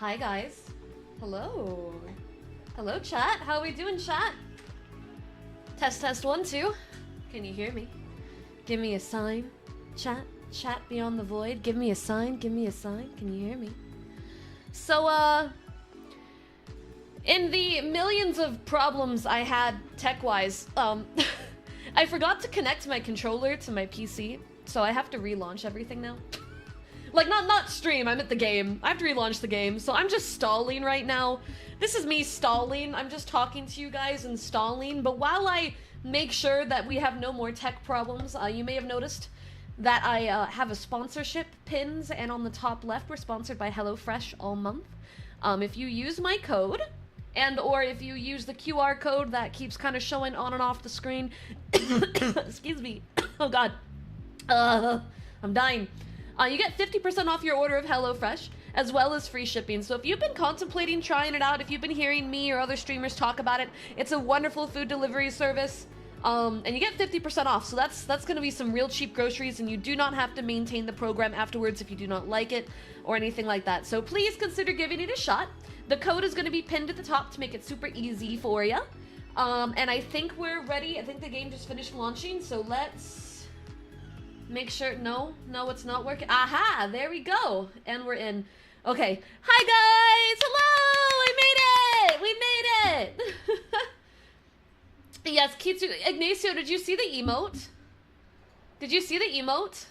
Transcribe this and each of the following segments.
Hi guys. Hello. Hello chat. How are we doing, chat? Test test 1 2. Can you hear me? Give me a sign. Chat beyond the void. Give me a sign. Give me a sign. Can you hear me? So in the millions of problems I had tech-wise, I forgot to connect my controller to my PC, so I have to relaunch everything now. Like, not stream, I'm at the game. I have to relaunch the game, so I'm just stalling right now. This is me stalling. I'm just talking to you guys and stalling, but while I make sure that we have no more tech problems, you may have noticed that I have a sponsorship pins, and on the top left, we're sponsored by HelloFresh all month. If you use my code, or if you use the QR code that keeps kind of showing on and off the screen, excuse me, oh god, I'm dying. You get 50% off your order of HelloFresh, as well as free shipping. So if you've been contemplating trying it out, if you've been hearing me or other streamers talk about it, it's a wonderful food delivery service. And you get 50% off, so that's gonna be some real cheap groceries, and you do not have to maintain the program afterwards if you do not like it, or anything like that. So please consider giving it a shot. The code is gonna be pinned at the top to make it super easy for you. And I think we're ready. I think the game just finished launching, so let's make sure. No, it's not working. Aha, there we go. And we're in. Okay. Hi, guys. Hello. We made it. Yes, Kitsu. Ignacio, did you see the emote? Did you see the emote?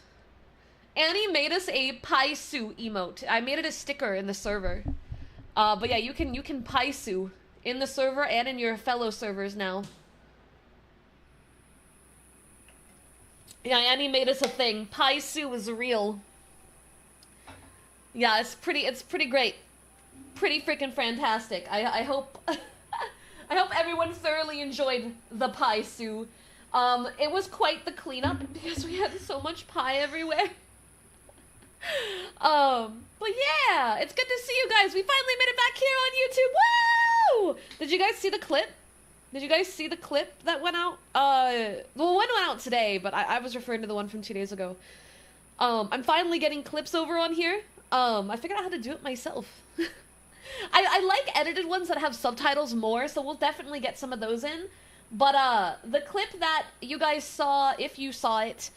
Annie made us a Paisu emote. I made it a sticker in the server. But yeah, you can Paisu in the server and in your fellow servers now. Yeah, Annie made us a thing. Paisu is real. Yeah, it's pretty great. Pretty freaking fantastic. I hope I hope everyone thoroughly enjoyed the Paisu. It was quite the cleanup because we had so much pie everywhere. But yeah, it's good to see you guys. We finally made it back here on YouTube. Woo! Did you guys see the clip? Did you guys see the clip that went out? The one went out today, but I was referring to the one from 2 days ago. I'm finally getting clips over on here. I figured out how to do it myself. I like edited ones that have subtitles more, so we'll definitely get some of those in. But, the clip that you guys saw, if you saw it,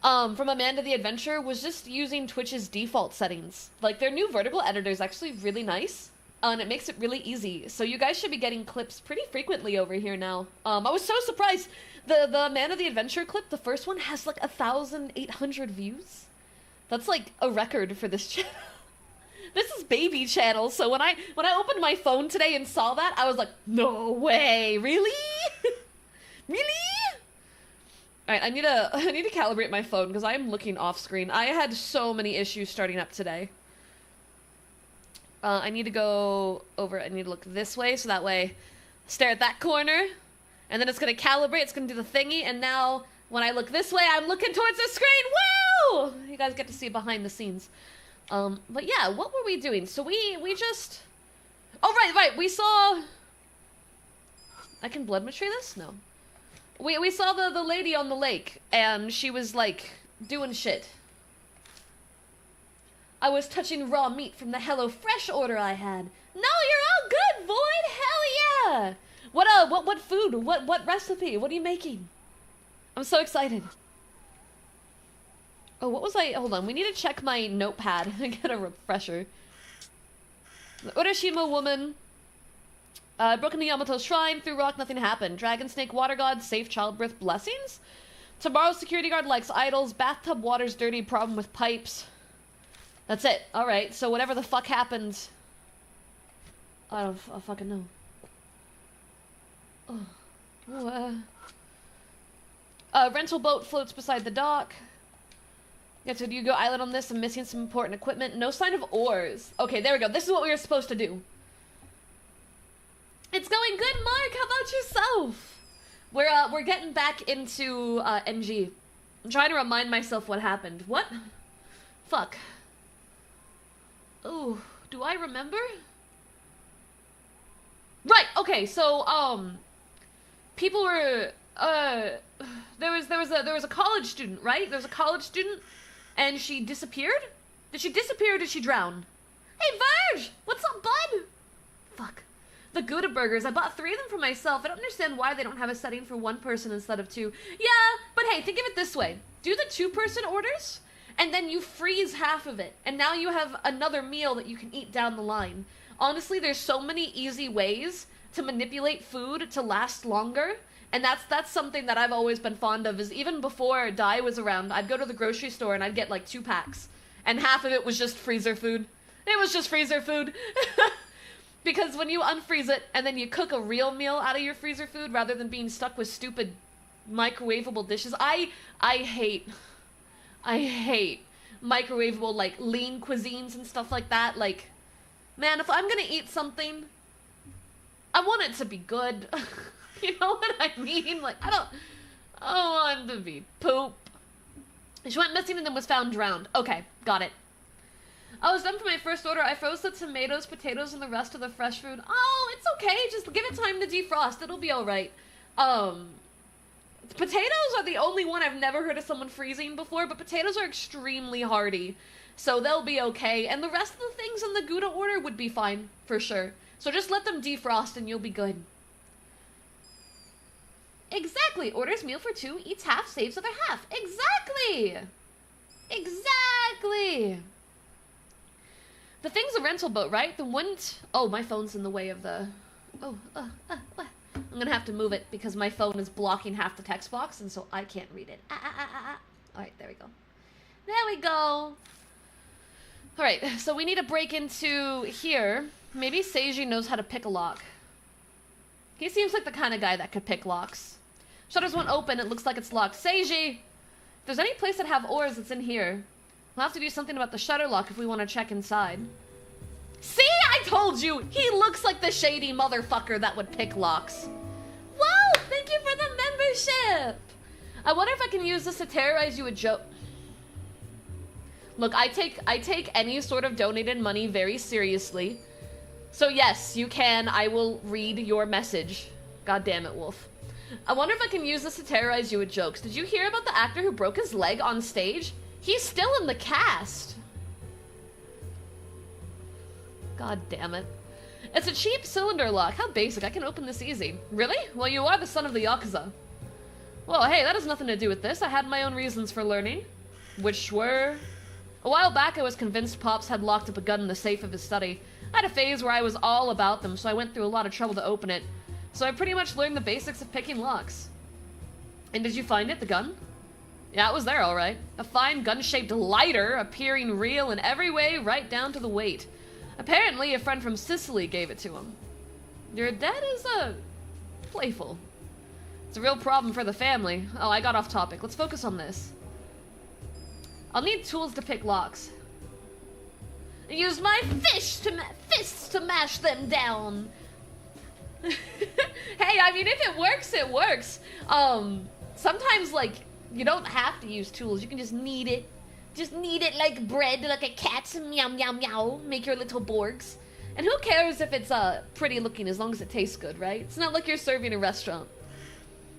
from Amanda the Adventure, was just using Twitch's default settings. Like, their new vertical editor is actually really nice. And it makes it really easy. So you guys should be getting clips pretty frequently over here now. I was so surprised. The Man of the Adventure clip, the first one, has like 1,800 views. That's like a record for this channel. This is baby channel, so when I opened my phone today and saw that, I was like, no way, really? Really? Alright, I need to calibrate my phone because I am looking off screen. I had so many issues starting up today. I need to go over, I need to look this way, so that way, stare at that corner, and then it's gonna calibrate, it's gonna do the thingy, and now, when I look this way, I'm looking towards the screen, woo! You guys get to see behind the scenes. But yeah, what were we doing? So we just, oh right, we saw, I can blood mature this? No. We saw the lady on the lake, and she was, like, doing shit. I was touching raw meat from the HelloFresh order I had. No, you're all good, Void! Hell yeah! What food? What recipe? What are you making? I'm so excited. Oh, what was I? Hold on, we need to check my notepad and get a refresher. The Urashima woman. Broken the Yamato shrine, through rock, nothing happened. Dragon snake, water god, safe childbirth blessings? Tomorrow's security guard likes idols, bathtub water's dirty, problem with pipes. That's it. Alright, so whatever the fuck happened... I don't fucking know. Rental boat floats beside the dock. Get to Yugo Island on this. I'm missing some important equipment. No sign of oars. Okay, there we go. This is what we were supposed to do. It's going good, Mark! How about yourself? We're getting back into, NG. I'm trying to remind myself what happened. What? Fuck. Oh, do I remember? Right, okay, so, people were, there was a college student, right? There was a college student, and she disappeared? Did she disappear or did she drown? Hey, Verge! What's up, bud? Fuck. The Gouda burgers. I bought 3 of them for myself. I don't understand why they don't have a setting for 1 person instead of 2. Yeah, but hey, think of it this way. Do the 2-person orders, and then you freeze half of it. And now you have another meal that you can eat down the line. Honestly, there's so many easy ways to manipulate food to last longer. And that's something that I've always been fond of, is even before Dai was around, I'd go to the grocery store and I'd get like 2 packs. And half of it was just freezer food. It was just freezer food. Because when you unfreeze it and then you cook a real meal out of your freezer food rather than being stuck with stupid microwavable dishes. I hate microwavable, like, lean cuisines and stuff like that. Like, man, if I'm gonna eat something, I want it to be good. You know what I mean? Like, I don't want it to be poop. She went missing and then was found drowned. Okay, got it. I was done for my first order. I froze the tomatoes, potatoes, and the rest of the fresh food. Oh, it's okay. Just give it time to defrost. It'll be alright. Potatoes are the only one I've never heard of someone freezing before, but potatoes are extremely hardy. So they'll be okay. And the rest of the things in the Gouda order would be fine, for sure. So just let them defrost and you'll be good. Exactly. Orders meal for 2, eats half, saves other half. Exactly! Exactly! The thing's a rental boat, right? The wouldn't... Oh, my phone's in the way of the... Oh, what? I'm gonna have to move it because my phone is blocking half the text box, and so I can't read it. Alright, there we go. There we go! Alright, so we need to break into here. Maybe Seiji knows how to pick a lock. He seems like the kind of guy that could pick locks. Shutters won't open, it looks like it's locked. Seiji! If there's any place that have oars, it's in here. We'll have to do something about the shutter lock if we want to check inside. See? I told you! He looks like the shady motherfucker that would pick locks. Whoa! Thank you for the membership! I wonder if I can use this to terrorize you with joke. Look, I take any sort of donated money very seriously. So yes, you can. I will read your message. God damn it, Wolf. I wonder if I can use this to terrorize you with jokes. Did you hear about the actor who broke his leg on stage? He's still in the cast. God damn it. It's a cheap cylinder lock. How basic. I can open this easy. Really? Well, you are the son of the Yakuza. Well, hey, that has nothing to do with this. I had my own reasons for learning. Which were... A while back, I was convinced Pops had locked up a gun in the safe of his study. I had a phase where I was all about them, so I went through a lot of trouble to open it. So I pretty much learned the basics of picking locks. And did you find it, the gun? Yeah, it was there, alright. A fine gun-shaped lighter, appearing real in every way, right down to the weight. Apparently, a friend from Sicily gave it to him. Your dad is, playful. It's a real problem for the family. Oh, I got off topic. Let's focus on this. I'll need tools to pick locks. Use my fists to mash them down. Hey, I mean, if it works, it works. Sometimes, like, you don't have to use tools. You can just knead it. Just knead it like bread, like a cat. Meow, meow, meow. Make your little Borgs. And who cares if it's pretty looking as long as it tastes good, right? It's not like you're serving a restaurant.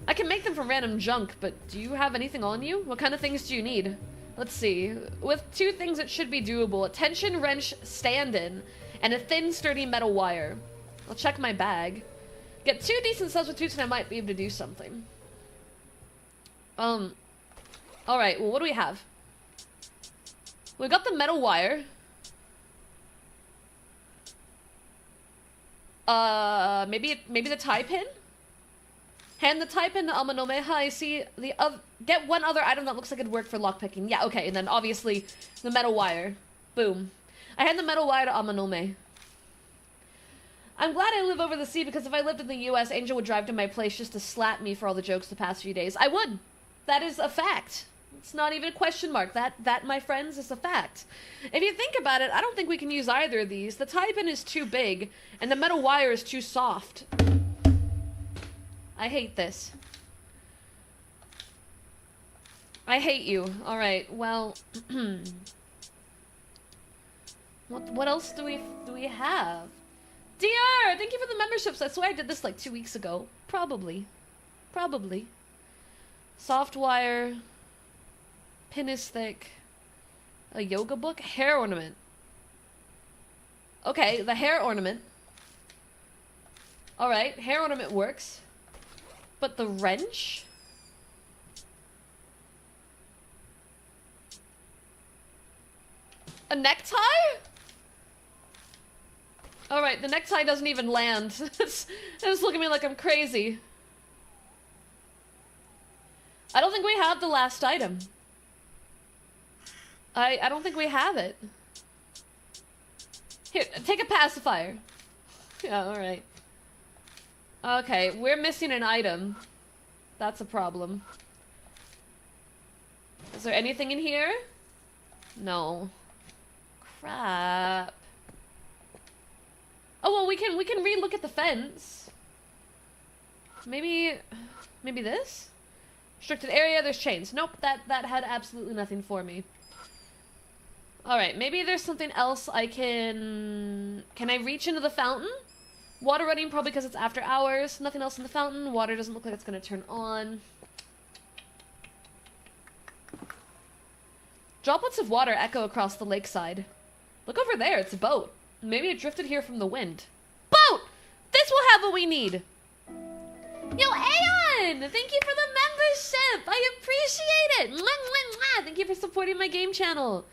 I can make them from random junk, but do you have anything on you? What kind of things do you need? Let's see. With 2 things, it should be doable. A tension wrench stand-in and a thin, sturdy metal wire. I'll check my bag. Get 2 decent substitutes and I might be able to do something. Alright, well, what do we have? We got the metal wire. Maybe the tie pin? Hand the tie pin to Amanome. I see the get 1 other item that looks like it'd work for lockpicking. Yeah, okay, and then obviously the metal wire. Boom. I hand the metal wire to Amanome. I'm glad I live over the sea because if I lived in the US, Angel would drive to my place just to slap me for all the jokes the past few days. I would. That is a fact. It's not even a question mark. That, my friends, is a fact. If you think about it, I don't think we can use either of these. The tie pin is too big, and the metal wire is too soft. I hate this. I hate you. Alright, well... what else do we have? DR! Thank you for the memberships. I swear I did this like 2 weeks ago. Probably. Soft wire. Pin is thick. A yoga book? Hair ornament. Okay, the hair ornament. Alright, hair ornament works. But the wrench? A necktie? Alright, the necktie doesn't even land. It's looking at me like I'm crazy. I don't think we have the last item. I don't think we have it. Here, take a pacifier. Yeah, alright. Okay, we're missing an item. That's a problem. Is there anything in here? No. Crap. Oh, well, we can re-look at the fence. Maybe this? Restricted area, there's chains. Nope, that had absolutely nothing for me. Alright, maybe there's something else I can... Can I reach into the fountain? Water running, probably because it's after hours. Nothing else in the fountain. Water doesn't look like it's going to turn on. Droplets of water echo across the lakeside. Look over there, it's a boat. Maybe it drifted here from the wind. Boat! This will have what we need! Yo, Aeon! Thank you for the membership! I appreciate it! Mwah, mwah, mwah. Thank you for supporting my game channel.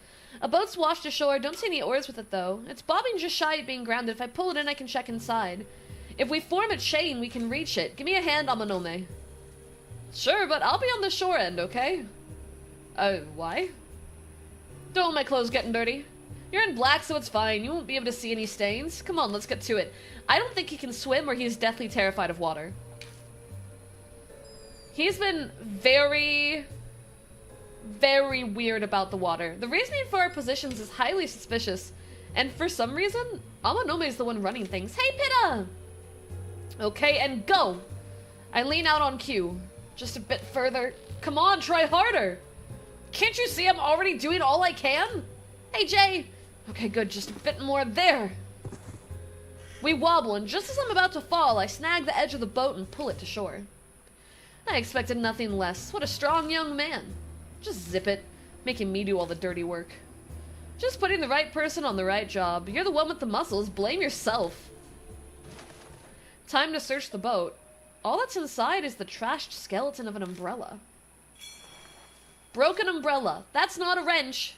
A boat's washed ashore. Don't see any oars with it, though. It's bobbing just shy of being grounded. If I pull it in, I can check inside. If we form a chain, we can reach it. Give me a hand, Amanome. Sure, but I'll be on the shore end, okay? Why? Don't want my clothes getting dirty. You're in black, so it's fine. You won't be able to see any stains. Come on, let's get to it. I don't think he can swim, or he's deathly terrified of water. He's been very weird about the water. The reasoning for our positions is highly suspicious. And for some reason, Amanome is the one running things. Hey, Pitta! Okay, and go! I lean out on cue. Just a bit further. Come on, try harder! Can't you see I'm already doing all I can? Hey, Jay! Okay, good, just a bit more there. We wobble, and just as I'm about to fall, I snag the edge of the boat and pull it to shore. I expected nothing less. What a strong young man. Just zip it, making me do all the dirty work. Just putting the right person on the right job. You're the one with the muscles, blame yourself. Time to search the boat. All that's inside is the trashed skeleton of an umbrella. Broken umbrella. That's not a wrench.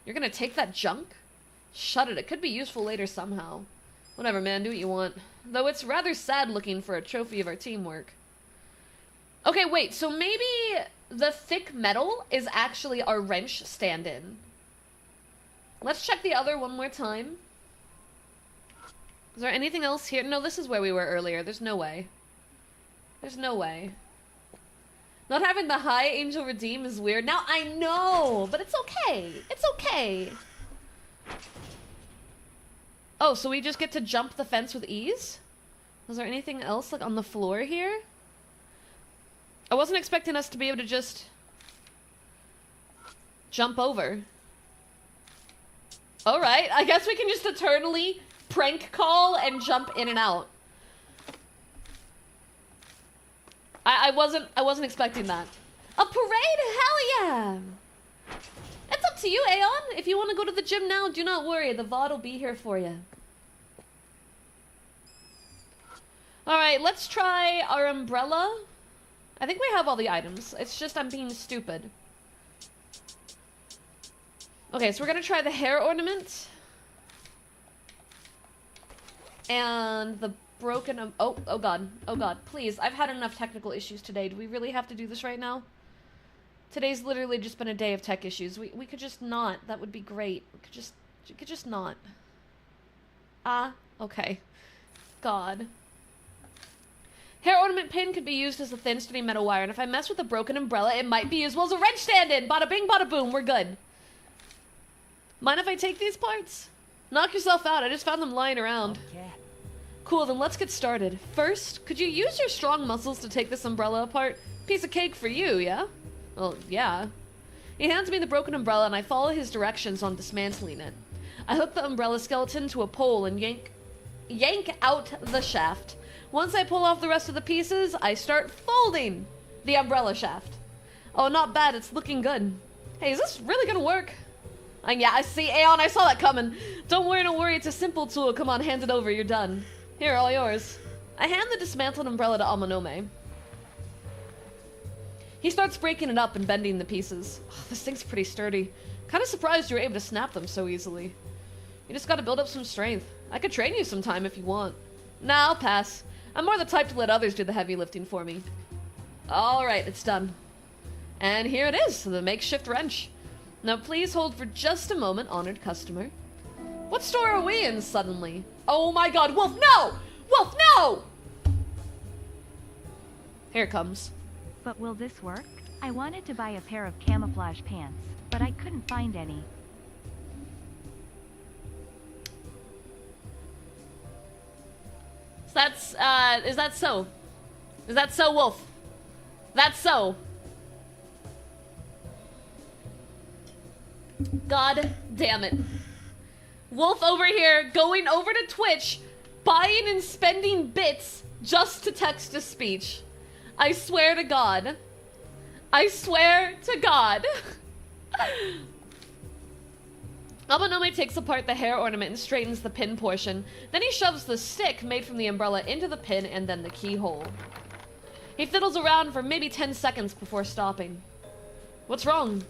You're gonna take that junk? Shut it, it could be useful later somehow. Whatever, man, do what you want. Though it's rather sad looking for a trophy of our teamwork. Okay, wait, so maybe the thick metal is actually our wrench stand-in. Let's check the other one more time. Is there anything else here? No, this is where we were earlier. There's no way. There's no way. Not having the high angel redeem is weird. Now, I know, but it's okay. It's okay. Oh, so we just get to jump the fence with ease? Was there anything else, like, on the floor here? I wasn't expecting us to be able to just jump over. Alright, I guess we can just eternally prank call and jump in and out. I wasn't expecting that. A parade? Hell yeah! It's up to you, Aeon. If you want to go to the gym now, do not worry. The VOD will be here for you. Alright, let's try our umbrella. I think we have all the items. It's just I'm being stupid. Okay, so we're gonna try the hair ornament. And the broken... oh god. Oh god. Please, I've had enough technical issues today. Do we really have to do this right now? Today's literally just been a day of tech issues. We could just not. That would be great. We could just not. Ah, okay. God. Hair ornament pin could be used as a thin, sturdy metal wire, and if I mess with a broken umbrella, it might be used well as a wrench stand-in! Bada bing, bada boom, we're good. Mind if I take these parts? Knock yourself out, I just found them lying around. Okay. Cool, then let's get started. First, could you use your strong muscles to take this umbrella apart? Piece of cake for you, yeah? Well, yeah. He hands me the broken umbrella, and I follow his directions on dismantling it. I hook the umbrella skeleton to a pole and yank out the shaft. Once I pull off the rest of the pieces, I start folding the umbrella shaft. Oh, not bad, it's looking good. Hey, is this really gonna work? Yeah, I see, Aeon, I saw that coming. Don't worry, it's a simple tool. Come on, hand it over, you're done. Here, all yours. I hand the dismantled umbrella to Amanome. He starts breaking it up and bending the pieces. Oh, this thing's pretty sturdy. Kinda surprised you were able to snap them so easily. You just gotta build up some strength. I could train you sometime if you want. Nah, I'll pass. I'm more the type to let others do the heavy lifting for me. Alright, it's done. And here it is, the makeshift wrench. Now please hold for just a moment, honored customer. What store are we in suddenly? Oh my god, Wolf, no! Wolf, no! Here it comes. But will this work? I wanted to buy a pair of camouflage pants, but I couldn't find any. Is that so? Is that so, Wolf? That's so. God damn it. Wolf over here going over to Twitch, buying and spending bits just to text to speech. I swear to God. I swear to God. Amanome takes apart the hair ornament and straightens the pin portion. Then he shoves the stick made from the umbrella into the pin and then the keyhole. He fiddles around for maybe 10 seconds before stopping. What's wrong?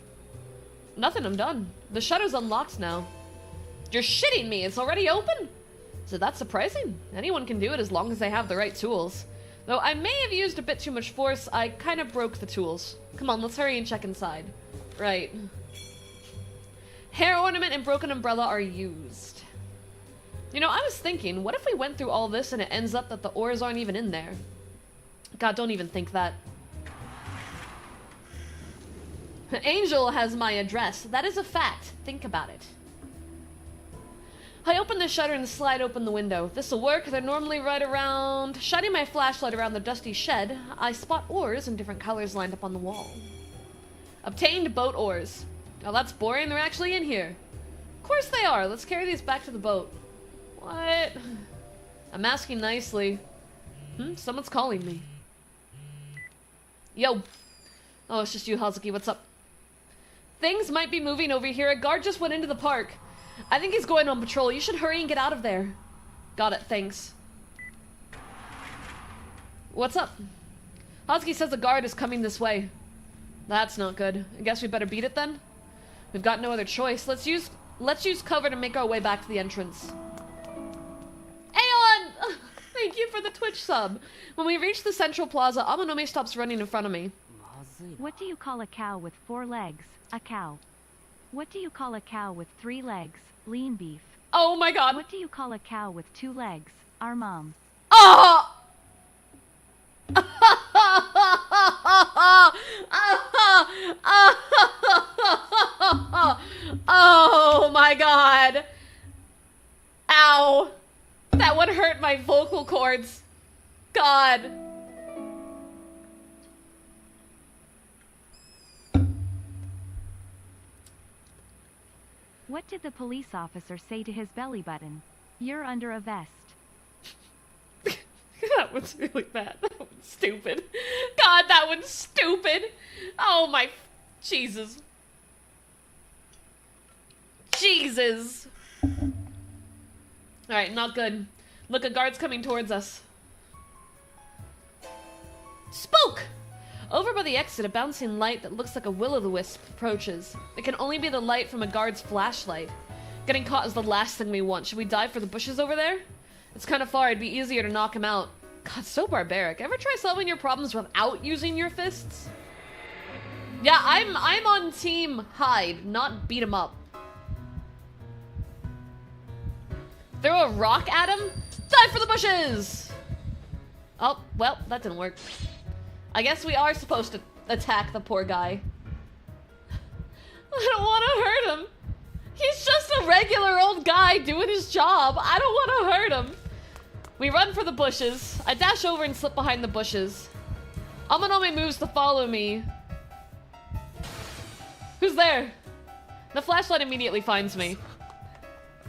Nothing, I'm done. The shutter's unlocked now. You're shitting me, it's already open? So that's surprising. Anyone can do it as long as they have the right tools. Though I may have used a bit too much force, I kind of broke the tools. Come on, let's hurry and check inside. Right. Hair ornament and broken umbrella are used. You know, I was thinking, what if we went through all this and it ends up that the ores aren't even in there? God, don't even think that. Angel has my address. That is a fact. Think about it. I open the shutter and slide open the window. This'll work. They're normally right around... Shining my flashlight around the dusty shed, I spot ores in different colors lined up on the wall. Obtained boat ores. Oh, that's boring. They're actually in here. Of course they are. Let's carry these back to the boat. What? I'm asking nicely. Someone's calling me. Yo. Oh, it's just you, Hazuki. What's up? Things might be moving over here. A guard just went into the park. I think he's going on patrol. You should hurry and get out of there. Got it, thanks. What's up? Hazuki says the guard is coming this way. That's not good. I guess we better beat it then? We've got no other choice. Let's use cover to make our way back to the entrance. Aeon! Thank you for the Twitch sub. When we reach the central plaza, Amanome stops running in front of me. What do you call a cow with 4 legs? A cow. What do you call a cow with 3 legs? Lean beef. Oh my god. What do you call a cow with 2 legs? Our mom. Oh! Oh my god. Ow. That would hurt my vocal cords. God. What did the police officer say to his belly button? You're under a vest. That was really bad. That was stupid. God, that one's stupid. Oh my... Jesus. Jesus. Alright, not good. Look, a guard's coming towards us. Spook! Over by the exit, a bouncing light that looks like a will-o'-the-wisp approaches. It can only be the light from a guard's flashlight. Getting caught is the last thing we want. Should we dive for the bushes over there? It's kind of far. It'd be easier to knock him out. God, so barbaric. Ever try solving your problems without using your fists? Yeah, I'm on team hide, not beat him up. Throw a rock at him? Dive for the bushes! Oh, well, that didn't work. I guess we are supposed to attack the poor guy. I don't want to hurt him. He's just a regular old guy doing his job. I don't want to hurt him. We run for the bushes. I dash over and slip behind the bushes. Amanome moves to follow me. Who's there? The flashlight immediately finds me.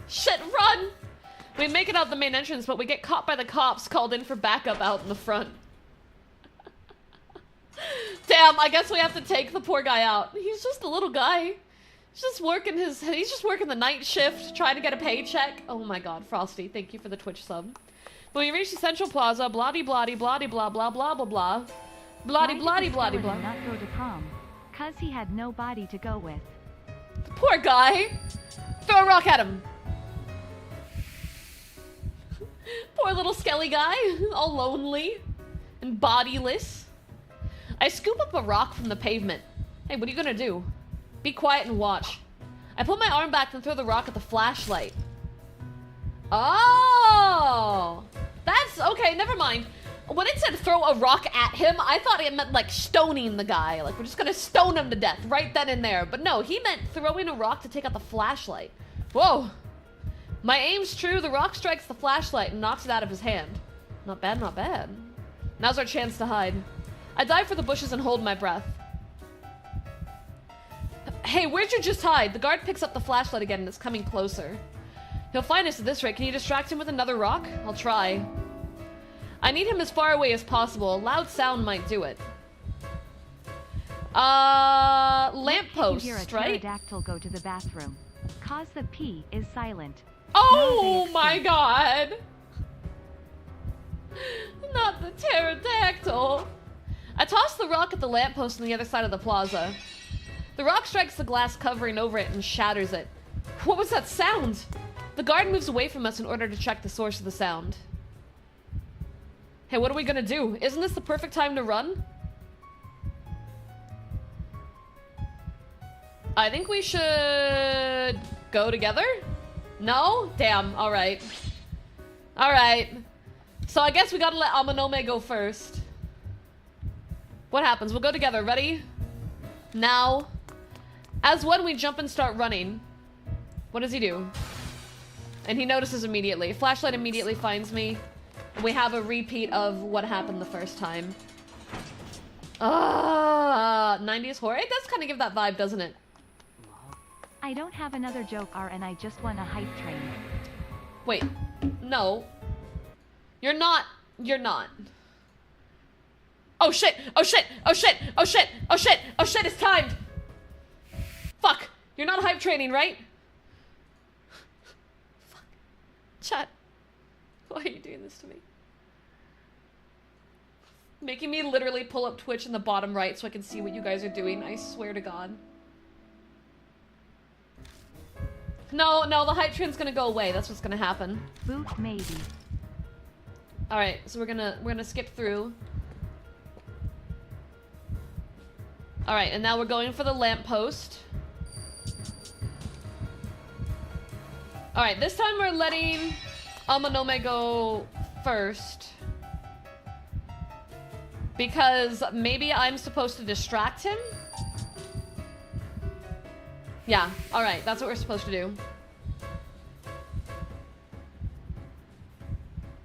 Shit, run! We make it out the main entrance, but we get caught by the cops called in for backup out in the front. Damn, I guess we have to take the poor guy out. He's just a little guy. He's just working the night shift, trying to get a paycheck. Oh my god, Frosty, thank you for the Twitch sub. When we reach the Central Plaza, bloody bloody bloody blah blah blah blah blah. Bloody bloody bloody blah. Not go to prom, 'cause he had nobody to go with. The poor guy. Throw a rock at him. Poor little skelly guy, all lonely and bodiless. I scoop up a rock from the pavement. Hey, what are you gonna do? Be quiet and watch. I pull my arm back and throw the rock at the flashlight. Oh! That's okay, never mind. When it said throw a rock at him, I thought it meant like stoning the guy. Like we're just gonna stone him to death right then and there. But no, he meant throwing a rock to take out the flashlight. Whoa! My aim's true, the rock strikes the flashlight and knocks it out of his hand. Not bad, not bad. Now's our chance to hide. I dive for the bushes and hold my breath. Hey, where'd you just hide? The guard picks up the flashlight again and is coming closer. He'll find us at this rate. Can you distract him with another rock? I'll try. I need him as far away as possible. A loud sound might do it. Lamppost, you hear a right? pterodactyl go to the bathroom, 'cause the P is silent. Oh my god! Not the pterodactyl. I toss the rock at the lamppost on the other side of the plaza. The rock strikes the glass covering over it and shatters it. What was that sound? The guard moves away from us in order to check the source of the sound. Hey, what are we gonna do? Isn't this the perfect time to run? I think we should go together? No? Damn, alright. Alright. So I guess we gotta let Amanome go first. What happens? We'll go together. Ready? Now. As one, we jump and start running. What does he do? And he notices immediately. Flashlight immediately finds me. And we have a repeat of what happened the first time. 90s horror. It does kind of give that vibe, doesn't it? I don't have another joke, and I just want a hype train. Wait. No. You're not. You're not. Oh shit! Oh shit! Oh shit! Oh shit! Oh shit! Oh shit! It's timed! Fuck! You're not hype training, right? Fuck. Chat. Why are you doing this to me? Making me literally pull up Twitch in the bottom right so I can see what you guys are doing. I swear to God. No, no, the hype train's gonna go away. That's what's gonna happen. Boot maybe. Alright, so we're gonna skip through. Alright, and now we're going for the lamppost. Alright, this time we're letting Amanome go first. Because maybe I'm supposed to distract him? Yeah, alright, that's what we're supposed to do.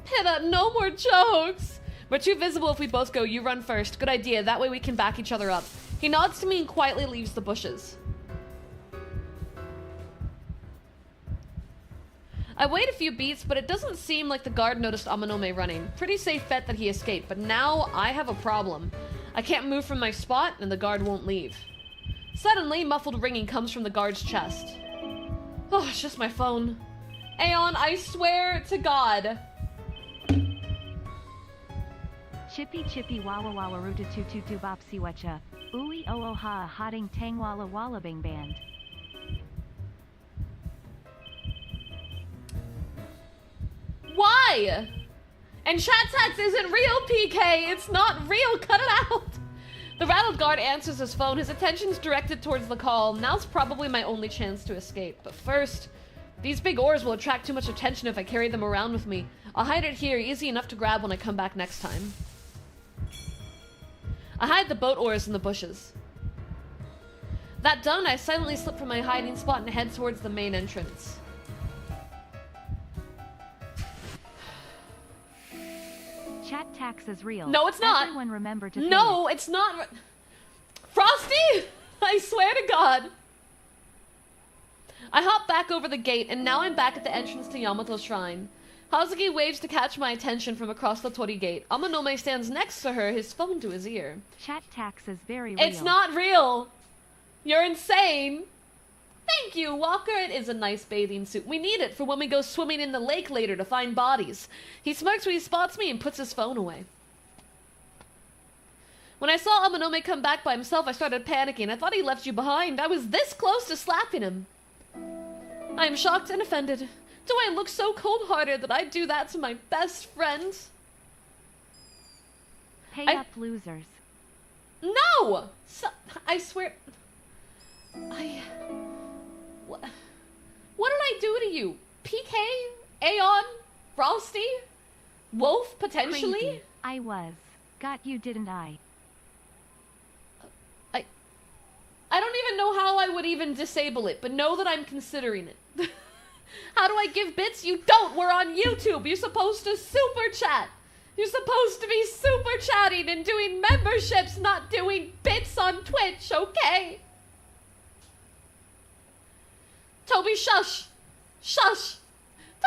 Pitta, no more jokes! We're too visible if we both go. You run first. Good idea. That way we can back each other up. He nods to me and quietly leaves the bushes. I wait a few beats, but it doesn't seem like the guard noticed Amanome running. Pretty safe bet that he escaped, but now I have a problem. I can't move from my spot, and the guard won't leave. Suddenly, muffled ringing comes from the guard's chest. Oh, it's just my phone. Aeon, I swear to God. Chippy chippy wawa wawa ruta tutu tu bopsy wacha. Ooey oh oh ha hotting tang walla walla bing band. Why? And chat isn't real, PK. It's not real. Cut it out. The rattled guard answers his phone. His attention's directed towards the call. Now's probably my only chance to escape. But first, these big oars will attract too much attention if I carry them around with me. I'll hide it here, easy enough to grab when I come back next time. I hide the boat oars in the bushes. That done, I silently slip from my hiding spot and head towards the main entrance. Chat tax is real. No, it's not. Everyone remember to No, it's not. Frosty! I swear to God. I hop back over the gate, and now I'm back at the entrance to Yamato's shrine. Hazuki waves to catch my attention from across the Tori gate. Amanome stands next to her, his phone to his ear. Chat tax is very real. It's not real. You're insane. Thank you, Walker. It is a nice bathing suit. We need it for when we go swimming in the lake later to find bodies. He smirks when he spots me and puts his phone away. When I saw Amanome come back by himself, I started panicking. I thought he left you behind. I was this close to slapping him. I am shocked and offended. Do I look so cold-hearted that I'd do that to my best friend? Pay up, losers. No! I swear... What did I do to you? PK? Aeon? Frosty? Wolf, potentially? Crazy. I was. Got you, didn't I? I don't even know how I would even disable it, but know that I'm considering it. How do I give bits? You don't! We're on YouTube! You're supposed to super chat! You're supposed to be super chatting and doing memberships, not doing bits on Twitch, okay? Toby, shush! Shush!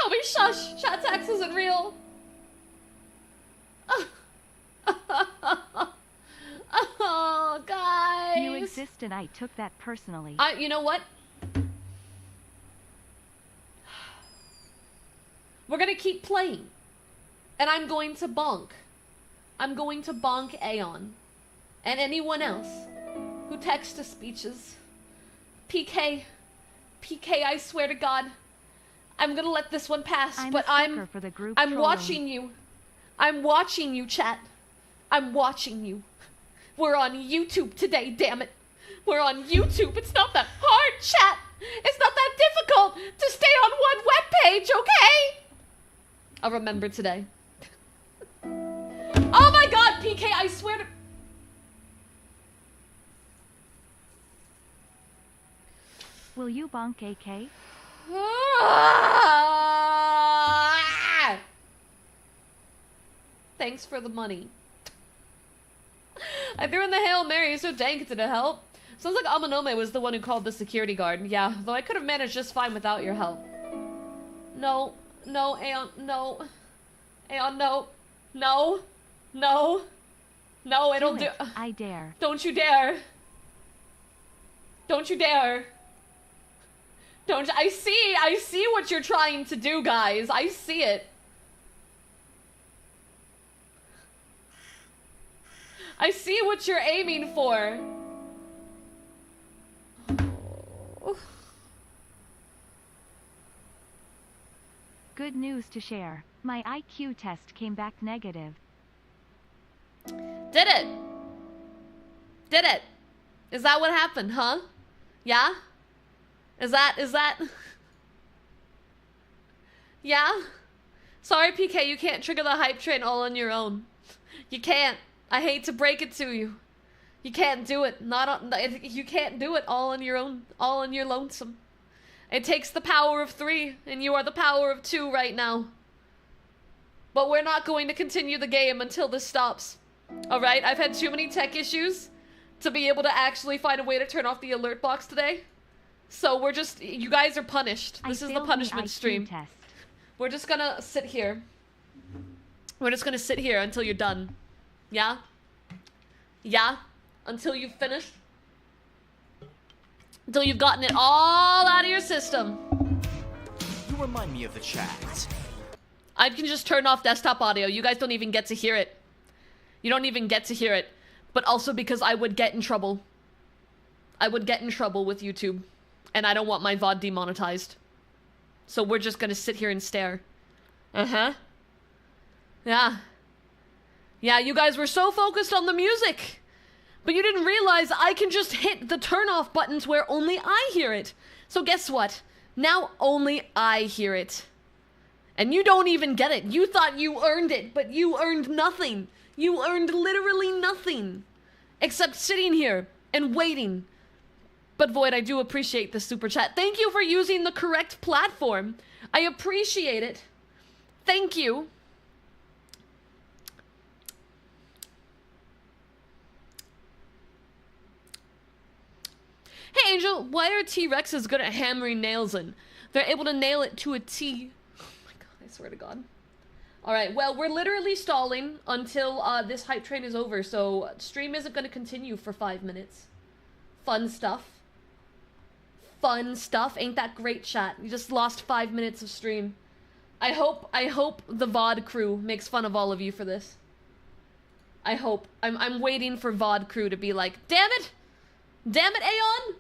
Toby, shush! Chat tax isn't real! Oh, guys! You exist and I took that personally. You know what? We're gonna keep playing. And I'm going to bonk. I'm going to bonk Aeon. And anyone else who text-to-speeches. PK, I swear to God, I'm gonna let this one pass, but I'm watching you. I'm watching you, chat. I'm watching you. We're on YouTube today, damn it. We're on YouTube. It's not that hard, chat. It's not that difficult to stay on one webpage, okay? I'll remember today. Oh my God, PK, I swear to... Will you bonk AK? Thanks for the money. I threw in the Hail Mary, so dank did it help. Sounds like Amanome was the one who called the security guard. Yeah, though I could have managed just fine without your help. No, Aeon, no. Aeon, no. No. No. No, it'll do. I dare. Don't you dare. Don't you dare. I see what you're trying to do, guys. I see it. I see what you're aiming for. Oh. Good news to share. My IQ test came back negative. Did it? Did it? Is that what happened, huh? Yeah? Is that? Yeah? Sorry, PK, you can't trigger the hype train all on your own. You can't. I hate to break it to you. You can't do it. You can't do it all on your own, all on your lonesome. It takes the power of 3, and you are the power of 2 right now. But we're not going to continue the game until this stops. Alright, I've had too many tech issues to be able to actually find a way to turn off the alert box today. So we're just, you guys are punished. This is the punishment stream. Test. We're just gonna sit here. We're just gonna sit here until you're done. Yeah? Yeah? Until you've finished? Until you've gotten it all out of your system. You remind me of the chat. I can just turn off desktop audio. You guys don't even get to hear it. You don't even get to hear it. But also because I would get in trouble. I would get in trouble with YouTube. And I don't want my VOD demonetized. So we're just gonna sit here and stare. Uh-huh. Yeah. Yeah, you guys were so focused on the music. But you didn't realize I can just hit the turn off buttons where only I hear it. So guess what? Now only I hear it. And you don't even get it. You thought you earned it, but you earned nothing. You earned literally nothing. Except sitting here and waiting. But Void, I do appreciate the super chat. Thank you for using the correct platform. I appreciate it. Thank you. Hey Angel, why are T-Rexes good at hammering nails in? They're able to nail it to a T. Oh my god, I swear to god. Alright, well, we're literally stalling until this hype train is over, so stream isn't going to continue for 5 minutes. Fun stuff. fun stuff. Ain't that great, chat? You just lost 5 minutes of stream. I hope the VOD crew makes fun of all of you for this. I hope. I'm waiting for VOD crew to be like, damn it! Damn it, Aeon!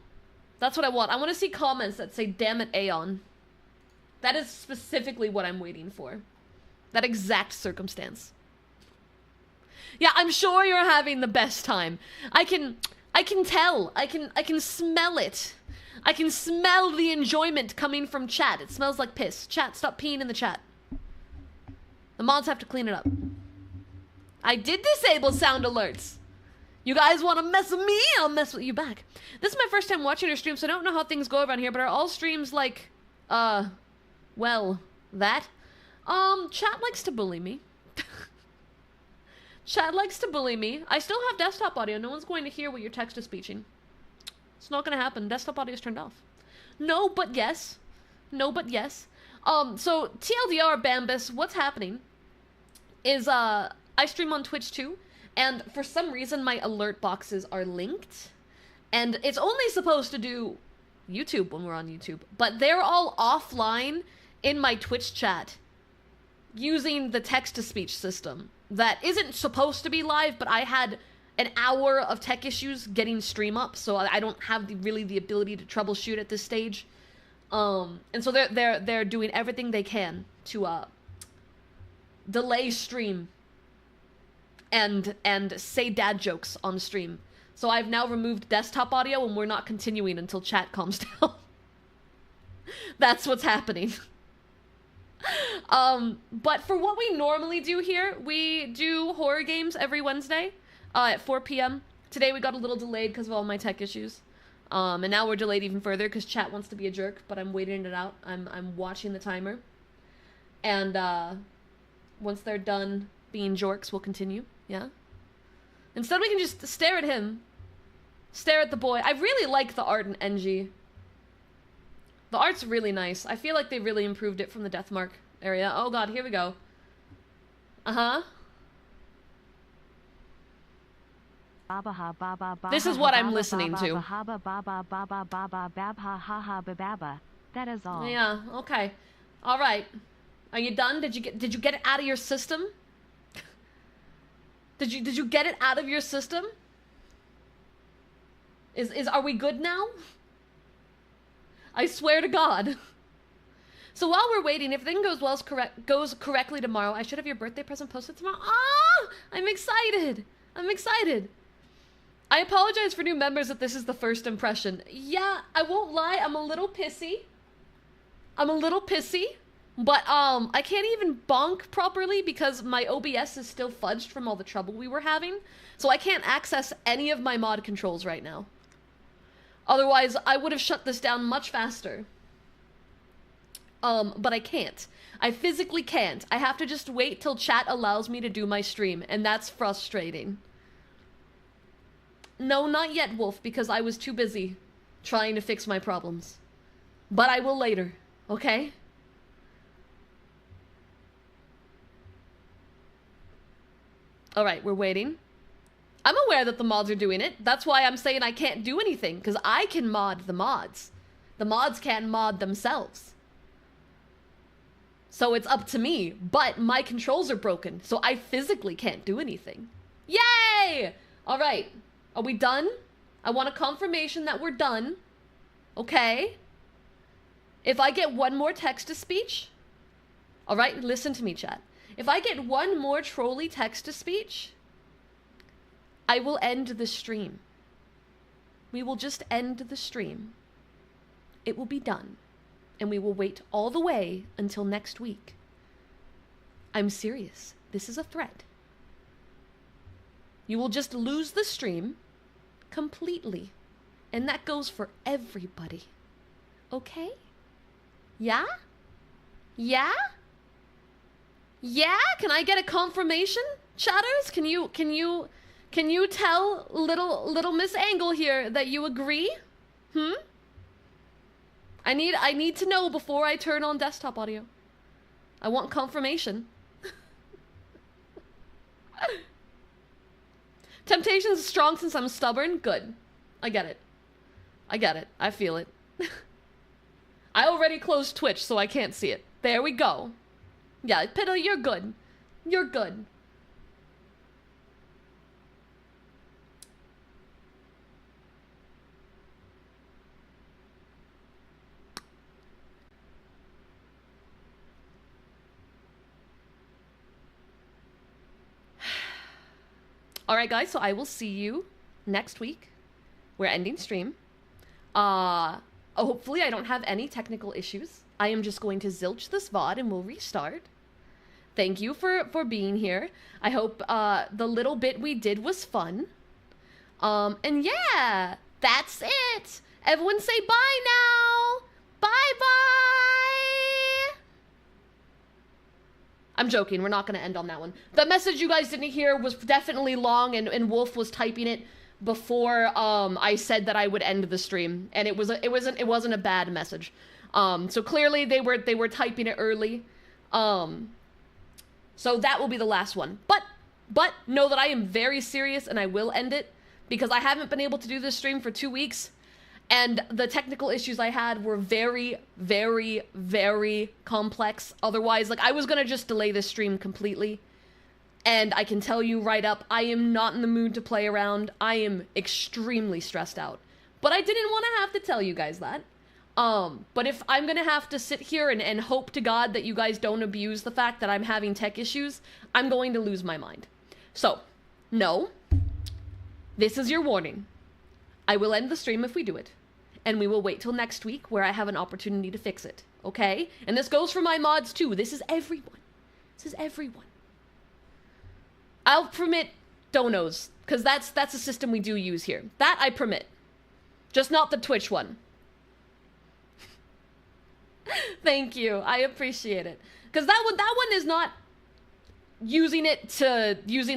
That's what I want. I want to see comments that say, damn it, Aeon. That is specifically what I'm waiting for. That exact circumstance. Yeah, I'm sure you're having the best time. I can tell. I can smell it. I can smell the enjoyment coming from chat. It smells like piss. Chat, stop peeing in the chat. The mods have to clean it up. I did disable sound alerts. You guys want to mess with me? I'll mess with you back. This is my first time watching your stream, so I don't know how things go around here, but are all streams like, well, that? Chat likes to bully me. Chat likes to bully me. I still have desktop audio. No one's going to hear what your text is speeching. It's not going to happen. Desktop audio is turned off. No, but yes. No, but yes. So, TLDR, Bambus, what's happening is, I stream on Twitch too, and for some reason my alert boxes are linked, and it's only supposed to do YouTube when we're on YouTube, but they're all offline in my Twitch chat using the text-to-speech system that isn't supposed to be live, but I had an hour of tech issues getting stream up, so I don't have really the ability to troubleshoot at this stage. And so they're doing everything they can to delay stream and say dad jokes on stream. So I've now removed desktop audio, and we're not continuing until chat calms down. That's what's happening. But for what we normally do here, we do horror games every Wednesday at 4 p.m. Today we got a little delayed because of all my tech issues. And now we're delayed even further because chat wants to be a jerk, but I'm waiting it out. I'm watching the timer. And once they're done being jorks, we'll continue. Yeah? Instead we can just stare at him. Stare at the boy. I really like the art in NG. The art's really nice. I feel like they really improved it from the Deathmark area. Oh god, here we go. Uh-huh. This is what I'm listening to. That is all. Yeah, okay. Alright. Are you done? Did you get it out of your system? Did you get it out of your system? Are we good now? I swear to God. So while we're waiting, if everything goes correctly tomorrow, I should have your birthday present posted tomorrow. Ah! I'm excited. I'm excited. I apologize for new members if this is the first impression. Yeah, I won't lie, I'm a little pissy. But I can't even bonk properly because my OBS is still fudged from all the trouble we were having. So I can't access any of my mod controls right now. Otherwise, I would have shut this down much faster. But I can't. I physically can't. I have to just wait till chat allows me to do my stream, and that's frustrating. No, not yet, Wolf, because I was too busy trying to fix my problems. But I will later, okay? Alright, we're waiting. I'm aware that the mods are doing it. That's why I'm saying I can't do anything, because I can mod the mods. The mods can't mod themselves. So it's up to me, but my controls are broken, so I physically can't do anything. Yay! Alright, are we done? I want a confirmation that we're done. Okay. If I get one more text-to-speech... Alright, listen to me, chat. If I get one more trolly text-to-speech... I will end the stream. We will just end the stream. It will be done. And we will wait all the way until next week. I'm serious. This is a threat. You will just lose the stream completely. And that goes for everybody. Okay? Yeah? Yeah? Yeah? Can I get a confirmation, chatters? Can you tell little Miss Angle here that you agree? I need to know before I turn on desktop audio. I want confirmation. Temptation's strong since I'm stubborn? Good. I get it. I feel it. I already closed Twitch, so I can't see it. There we go. Yeah, Pitta, you're good. You're good. Alright guys, so I will see you next week. We're ending stream. Hopefully I don't have any technical issues. I am just going to zilch this VOD and we'll restart. Thank you for being here. I hope the little bit we did was fun. And yeah, that's it. Everyone say bye now. Bye-bye. I'm joking. We're not going to end on that one. The message you guys didn't hear was definitely long, and Wolf was typing it before I said that I would end the stream, and it wasn't a bad message. So clearly they were typing it early. So that will be the last one. But know that I am very serious and I will end it because I haven't been able to do this stream for 2 weeks. And the technical issues I had were very, very, very complex. Otherwise, like, I was gonna just delay this stream completely. And I can tell you right up, I am not in the mood to play around. I am extremely stressed out. But I didn't want to have to tell you guys that. But if I'm gonna have to sit here and hope to God that you guys don't abuse the fact that I'm having tech issues, I'm going to lose my mind. So, no. This is your warning. I will end the stream if we do it. And we will wait till next week where I have an opportunity to fix it. Okay? And this goes for my mods too. This is everyone. This is everyone. I'll permit donos, because that's a system we do use here. That I permit. Just not the Twitch one. Thank you. I appreciate it. Because that one is not using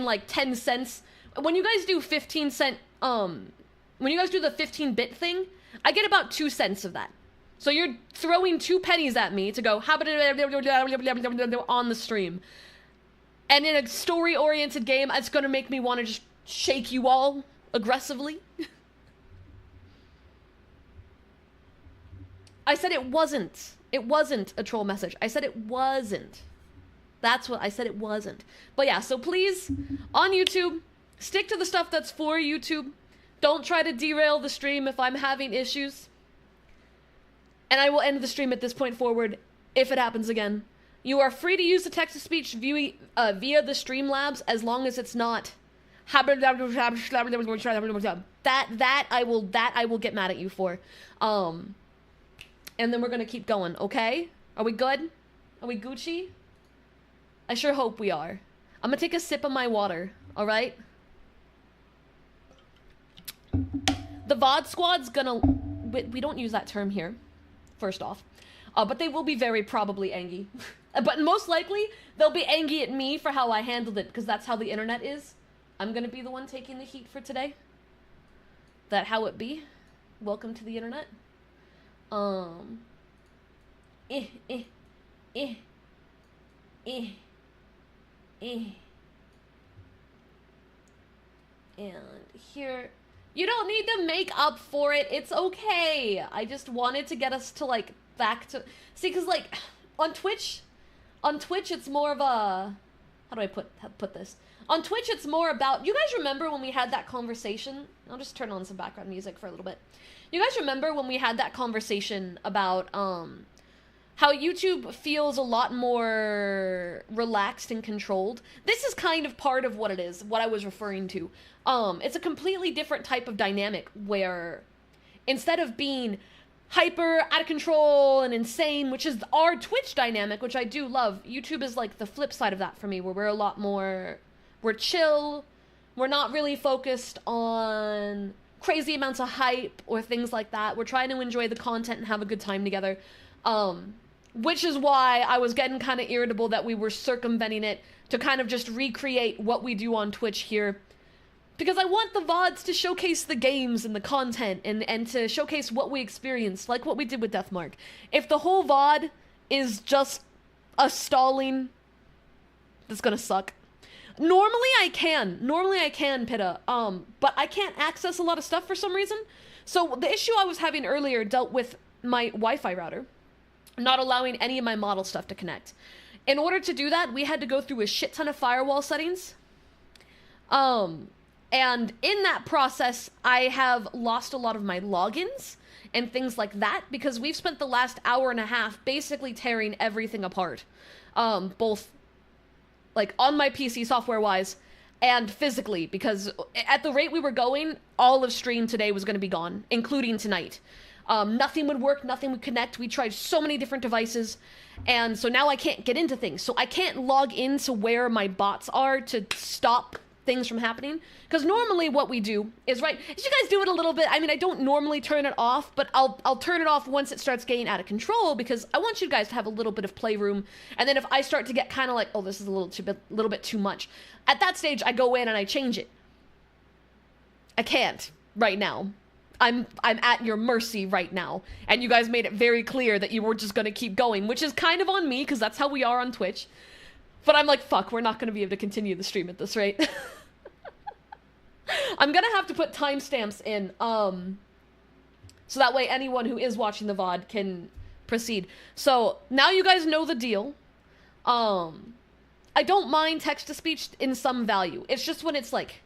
like 10 cents. When you guys do 15 cent, when you guys do the 15-bit thing, I get about 2 cents of that. So you're throwing 2 pennies at me to go on the stream. And in a story-oriented game, it's gonna make me want to just shake you all aggressively. I said it wasn't. It wasn't a troll message. I said it wasn't. That's what I said, it wasn't. But yeah, so please, on YouTube, stick to the stuff that's for YouTube. Don't try to derail the stream if I'm having issues. And I will end the stream at this point forward if it happens again. You are free to use the text-to-speech via the Streamlabs as long as it's not that I will get mad at you for. And then we're gonna keep going, okay? Are we good? Are we Gucci? I sure hope we are. I'm gonna take a sip of my water, alright? The VOD squad's gonna... We don't use that term here, first off. But they will be very probably angry. But most likely, they'll be angry at me for how I handled it, because that's how the internet is. I'm gonna be the one taking the heat for today. That how it be. Welcome to the internet. And here... You don't need to make up for it. It's okay. I just wanted to get us to, like, back to... See, because, like, on Twitch, it's more of a... How do I put this? On Twitch, it's more about... You guys remember when we had that conversation? I'll just turn on some background music for a little bit. You guys remember when we had that conversation about, how YouTube feels a lot more relaxed and controlled? This is kind of part of what it is, what I was referring to. It's a completely different type of dynamic where instead of being hyper, out of control, and insane, which is our Twitch dynamic, which I do love, YouTube is like the flip side of that for me, where we're a lot more, we're chill, we're not really focused on crazy amounts of hype or things like that. We're trying to enjoy the content and have a good time together. Which is why I was getting kind of irritable that we were circumventing it to kind of just recreate what we do on Twitch here. Because I want the VODs to showcase the games and the content and to showcase what we experienced, like what we did with Deathmark. If the whole VOD is just us stalling, that's gonna suck. Normally I can, Pitta, but I can't access a lot of stuff for some reason. So the issue I was having earlier dealt with my Wi-Fi router. not allowing any of my model stuff to connect. In order to do that, we had to go through a shit ton of firewall settings. And in that process, I have lost a lot of my logins and things like that, because we've spent the last hour and a half basically tearing everything apart. Both, like, on my PC software-wise and physically, because at the rate we were going, all of stream today was going to be gone, including tonight. Nothing would work, nothing would connect. We tried so many different devices, and so now I can't get into things. So I can't log into where my bots are to stop things from happening. Because normally what we do is, right, is you guys do it a little bit. I mean, I don't normally turn it off, but I'll turn it off once it starts getting out of control, because I want you guys to have a little bit of playroom. And then if I start to get kind of like, oh, this is a little bit too much, at that stage I go in and I change it. I can't right now. I'm at your mercy right now, and you guys made it very clear that you were just gonna keep going, which is kind of on me, because that's how we are on Twitch. But I'm like, fuck, we're not gonna be able to continue the stream at this rate. I'm gonna have to put timestamps in, so that way anyone who is watching the VOD can proceed. So, now you guys know the deal. I don't mind text-to-speech in some value. It's just when it's like...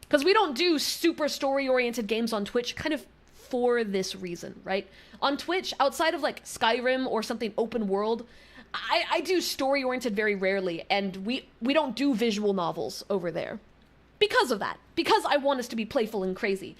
Because we don't do super story-oriented games on Twitch, kind of for this reason, right? On Twitch, outside of, like, Skyrim or something open world, I do story-oriented very rarely, and we don't do visual novels over there. Because of that. Because I want us to be playful and crazy.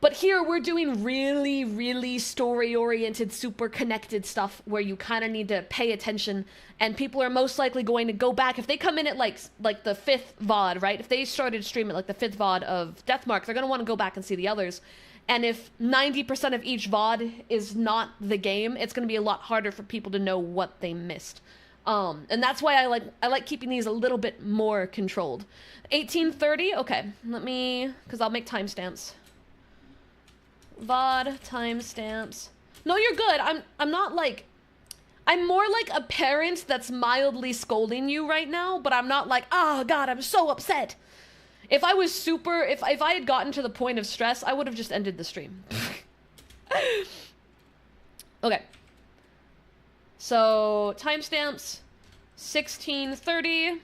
But here, we're doing really, really story-oriented, super connected stuff where you kind of need to pay attention, and people are most likely going to go back. If they come in at, like the 5th VOD, right? If they started streaming, like, the 5th VOD of Deathmark, they're going to want to go back and see the others. And if 90% of each VOD is not the game, it's going to be a lot harder for people to know what they missed. And that's why I like keeping these a little bit more controlled. 1830, okay, let me, because I'll make timestamps. VOD timestamps. No, you're good. I'm not like, I'm more like a parent that's mildly scolding you right now, but I'm not like, oh god, I'm so upset. If I was super, if I had gotten to the point of stress, I would have just ended the stream. Okay. So, timestamps, 16:30.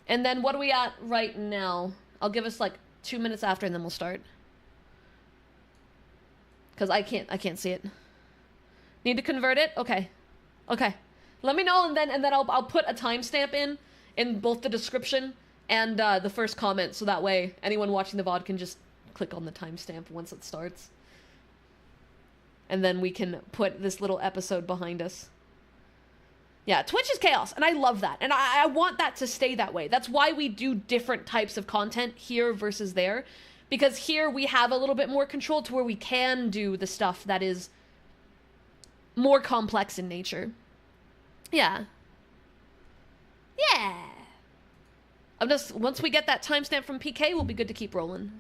And then what are we at right now? I'll give us like 2 minutes after and then we'll start. Because I can't see it. Need to convert it? Okay. Okay. Let me know, and then I'll put a timestamp in both the description and the first comment, so that way anyone watching the VOD can just click on the timestamp once it starts. And then we can put this little episode behind us. Yeah, Twitch is chaos, and I love that. And I want that to stay that way. That's why we do different types of content here versus there. Because here we have a little bit more control to where we can do the stuff that is more complex in nature. Yeah. Yeah. I'm just, once we get that timestamp from PK, we'll be good to keep rolling.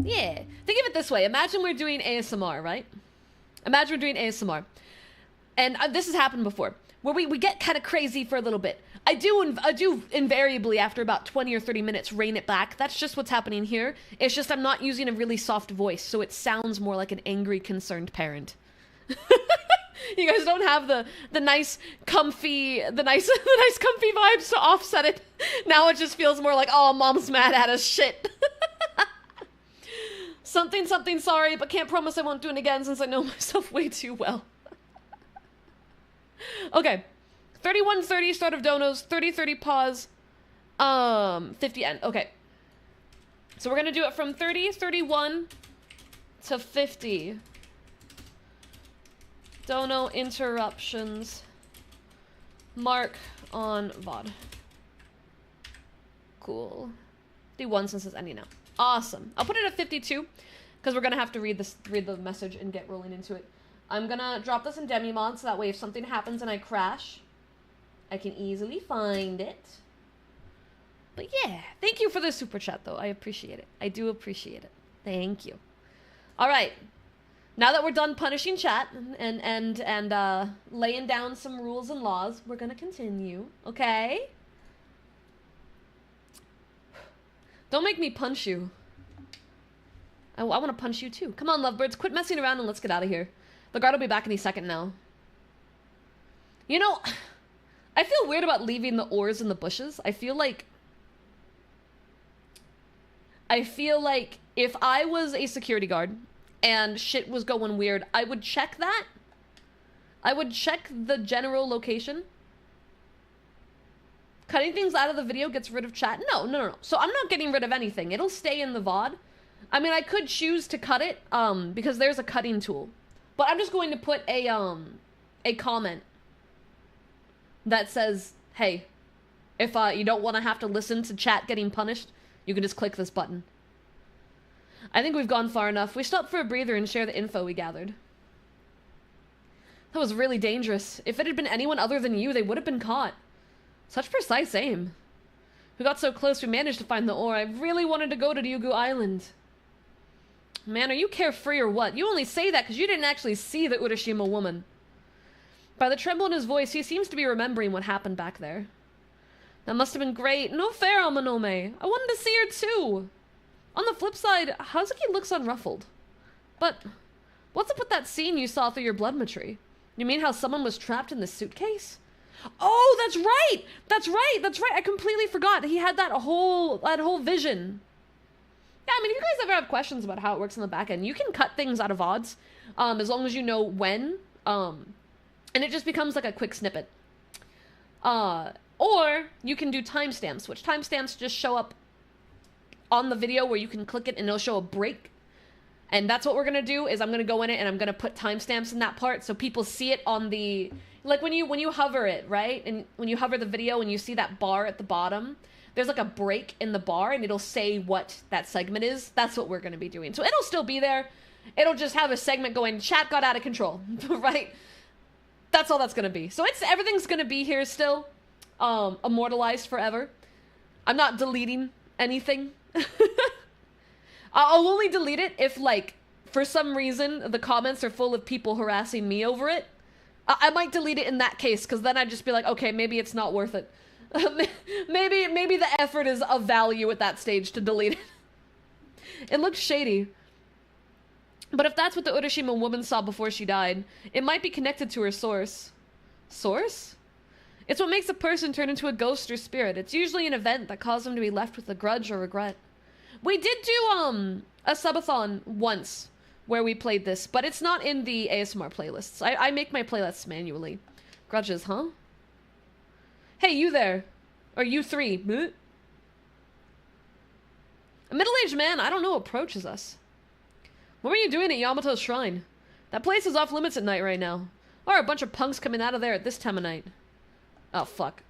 Yeah. Think of it this way. Imagine we're doing ASMR, right? Imagine we're doing ASMR. And this has happened before, where we get kind of crazy for a little bit. I do invariably, after about 20 or 30 minutes, rein it back. That's just what's happening here. It's just I'm not using a really soft voice, so it sounds more like an angry, concerned parent. You guys don't have the nice comfy comfy vibes to offset it. Now it just feels more like, oh, mom's mad at us, shit. Something sorry, but can't promise I won't do it again since I know myself way too well. Okay. 31:30 start of donos, 30:30 pause, 50 end. Okay. So we're gonna do it from 30, 31 to 50. Dono interruptions. Mark on VOD. Cool. Do one since it's ending now. Awesome. I'll put it at 52 because we're gonna have to read the message and get rolling into it. I'm gonna drop this in Demimod so that way if something happens and I crash, I can easily find it. But yeah, thank you for the super chat though. I appreciate it. I do appreciate it. Thank you. All right. Now that we're done punishing chat and laying down some rules and laws, we're gonna continue, okay? Don't make me punch you. I want to punch you too. Come on, lovebirds, quit messing around and let's get out of here. The guard will be back any second now. You know, I feel weird about leaving the ores in the bushes. I feel like if I was a security guard and shit was going weird, I would check that. I would check the general location. Cutting things out of the video gets rid of chat? No. So I'm not getting rid of anything. It'll stay in the VOD. I mean, I could choose to cut it, because there's a cutting tool. But I'm just going to put a comment that says, hey, if you don't want to have to listen to chat getting punished, you can just click this button. I think we've gone far enough. We stopped for a breather and share the info we gathered. That was really dangerous. If it had been anyone other than you, they would have been caught. Such precise aim. We got so close we managed to find the ore. I really wanted to go to Ryugu Island. Man, are you carefree or what? You only say that because you didn't actually see the Urashima woman. By the tremble in his voice, he seems to be remembering what happened back there. That must have been great. No fair, Amanome. I wanted to see her too. On the flip side, Hazuki looks unruffled. But what's up with that scene you saw through your bloodmetry? You mean how someone was trapped in the suitcase? Oh, that's right! That's right! I completely forgot. He had that whole vision. Yeah, I mean, if you guys ever have questions about how it works on the back end, you can cut things out of VODs, as long as you know when, and it just becomes like a quick snippet. Or you can do timestamps, which timestamps just show up on the video where you can click it and it'll show a break. And that's what we're gonna do, is I'm gonna go in it and I'm gonna put timestamps in that part so people see it on the, like when you hover it, right? And when you hover the video and you see that bar at the bottom, there's like a break in the bar and it'll say what that segment is. That's what we're gonna be doing. So it'll still be there. It'll just have a segment going, chat got out of control, right? That's all that's gonna be. So everything's gonna be here still, immortalized forever. I'm not deleting anything. I'll only delete it if, like, for some reason, the comments are full of people harassing me over it. I might delete it in that case, because then I'd just be like, okay, maybe it's not worth it. maybe the effort is of value at that stage to delete it. It looks shady. But if that's what the Urashima woman saw before she died, it might be connected to her source. Source? It's what makes a person turn into a ghost or spirit. It's usually an event that caused them to be left with a grudge or regret. We did do a subathon once where we played this, but it's not in the ASMR playlists. I make my playlists manually. Grudges, huh? Hey, you there. Or you three. A middle-aged man, I don't know, approaches us. What were you doing at Yamato's shrine? That place is off limits at night right now. Or a bunch of punks coming out of there at this time of night. Oh, fuck.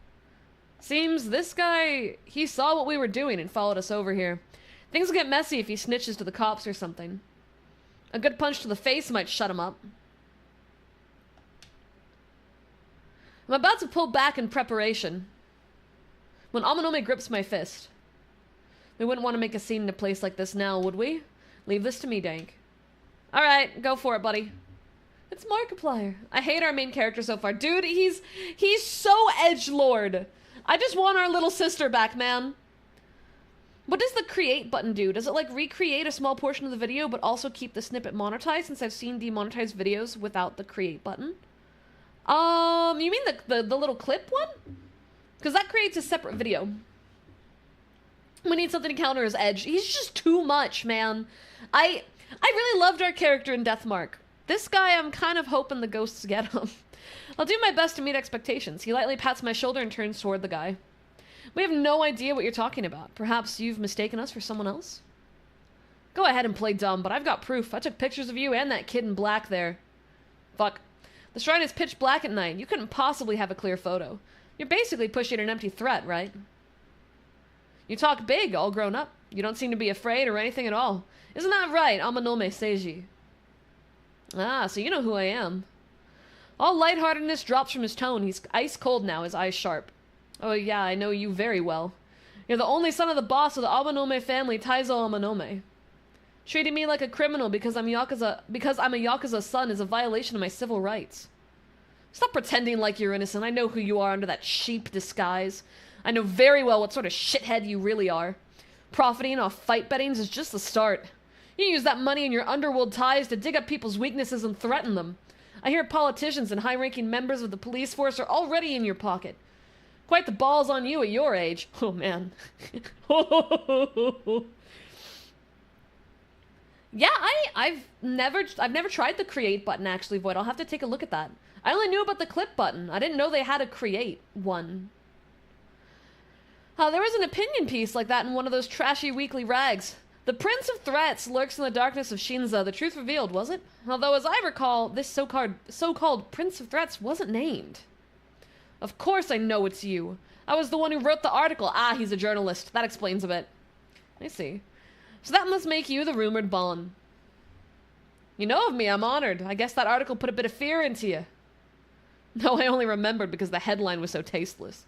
Seems this guy, he saw what we were doing and followed us over here. Things will get messy if he snitches to the cops or something. A good punch to the face might shut him up. I'm about to pull back in preparation when Amanome grips my fist. We wouldn't want to make a scene in a place like this now, would we? Leave this to me, Dank. Alright, go for it, buddy. It's Markiplier. I hate our main character so far. Dude, he's so edgelord. I just want our little sister back, man. What does the create button do? Does it, like, recreate a small portion of the video, but also keep the snippet monetized, since I've seen demonetized videos without the create button? You mean the little clip one? Because that creates a separate video. We need something to counter his edge. He's just too much, man. I really loved our character in Deathmark. This guy, I'm kind of hoping the ghosts get him. I'll do my best to meet expectations. He lightly pats my shoulder and turns toward the guy. We have no idea what you're talking about. Perhaps you've mistaken us for someone else? Go ahead and play dumb, but I've got proof. I took pictures of you and that kid in black there. Fuck. The shrine is pitch black at night. You couldn't possibly have a clear photo. You're basically pushing an empty threat, right? You talk big, all grown up. You don't seem to be afraid or anything at all. Isn't that right, Amanome Seiji? Ah, so you know who I am. All lightheartedness drops from his tone. He's ice cold now, his eyes sharp. Oh yeah, I know you very well. You're the only son of the boss of the Amanome family, Taizo Amanome. Treating me like a criminal because I'm a Yakuza's son is a violation of my civil rights. Stop pretending like you're innocent. I know who you are under that sheep disguise. I know very well what sort of shithead you really are. Profiting off fight bettings is just the start. You use that money and your underworld ties to dig up people's weaknesses and threaten them. I hear politicians and high-ranking members of the police force are already in your pocket. Quite the balls on you at your age. Oh, man. Yeah, I've never tried the create button, actually, Void. I'll have to take a look at that. I only knew about the clip button. I didn't know they had a create one. There was an opinion piece like that in one of those trashy weekly rags. The Prince of Threats lurks in the darkness of Shinza. The truth revealed, was it? Although, as I recall, this so-called Prince of Threats wasn't named. Of course I know it's you. I was the one who wrote the article. Ah, he's a journalist. That explains a bit. I see. So that must make you the rumored Bon. You know of me, I'm honored. I guess that article put a bit of fear into you. No, I only remembered because the headline was so tasteless.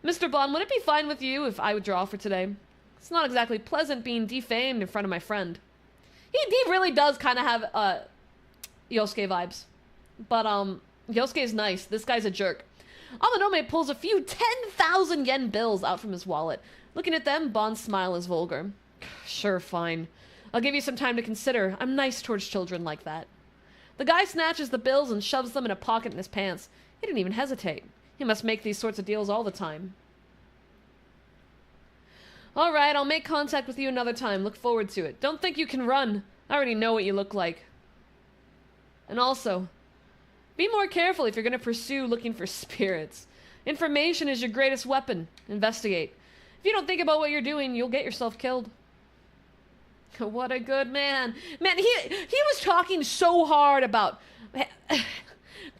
Mr. Bon, would it be fine with you if I would draw for today? It's not exactly pleasant being defamed in front of my friend. He really does kind of have, Yosuke vibes. But, Yosuke's nice. This guy's a jerk. Amanome pulls a few 10,000 yen bills out from his wallet. Looking at them, Bon's smile is vulgar. Sure, fine. I'll give you some time to consider. I'm nice towards children like that. The guy snatches the bills and shoves them in a pocket in his pants. He didn't even hesitate. He must make these sorts of deals all the time. Alright, I'll make contact with you another time. Look forward to it. Don't think you can run. I already know what you look like. And also, be more careful if you're going to pursue looking for spirits. Information is your greatest weapon. Investigate. If you don't think about what you're doing, you'll get yourself killed. What a good man. Man, he was talking so hard about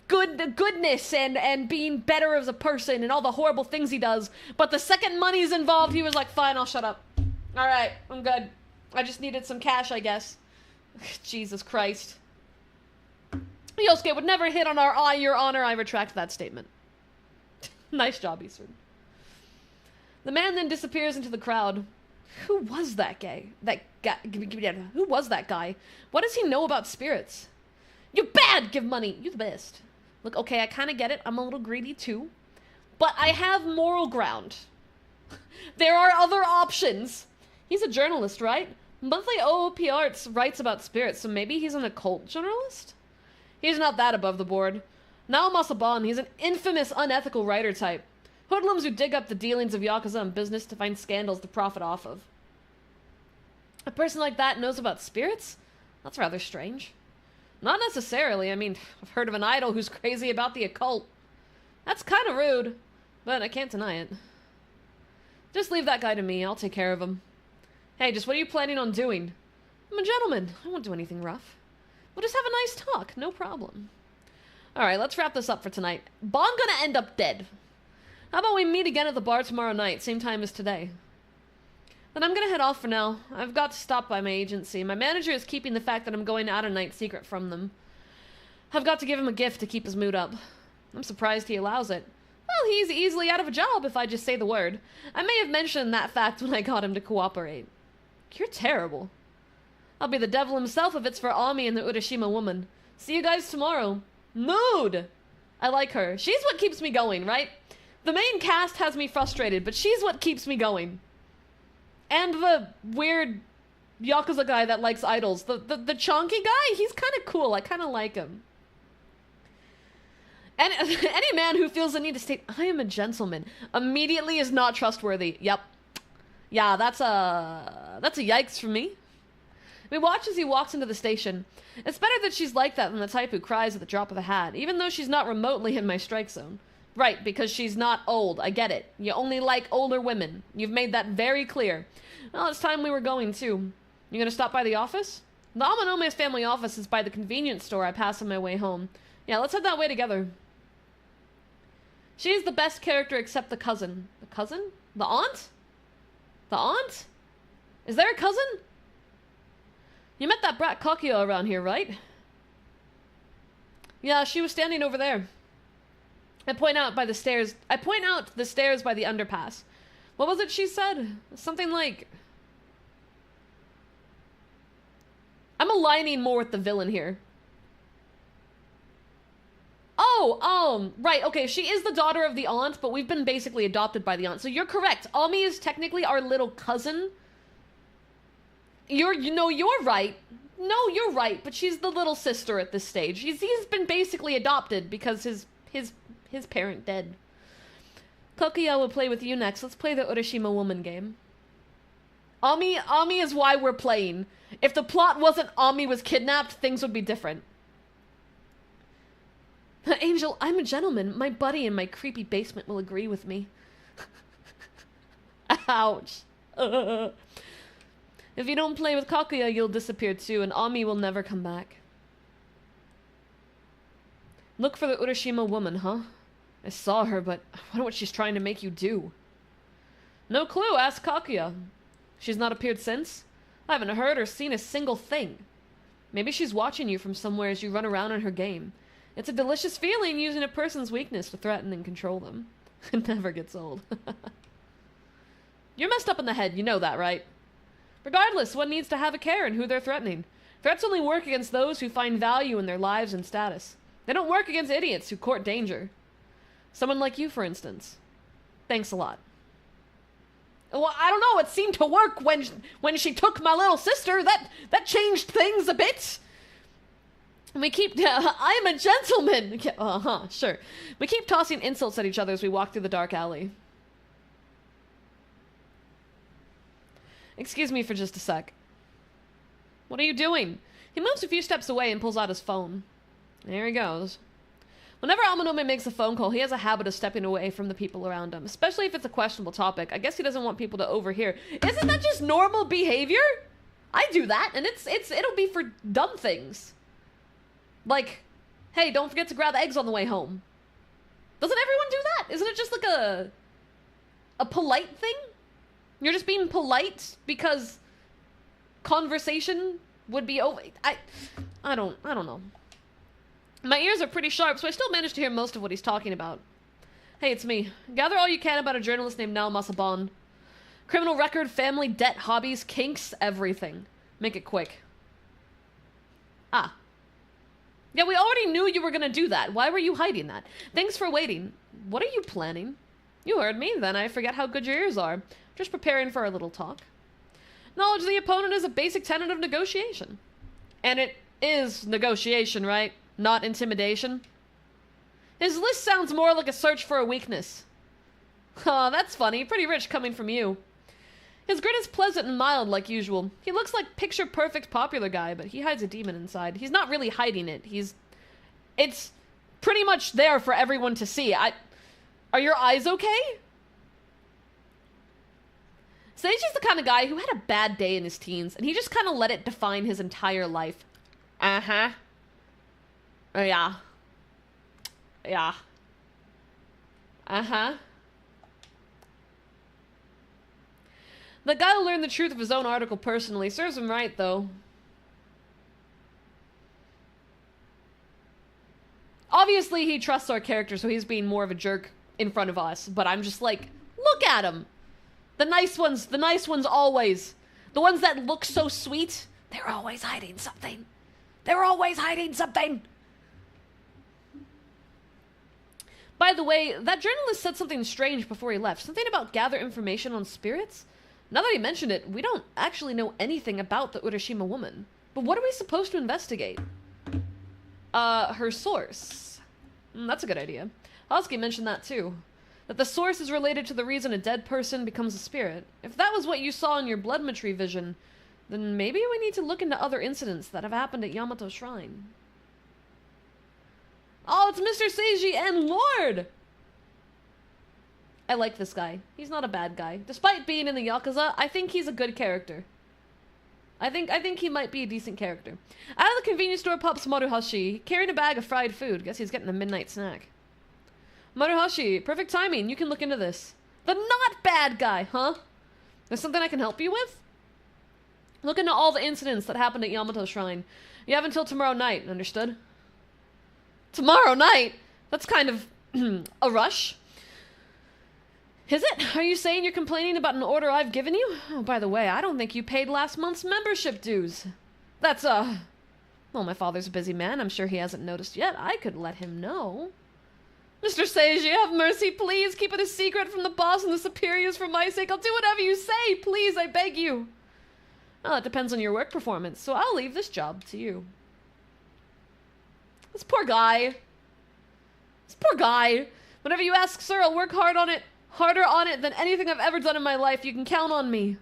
goodness and being better as a person and all the horrible things he does. But the second money's involved, he was like, fine, I'll shut up. All right, I'm good. I just needed some cash, I guess. Jesus Christ. Yosuke would never hit on your honor. I retract that statement. Nice job, Eastern. The man then disappears into the crowd. Who was that guy? Who was that guy? What does he know about spirits? You're bad! Give money! You're the best. Look, okay, I kind of get it. I'm a little greedy too. But I have moral ground. There are other options. He's a journalist, right? Monthly OOP Arts writes about spirits, so maybe he's an occult journalist? He's not that above the board. Nao Masaban, he's an infamous, unethical writer type. Hoodlums who dig up the dealings of Yakuza and business to find scandals to profit off of. A person like that knows about spirits? That's rather strange. Not necessarily. I mean, I've heard of an idol who's crazy about the occult. That's kind of rude, but I can't deny it. Just leave that guy to me. I'll take care of him. Hey, just what are you planning on doing? I'm a gentleman. I won't do anything rough. We'll just have a nice talk. No problem. Alright, let's wrap this up for tonight. Bon gonna end up dead. How about we meet again at the bar tomorrow night, same time as today? Then I'm gonna head off for now. I've got to stop by my agency. My manager is keeping the fact that I'm going out at night secret from them. I've got to give him a gift to keep his mood up. I'm surprised he allows it. Well, he's easily out of a job if I just say the word. I may have mentioned that fact when I got him to cooperate. You're terrible. I'll be the devil himself if it's for Ami and the Urashima woman. See you guys tomorrow. Mood! I like her. She's what keeps me going, right? The main cast has me frustrated, but she's what keeps me going. And the weird Yakuza guy that likes idols. The chonky guy, he's kind of cool. I kind of like him. And any man who feels the need to state, I am a gentleman, immediately is not trustworthy. Yep. Yeah, that's a yikes for me. We watch as he walks into the station. It's better that she's like that than the type who cries at the drop of a hat, even though she's not remotely in my strike zone. Right, because she's not old. I get it. You only like older women. You've made that very clear. Well, it's time we were going, too. You gonna stop by the office? The Amanome's family office is by the convenience store I pass on my way home. Yeah, let's head that way together. She's the best character except the cousin. The cousin? The aunt? The aunt? Is there a cousin? You met that brat Kakio around here, right? Yeah, she was standing over there. I point out the stairs by the underpass. What was it she said? Something like... I'm aligning more with the villain here. Oh, right, okay, she is the daughter of the aunt, but we've been basically adopted by the aunt. So you're correct. Ami is technically our little cousin, You're right. No, you're right, but she's the little sister at this stage. He's been basically adopted because his parent dead. Kokuya will play with you next. Let's play the Urashima woman game. Ami is why we're playing. If the plot wasn't Ami was kidnapped, things would be different. Angel, I'm a gentleman. My buddy in my creepy basement will agree with me. Ouch. If you don't play with Kakuya, you'll disappear too, and Ami will never come back. Look for the Urashima woman, huh? I saw her, but I wonder what she's trying to make you do. No clue, ask Kakuya. She's not appeared since? I haven't heard or seen a single thing. Maybe she's watching you from somewhere as you run around in her game. It's a delicious feeling using a person's weakness to threaten and control them. It never gets old. You're messed up in the head, you know that, right? Regardless, one needs to have a care in who they're threatening. Threats only work against those who find value in their lives and status. They don't work against idiots who court danger. Someone like you, for instance. Thanks a lot. Well, I don't know, it seemed to work when she took my little sister. That changed things a bit. And we keep... I'm a gentleman! Sure. We keep tossing insults at each other as we walk through the dark alley. Excuse me for just a sec. What are you doing? He moves a few steps away and pulls out his phone. There he goes. Whenever Amanome makes a phone call, he has a habit of stepping away from the people around him, especially if it's a questionable topic. I guess he doesn't want people to overhear. Isn't that just normal behavior? I do that, and it'll be for dumb things. Like, hey, don't forget to grab eggs on the way home. Doesn't everyone do that? Isn't it just like a polite thing? You're just being polite because conversation would be over. I don't know. My ears are pretty sharp, so I still manage to hear most of what he's talking about. Hey, it's me. Gather all you can about a journalist named Nao Masabon. Criminal record, family, debt, hobbies, kinks, everything. Make it quick. Ah. Yeah, we already knew you were gonna do that. Why were you hiding that? Thanks for waiting. What are you planning? You heard me, then I forget how good your ears are. Just preparing for a little talk. Knowledge of the opponent is a basic tenet of negotiation. And it is negotiation, right? Not intimidation. His list sounds more like a search for a weakness. Oh, that's funny. Pretty rich coming from you. His grin is pleasant and mild like usual. He looks like picture-perfect popular guy, but he hides a demon inside. He's not really hiding it. It's pretty much there for everyone to see. Are your eyes okay? Seiji's the kind of guy who had a bad day in his teens, and he just kind of let it define his entire life. Uh-huh. Yeah. Yeah. Uh-huh. The guy who learned the truth of his own article personally. Serves him right, though. Obviously, he trusts our character, so he's being more of a jerk in front of us. But I'm just like, look at him. The nice ones always. The ones that look so sweet, they're always hiding something. They're always hiding something. By the way, that journalist said something strange before he left. Something about gather information on spirits? Now that he mentioned it, we don't actually know anything about the Urashima woman. But what are we supposed to investigate? Her source. That's a good idea. Hosky mentioned that too. That the source is related to the reason a dead person becomes a spirit. If that was what you saw in your bloodmetry vision, then maybe we need to look into other incidents that have happened at Yamato Shrine. Oh, it's Mr. Seiji and Lord! I like this guy. He's not a bad guy. Despite being in the Yakuza, I think he's a good character. I think he might be a decent character. Out of the convenience store pops Maruhashi, carrying a bag of fried food. Guess he's getting a midnight snack. Maruhashi, perfect timing. You can look into this. The not bad guy, huh? There's something I can help you with? Look into all the incidents that happened at Yamato Shrine. You have until tomorrow night, understood? Tomorrow night? That's kind of a rush. Is it? Are you saying you're complaining about an order I've given you? Oh, by the way, I don't think you paid last month's membership dues. That's, well, my father's a busy man. I'm sure he hasn't noticed yet. I could let him know. Mr. Seiji, have mercy, please. Keep it a secret from the boss and the superiors for my sake. I'll do whatever you say. Please, I beg you. Well, it depends on your work performance, so I'll leave this job to you. This poor guy. This poor guy. Whenever you ask, sir, I'll work hard on it. Harder on it than anything I've ever done in my life. You can count on me.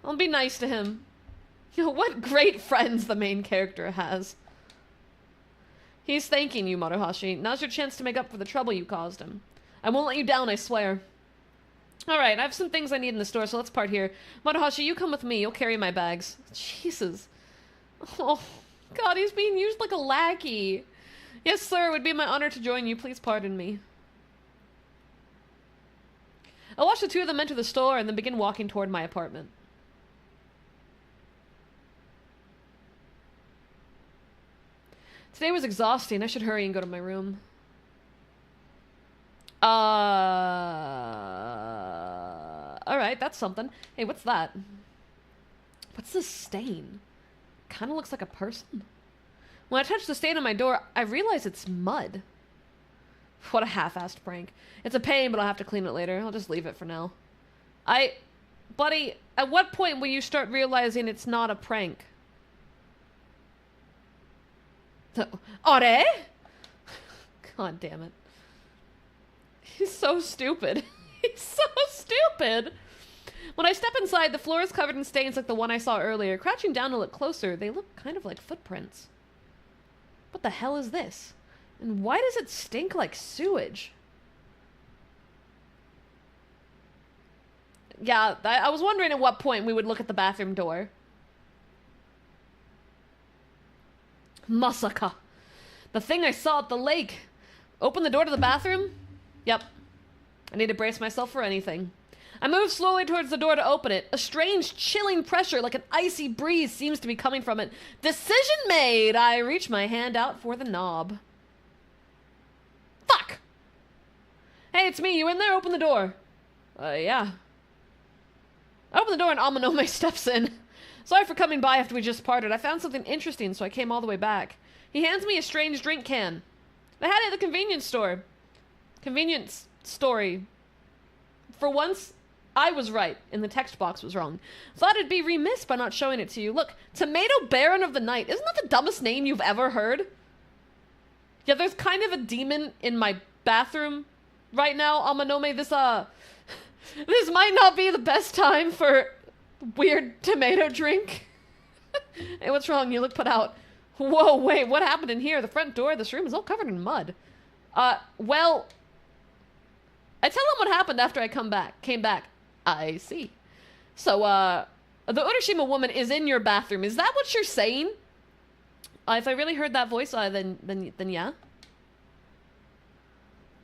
I'll be nice to him. What great friends the main character has. He's thanking you, Maruhashi. Now's your chance to make up for the trouble you caused him. I won't let you down, I swear. Alright, I have some things I need in the store, so let's part here. Maruhashi, you come with me. You'll carry my bags. Jesus. Oh, God, he's being used like a lackey. Yes, sir, it would be my honor to join you. Please pardon me. I'll watch the two of them enter the store and then begin walking toward my apartment. Today was exhausting. I should hurry and go to my room. Alright, that's something. Hey, what's that? What's this stain? Kinda looks like a person. When I touch the stain on my door, I realize it's mud. What a half-assed prank. It's a pain, but I'll have to clean it later. I'll just leave it for now. Buddy, at what point will you start realizing it's not a prank? Are? God damn it. He's so stupid. He's so stupid. When I step inside, the floor is covered in stains like the one I saw earlier. Crouching down to look closer, they look kind of like footprints. What the hell is this? And why does it stink like sewage? Yeah, I was wondering at what point we would look at the bathroom door. Masaka. The thing I saw at the lake. Open the door to the bathroom? Yep. I need to brace myself for anything. I move slowly towards the door to open it. A strange, chilling pressure, like an icy breeze, seems to be coming from it. Decision made! I reach my hand out for the knob. Fuck! Hey, it's me. You in there? Open the door. Yeah. I open the door and Amanome steps in. Sorry for coming by after we just parted. I found something interesting, so I came all the way back. He hands me a strange drink can. I had it at the convenience store. Convenience story. For once, I was right, and the text box was wrong. Thought it'd be remiss by not showing it to you. Look, Tomato Baron of the Night. Isn't that the dumbest name you've ever heard? Yeah, there's kind of a demon in my bathroom right now, Amanome. This might not be the best time for weird tomato drink. Hey, what's wrong? You look put out. Whoa, wait, what happened in here? The front door of this room is all covered in mud. Well, I tell him what happened after I came back. I see. So, the Urashima woman is in your bathroom. Is that what you're saying? If I really heard that voice, then yeah.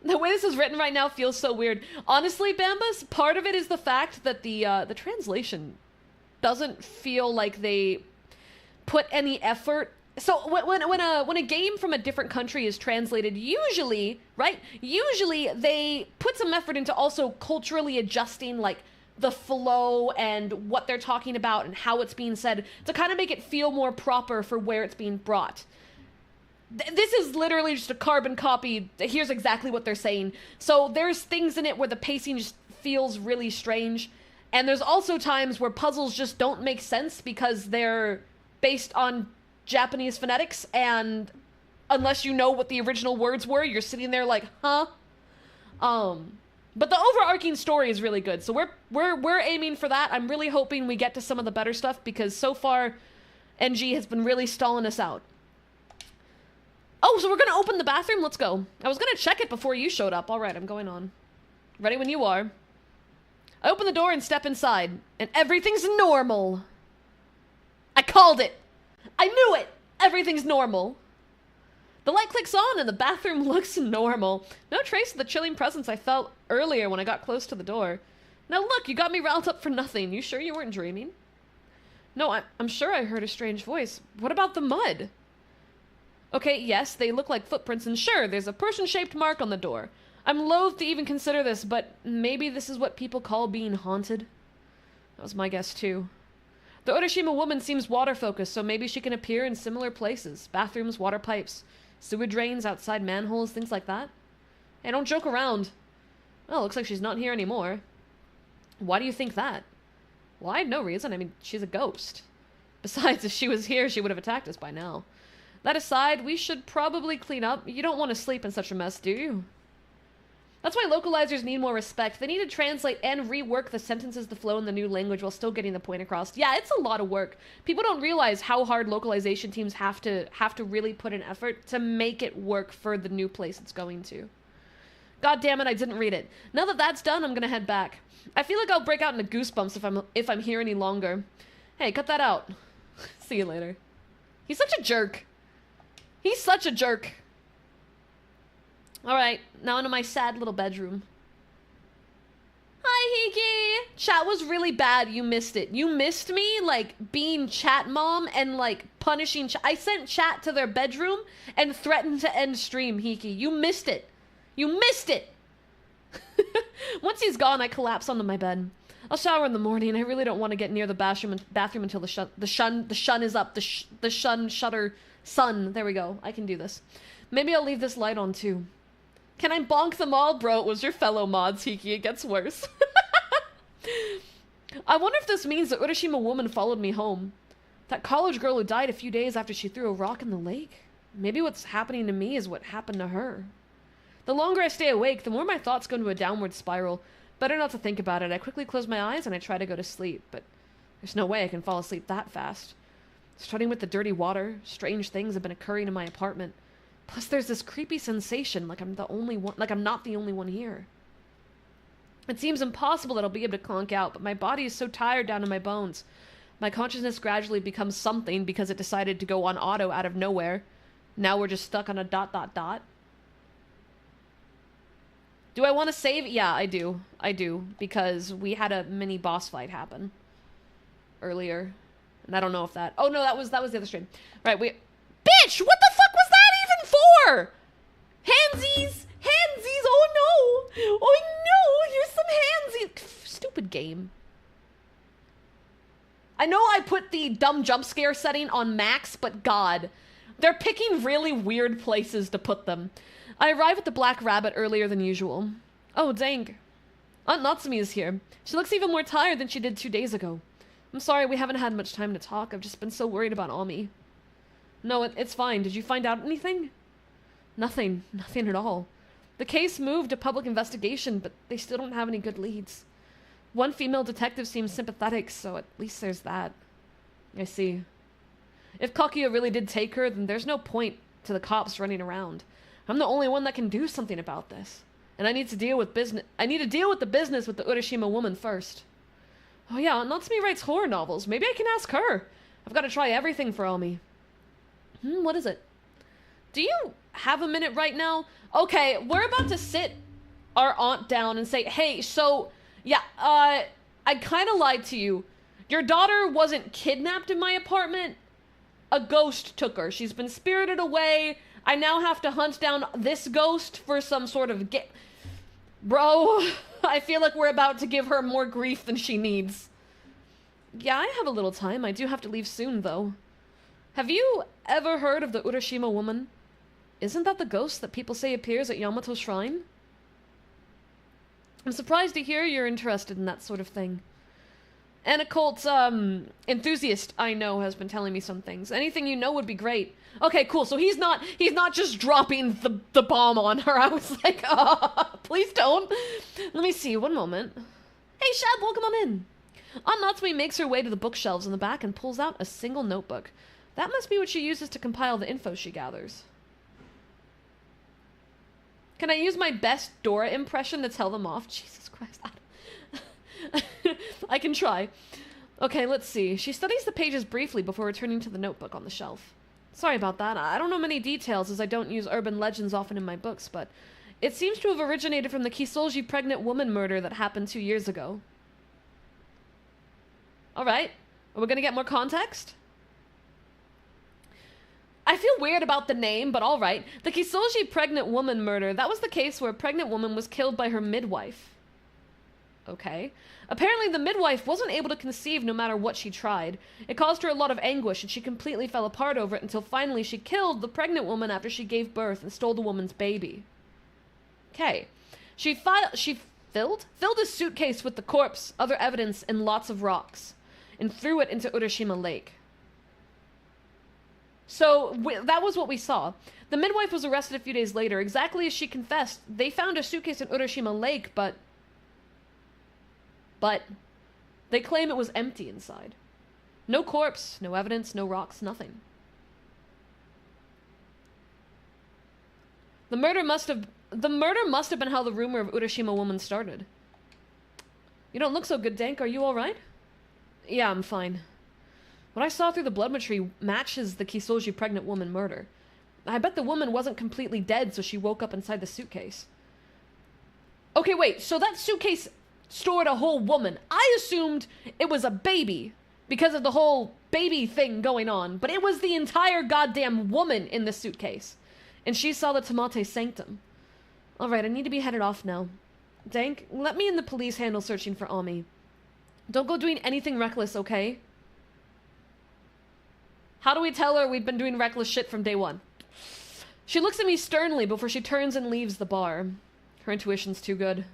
The way this is written right now feels so weird. Honestly, Bambas, part of it is the fact that the translation doesn't feel like they put any effort. So when a game from a different country is translated, usually, right? Usually they put some effort into also culturally adjusting, like, the flow and what they're talking about and how it's being said to kind of make it feel more proper for where it's being brought. This is literally just a carbon copy. Here's exactly what they're saying. So there's things in it where the pacing just feels really strange. And there's also times where puzzles just don't make sense because they're based on Japanese phonetics, and unless you know what the original words were, you're sitting there like, huh? But the overarching story is really good, so we're aiming for that. I'm really hoping we get to some of the better stuff, because so far, NG has been really stalling us out. Oh, so we're gonna open the bathroom? Let's go. I was gonna check it before you showed up. Alright, I'm going on. Ready when you are. I open the door and step inside, and everything's normal. I called it! I knew it! Everything's normal. The light clicks on and the bathroom looks normal. No trace of the chilling presence I felt earlier when I got close to the door. Now look, you got me riled up for nothing. You sure you weren't dreaming? No, I'm sure I heard a strange voice. What about the mud? Okay, yes, they look like footprints, and sure, there's a person-shaped mark on the door. I'm loath to even consider this, but maybe this is what people call being haunted. That was my guess, too. The Urashima woman seems water-focused, so maybe she can appear in similar places. Bathrooms, water pipes, sewer drains, outside manholes, things like that. Hey, don't joke around. Oh, looks like she's not here anymore. Why do you think that? Why? No reason. I mean, she's a ghost. Besides, if she was here, she would have attacked us by now. That aside, we should probably clean up. You don't want to sleep in such a mess, do you? That's why localizers need more respect. They need to translate and rework the sentences to flow in the new language while still getting the point across. Yeah, it's a lot of work. People don't realize how hard localization teams have to really put an effort to make it work for the new place it's going to. God damn it, I didn't read it. Now that that's done, I'm gonna head back. I feel like I'll break out into goosebumps if I'm here any longer. Hey, cut that out. See you later. He's such a jerk. He's such a jerk. Alright, now into my sad little bedroom. Hi, Hiki! Chat was really bad. You missed it. You missed me, like, being chat mom and, like, punishing chat. I sent chat to their bedroom and threatened to end stream, Hiki. You missed it. You missed it! Once he's gone, I collapse onto my bed. I'll shower in the morning. I really don't want to get near the bathroom until the sun is up. The sun. There we go. I can do this. Maybe I'll leave this light on, too. Can I bonk them all? Bro, it was your fellow mods, Hiki. It gets worse. I wonder if this means the Urashima woman followed me home. That college girl who died a few days after she threw a rock in the lake. Maybe what's happening to me is what happened to her. The longer I stay awake, the more my thoughts go into a downward spiral. Better not to think about it. I quickly close my eyes and I try to go to sleep, but there's no way I can fall asleep that fast. Starting with the dirty water, strange things have been occurring in my apartment. Plus there's this creepy sensation like I'm not the only one here. It seems impossible that I'll be able to conk out, but my body is so tired down to my bones. My consciousness gradually becomes something because it decided to go on auto out of nowhere. Now we're just stuck on a ... Do I want to save? Yeah, I do. I do, because we had a mini boss fight happen earlier. And I don't know if that... Oh, no, that was the other stream. Right, Bitch! What the fuck was that even for? Handsies! Handsies! Oh, no! Oh, no! Here's some handsies! Stupid game. I know I put the dumb jump scare setting on max, but God. They're picking really weird places to put them. I arrive at the Black Rabbit earlier than usual. Oh, dang. Aunt Natsumi is here. She looks even more tired than she did 2 days ago. I'm sorry, we haven't had much time to talk. I've just been so worried about Ami. No, it's fine. Did you find out anything? Nothing. Nothing at all. The case moved to public investigation, but they still don't have any good leads. One female detective seems sympathetic, so at least there's that. I see. If Kakuya really did take her, then there's no point to the cops running around. I'm the only one that can do something about this. And I need to deal with the business with the Urashima woman first. Oh yeah, Natsumi writes horror novels. Maybe I can ask her. I've got to try everything for Omi. What is it? Do you have a minute right now? Okay, we're about to sit our aunt down and say, hey, so, yeah, I kind of lied to you. Your daughter wasn't kidnapped in my apartment. A ghost took her. She's been spirited away. I now have to hunt down this ghost for some sort of Bro, I feel like we're about to give her more grief than she needs. Yeah, I have a little time. I do have to leave soon, though. Have you ever heard of the Urashima woman? Isn't that the ghost that people say appears at Yamato Shrine? I'm surprised to hear you're interested in that sort of thing. An occult, enthusiast I know has been telling me some things. Anything you know would be great. Okay, cool. So he's not just dropping the bomb on her. I was like, please don't. Let me see. One moment. Hey, Shab, welcome on in. Aunt Natsumi makes her way to the bookshelves in the back and pulls out a single notebook. That must be what she uses to compile the info she gathers. Can I use my best Dora impression to tell them off? Jesus Christ. I can try. Okay, let's see. She studies the pages briefly before returning to the notebook on the shelf. Sorry about that. I don't know many details as I don't use urban legends often in my books, but it seems to have originated from the Kisoji pregnant woman murder that happened 2 years ago. Alright. Are we gonna get more context? I feel weird about the name, but alright. The Kisoji pregnant woman murder, that was the case where a pregnant woman was killed by her midwife. Okay. Apparently the midwife wasn't able to conceive no matter what she tried. It caused her a lot of anguish and she completely fell apart over it until finally she killed the pregnant woman after she gave birth and stole the woman's baby. Okay. She Filled a suitcase with the corpse, other evidence, and lots of rocks, and threw it into Urashima Lake. So, that was what we saw. The midwife was arrested a few days later, exactly as she confessed. They found a suitcase in Urashima Lake, but they claim it was empty inside. No corpse, no evidence, no rocks, nothing. The murder must have been how the rumor of Urashima woman started. You don't look so good, Dank. Are you alright? Yeah, I'm fine. What I saw through the bloodmetry matches the Kisoji pregnant woman murder. I bet the woman wasn't completely dead, so she woke up inside the suitcase. Okay, wait, so that suitcase stored a whole woman. I assumed it was a baby, because of the whole baby thing going on, but it was the entire goddamn woman in the suitcase. And she saw the Tamate Sanctum. Alright, I need to be headed off now. Dank, let me and the police handle searching for Ami. Don't go doing anything reckless, okay? How do we tell her we've been doing reckless shit from day one? She looks at me sternly before she turns and leaves the bar. Her intuition's too good.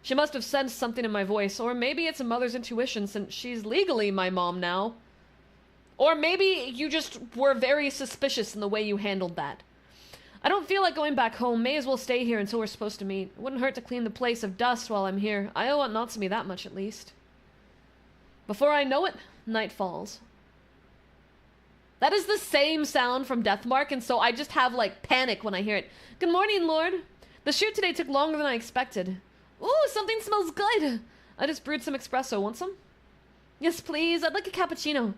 She must have sensed something in my voice, or maybe it's a mother's intuition since she's legally my mom now. Or maybe you just were very suspicious in the way you handled that. I don't feel like going back home. May as well stay here until we're supposed to meet. It wouldn't hurt to clean the place of dust while I'm here. I owe Aunt Natsumi that much at least. Before I know it, night falls. That is the same sound from Deathmark, and so I just have, like, panic when I hear it. Good morning, Lord. The shoot today took longer than I expected. Ooh, something smells good. I just brewed some espresso. Want some? Yes, please. I'd like a cappuccino.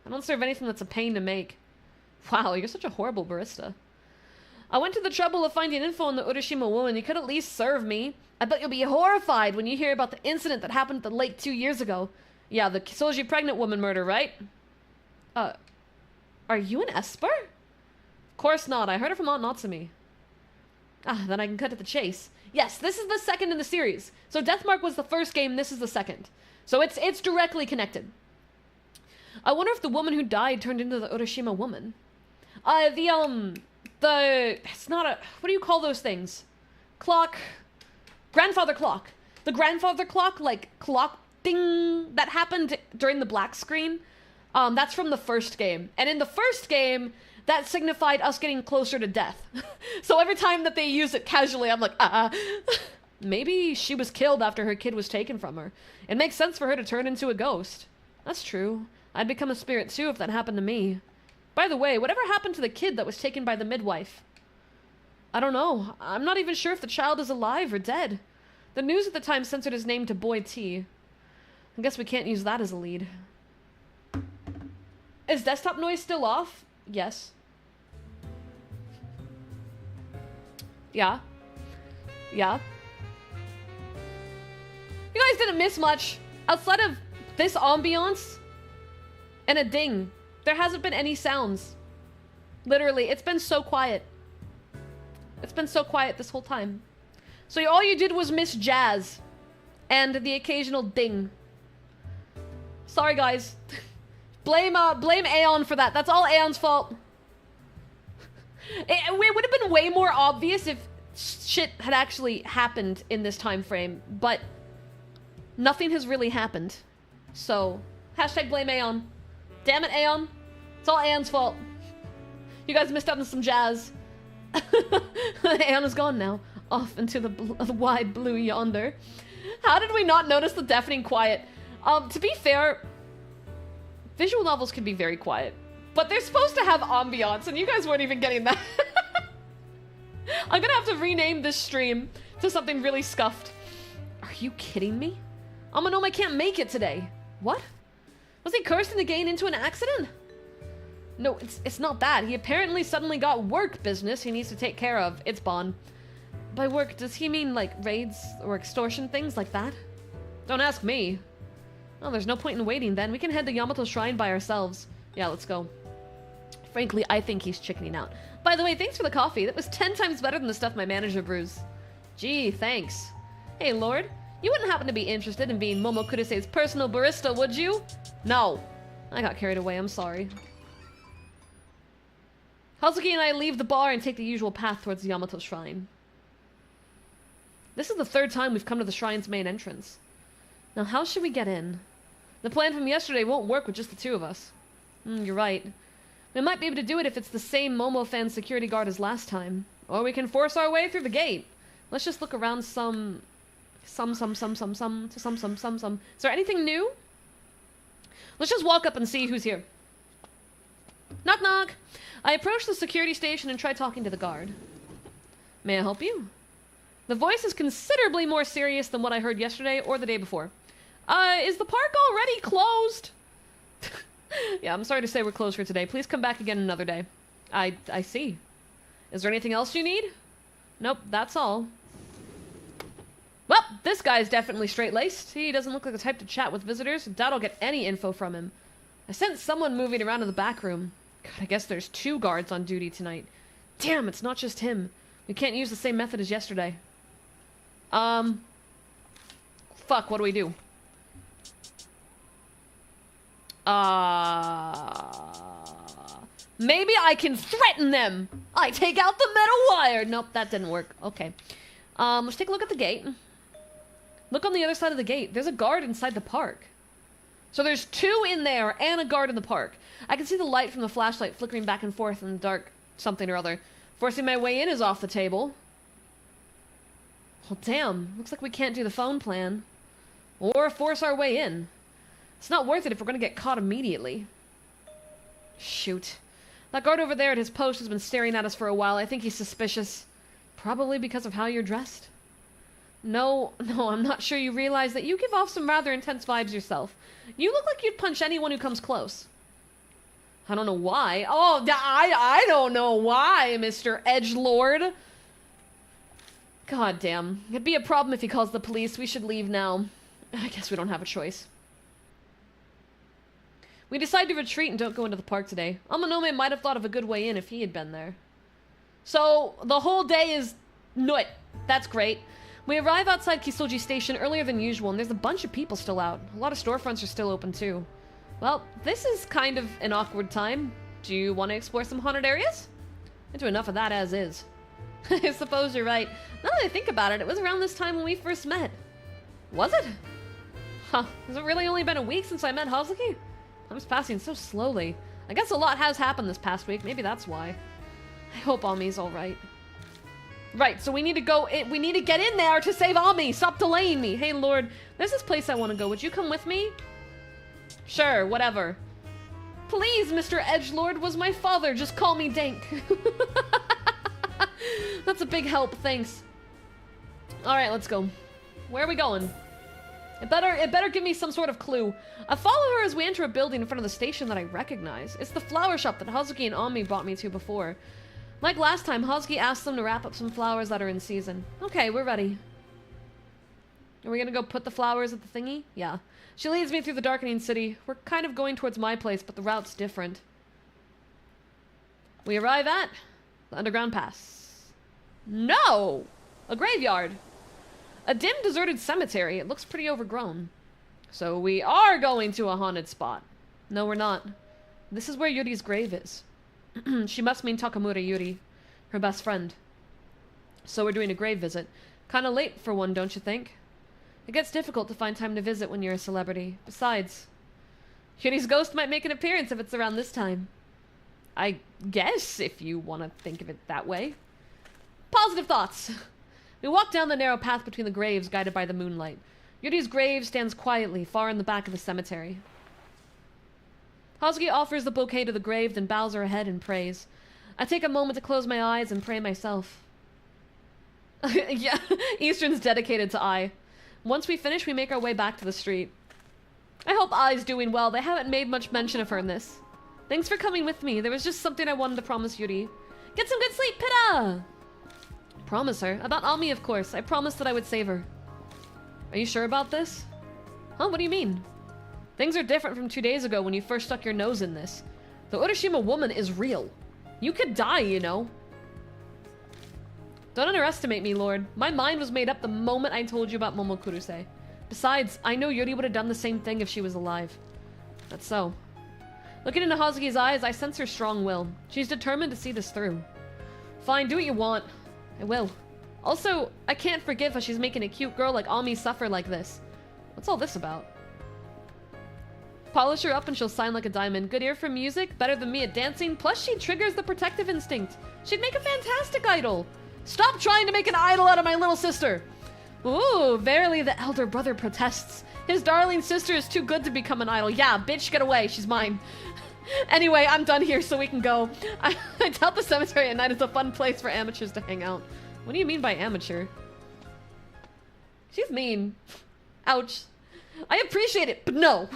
I don't serve anything that's a pain to make. Wow, you're such a horrible barista. I went to the trouble of finding info on the Urashima woman. You could at least serve me. I bet you'll be horrified when you hear about the incident that happened at the lake 2 years ago. Yeah, the Kisoji pregnant woman murder, right? Are you an Esper? Of course not. I heard it from Aunt Natsumi. Ah, then I can cut to the chase. Yes, this is the second in the series. So Deathmark was the first game, this is the second. So it's directly connected. I wonder if the woman who died turned into the Urashima woman. It's not a, what do you call those things? Clock. Grandfather clock. The grandfather clock, like, clock ding that happened during the black screen. That's from the first game. And in the first game, that signified us getting closer to death. So every time that they use it casually, I'm like, Maybe she was killed after her kid was taken from her. It makes sense for her to turn into a ghost. That's true. I'd become a spirit too if that happened to me. By the way, whatever happened to the kid that was taken by the midwife? I don't know. I'm not even sure if the child is alive or dead. The news at the time censored his name to Boy T. I guess we can't use that as a lead. Is desktop noise still off? Yes. Yeah. Yeah. You guys didn't miss much. Outside of this ambiance and a ding, there hasn't been any sounds. Literally, it's been so quiet. It's been so quiet this whole time. So all you did was miss jazz and the occasional ding. Sorry, guys. Blame Aeon for that. That's all Aeon's fault. It would have been way more obvious if shit had actually happened in this time frame, but nothing has really happened. So, hashtag blame Aeon. Damn it, Aeon. It's all Aeon's fault. You guys missed out on some jazz. Aeon is gone now. Off into the wide blue yonder. How did we not notice the deafening quiet? To be fair, visual novels can be very quiet, but they're supposed to have ambiance, and you guys weren't even getting that. I'm gonna have to rename this stream to something really scuffed. Are you kidding me? Amanome can't make it today. What? Was he cursed into getting into an accident? No, it's not that. He apparently suddenly got work business he needs to take care of. It's Bon. By work, does he mean like raids or extortion, things like that? Don't ask me. Well, there's no point in waiting then. We can head to Yamato Shrine by ourselves. Yeah, let's go. Frankly, I think he's chickening out. By the way, thanks for the coffee. That was 10 times better than the stuff my manager brews. Gee, thanks. Hey, Lord. You wouldn't happen to be interested in being Momo Kuruse's personal barista, would you? No. I got carried away, I'm sorry. Hazuki and I leave the bar and take the usual path towards the Yamato Shrine. This is the third time we've come to the shrine's main entrance. Now how should we get in? The plan from yesterday won't work with just the two of us. You're right. We might be able to do it if it's the same Momo fan security guard as last time. Or we can force our way through the gate. Let's just look around some. Is there anything new? Let's just walk up and see who's here. Knock knock. I approach the security station and try talking to the guard. May I help you? The voice is considerably more serious than what I heard yesterday or the day before. Is the park already closed? Yeah, I'm sorry to say we're closed for today. Please come back again another day. I see. Is there anything else you need? Nope, that's all. Well, this guy's definitely straight-laced. He doesn't look like the type to chat with visitors. Doubt I'll get any info from him. I sensed someone moving around in the back room. God, I guess there's 2 guards on duty tonight. Damn, it's not just him. We can't use the same method as yesterday. Fuck, what do we do? Maybe I can threaten them! I take out the metal wire! Nope, that didn't work. Okay. Let's take a look at the gate. Look on the other side of the gate. There's a guard inside the park. So there's 2 in there and a guard in the park. I can see the light from the flashlight flickering back and forth in the dark something or other. Forcing my way in is off the table. Well, damn. Looks like we can't do the phone plan. Or force our way in. It's not worth it if we're going to get caught immediately. Shoot. That guard over there at his post has been staring at us for a while. I think he's suspicious. Probably because of how you're dressed. No, I'm not sure you realize that you give off some rather intense vibes yourself. You look like you'd punch anyone who comes close. I don't know why. Oh, I don't know why, Mr. Edgelord. God damn. It'd be a problem if he calls the police. We should leave now. I guess we don't have a choice. We decide to retreat and don't go into the park today. Amanome might have thought of a good way in if he had been there. So, the whole day is nut. That's great. We arrive outside Kisoji Station earlier than usual, and there's a bunch of people still out. A lot of storefronts are still open, too. Well, this is kind of an awkward time. Do you want to explore some haunted areas? I do enough of that as is. I suppose you're right. Now that I think about it, it was around this time when we first met. Was it? Huh, has it really only been a week since I met Hazuki? Time's passing so slowly. I guess a lot has happened this past week. Maybe that's why. I hope Ami's alright. Right, so we need to go... we need to get in there to save Ami! Stop delaying me! Hey, Lord, there's this place I want to go. Would you come with me? Sure, whatever. Please, Mr. Edgelord, was my father. Just call me Dank. That's a big help, thanks. Alright, let's go. Where are we going? It better give me some sort of clue. I follow her as we enter a building in front of the station that I recognize. It's the flower shop that Hazuki and Ami brought me to before. Like last time, Hazuki asked them to wrap up some flowers that are in season. Okay, we're ready. Are we gonna go put the flowers at the thingy? Yeah. She leads me through the darkening city. We're kind of going towards my place, but the route's different. We arrive at the underground pass. No! A graveyard. A dim, deserted cemetery. It looks pretty overgrown. So we are going to a haunted spot. No, we're not. This is where Yuri's grave is. She must mean Takamura Yuri, her best friend. So we're doing a grave visit. Kinda late for one, don't you think? It gets difficult to find time to visit when you're a celebrity. Besides, Yuri's ghost might make an appearance if it's around this time. I guess, if you want to think of it that way. Positive thoughts. We walk down the narrow path between the graves, guided by the moonlight. Yuri's grave stands quietly, far in the back of the cemetery. Hazuki offers the bouquet to the grave, then bows her head and prays. I take a moment to close my eyes and pray myself. Yeah, Eastern's dedicated to Ai. Once we finish, we make our way back to the street. I hope Ai's doing well. They haven't made much mention of her in this. Thanks for coming with me. There was just something I wanted to promise Yuri. Get some good sleep, Pitta! Promise her? About Ami, of course. I promised that I would save her. Are you sure about this? Huh? What do you mean? Things are different from 2 days ago when you first stuck your nose in this. The Urashima woman is real. You could die, you know. Don't underestimate me, Lord. My mind was made up the moment I told you about Momokuruse. Besides, I know Yuri would have done the same thing if she was alive. That's so. Looking into Hazuki's eyes, I sense her strong will. She's determined to see this through. Fine, do what you want. I will. Also, I can't forgive how she's making a cute girl like Ami suffer like this. What's all this about? Polish her up and she'll shine like a diamond. Good ear for music, better than me at dancing, plus she triggers the protective instinct. She'd make a fantastic idol. Stop trying to make an idol out of my little sister. Ooh, verily the elder brother protests. His darling sister is too good to become an idol. Yeah, bitch, get away, she's mine. Anyway, I'm done here so we can go. I doubt the cemetery at night is a fun place for amateurs to hang out. What do you mean by amateur? She's mean. Ouch. I appreciate it, but no.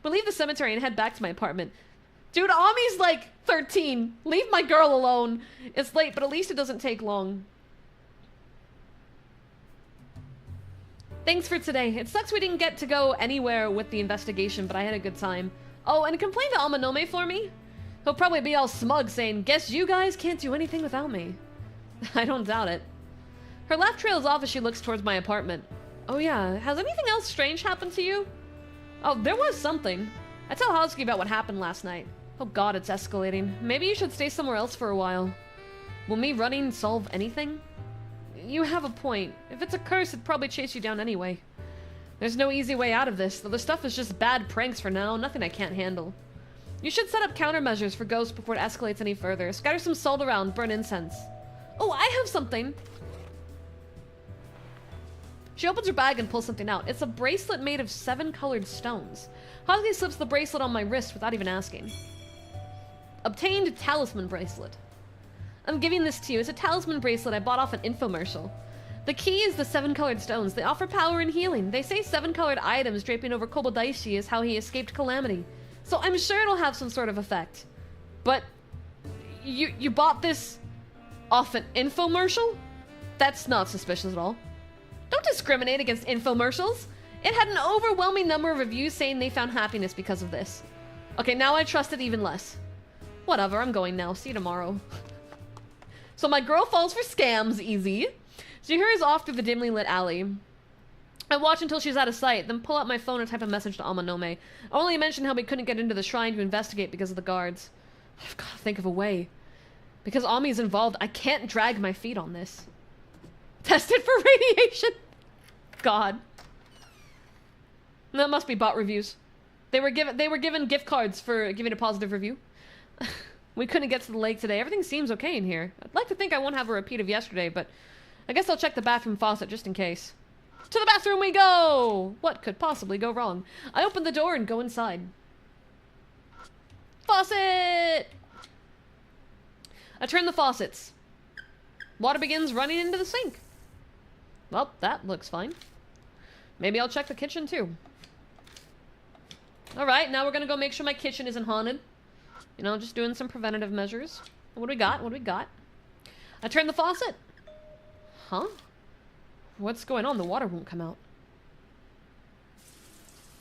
We'll leave the cemetery and head back to my apartment. Dude, Ami's like 13. Leave my girl alone. It's late, but at least it doesn't take long. Thanks for today. It sucks we didn't get to go anywhere with the investigation, but I had a good time. Oh, and complain to Amanome for me? He'll probably be all smug saying, guess you guys can't do anything without me. I don't doubt it. Her laugh trails off as she looks towards my apartment. Oh yeah, has anything else strange happened to you? Oh, there was something. I tell Hazuki about what happened last night. Oh god, it's escalating. Maybe you should stay somewhere else for a while. Will me running solve anything? You have a point. If it's a curse, it'd probably chase you down anyway. There's no easy way out of this, though the stuff is just bad pranks for now, nothing I can't handle. You should set up countermeasures for ghosts before it escalates any further. Scatter some salt around, burn incense. Oh, I have something! She opens her bag and pulls something out. It's a bracelet made of 7 colored stones. Hazuki slips the bracelet on my wrist without even asking. Obtained talisman bracelet. I'm giving this to you. It's a talisman bracelet I bought off an infomercial. The key is the 7 colored stones. They offer power and healing. They say 7 colored items draping over Kobodaishi is how he escaped calamity. So I'm sure it'll have some sort of effect. But you bought this off an infomercial? That's not suspicious at all. Don't discriminate against infomercials. It had an overwhelming number of reviews saying they found happiness because of this. Okay, now I trust it even less. Whatever, I'm going now. See you tomorrow. So my girl falls for scams, easy. She hurries off through the dimly lit alley. I watch until she's out of sight, then pull out my phone and type a message to Amanome. I only mentioned how we couldn't get into the shrine to investigate because of the guards. I've got to think of a way. Because Ami's involved, I can't drag my feet on this. Tested for radiation. God. That must be bot reviews. They were given gift cards for giving a positive review. We couldn't get to the lake today. Everything seems okay in here. I'd like to think I won't have a repeat of yesterday, but I guess I'll check the bathroom faucet just in case. To the bathroom we go! What could possibly go wrong? I open the door and go inside. Faucet! I turn the faucets. Water begins running into the sink. Well, that looks fine. Maybe I'll check the kitchen too. Alright, now we're gonna go make sure my kitchen isn't haunted. You know, just doing some preventative measures. What do we got? What do we got? I turn the faucet. Huh? What's going on? The water won't come out.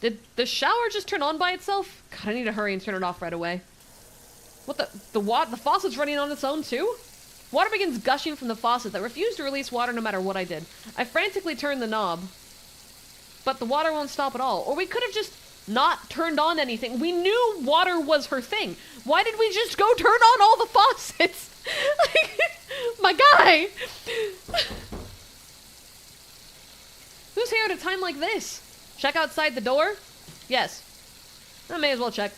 Did the shower just turn on by itself? God, I need to hurry and turn it off right away. What the faucet's running on its own too? Water begins gushing from the faucet that refused to release water no matter what I did. I frantically turn the knob, but the water won't stop at all. Or we could have just not turned on anything. We knew water was her thing. Why did we just go turn on all the faucets? Like, my guy! Who's here at a time like this? Check outside the door? Yes. I may as well check.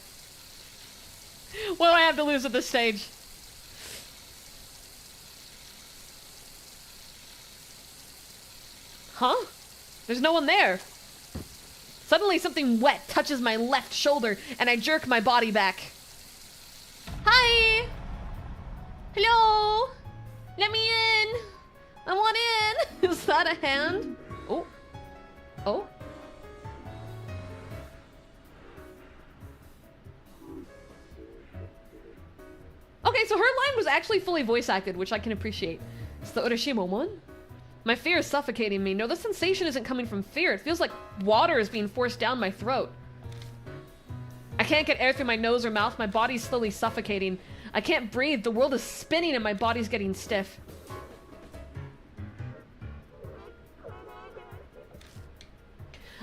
What do I have to lose at this stage? Huh? There's no one there. Suddenly something wet touches my left shoulder and I jerk my body back. Hi! Hello! Let me in! I want in! Is that a hand? Oh. Oh. Okay, so her line was actually fully voice acted, which I can appreciate. It's the Urashima one. My fear is suffocating me. No, the sensation isn't coming from fear. It feels like water is being forced down my throat. I can't get air through my nose or mouth. My body's slowly suffocating. I can't breathe. The world is spinning and my body's getting stiff.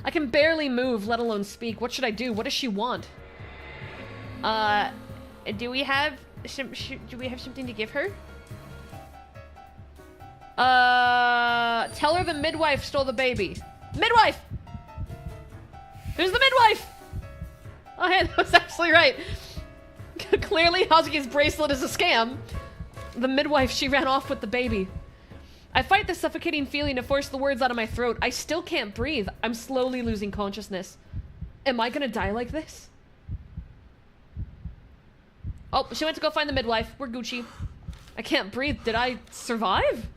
I can barely move, let alone speak. What should I do? What does she want? Do we have something to give her? Tell her the midwife stole the baby. Midwife! There's the midwife! Oh, hey, that was actually right. Clearly, Hazuki's bracelet is a scam. The midwife, she ran off with the baby. I fight the suffocating feeling to force the words out of my throat. I still can't breathe. I'm slowly losing consciousness. Am I gonna die like this? Oh, she went to go find the midwife. We're Gucci. I can't breathe. Did I survive?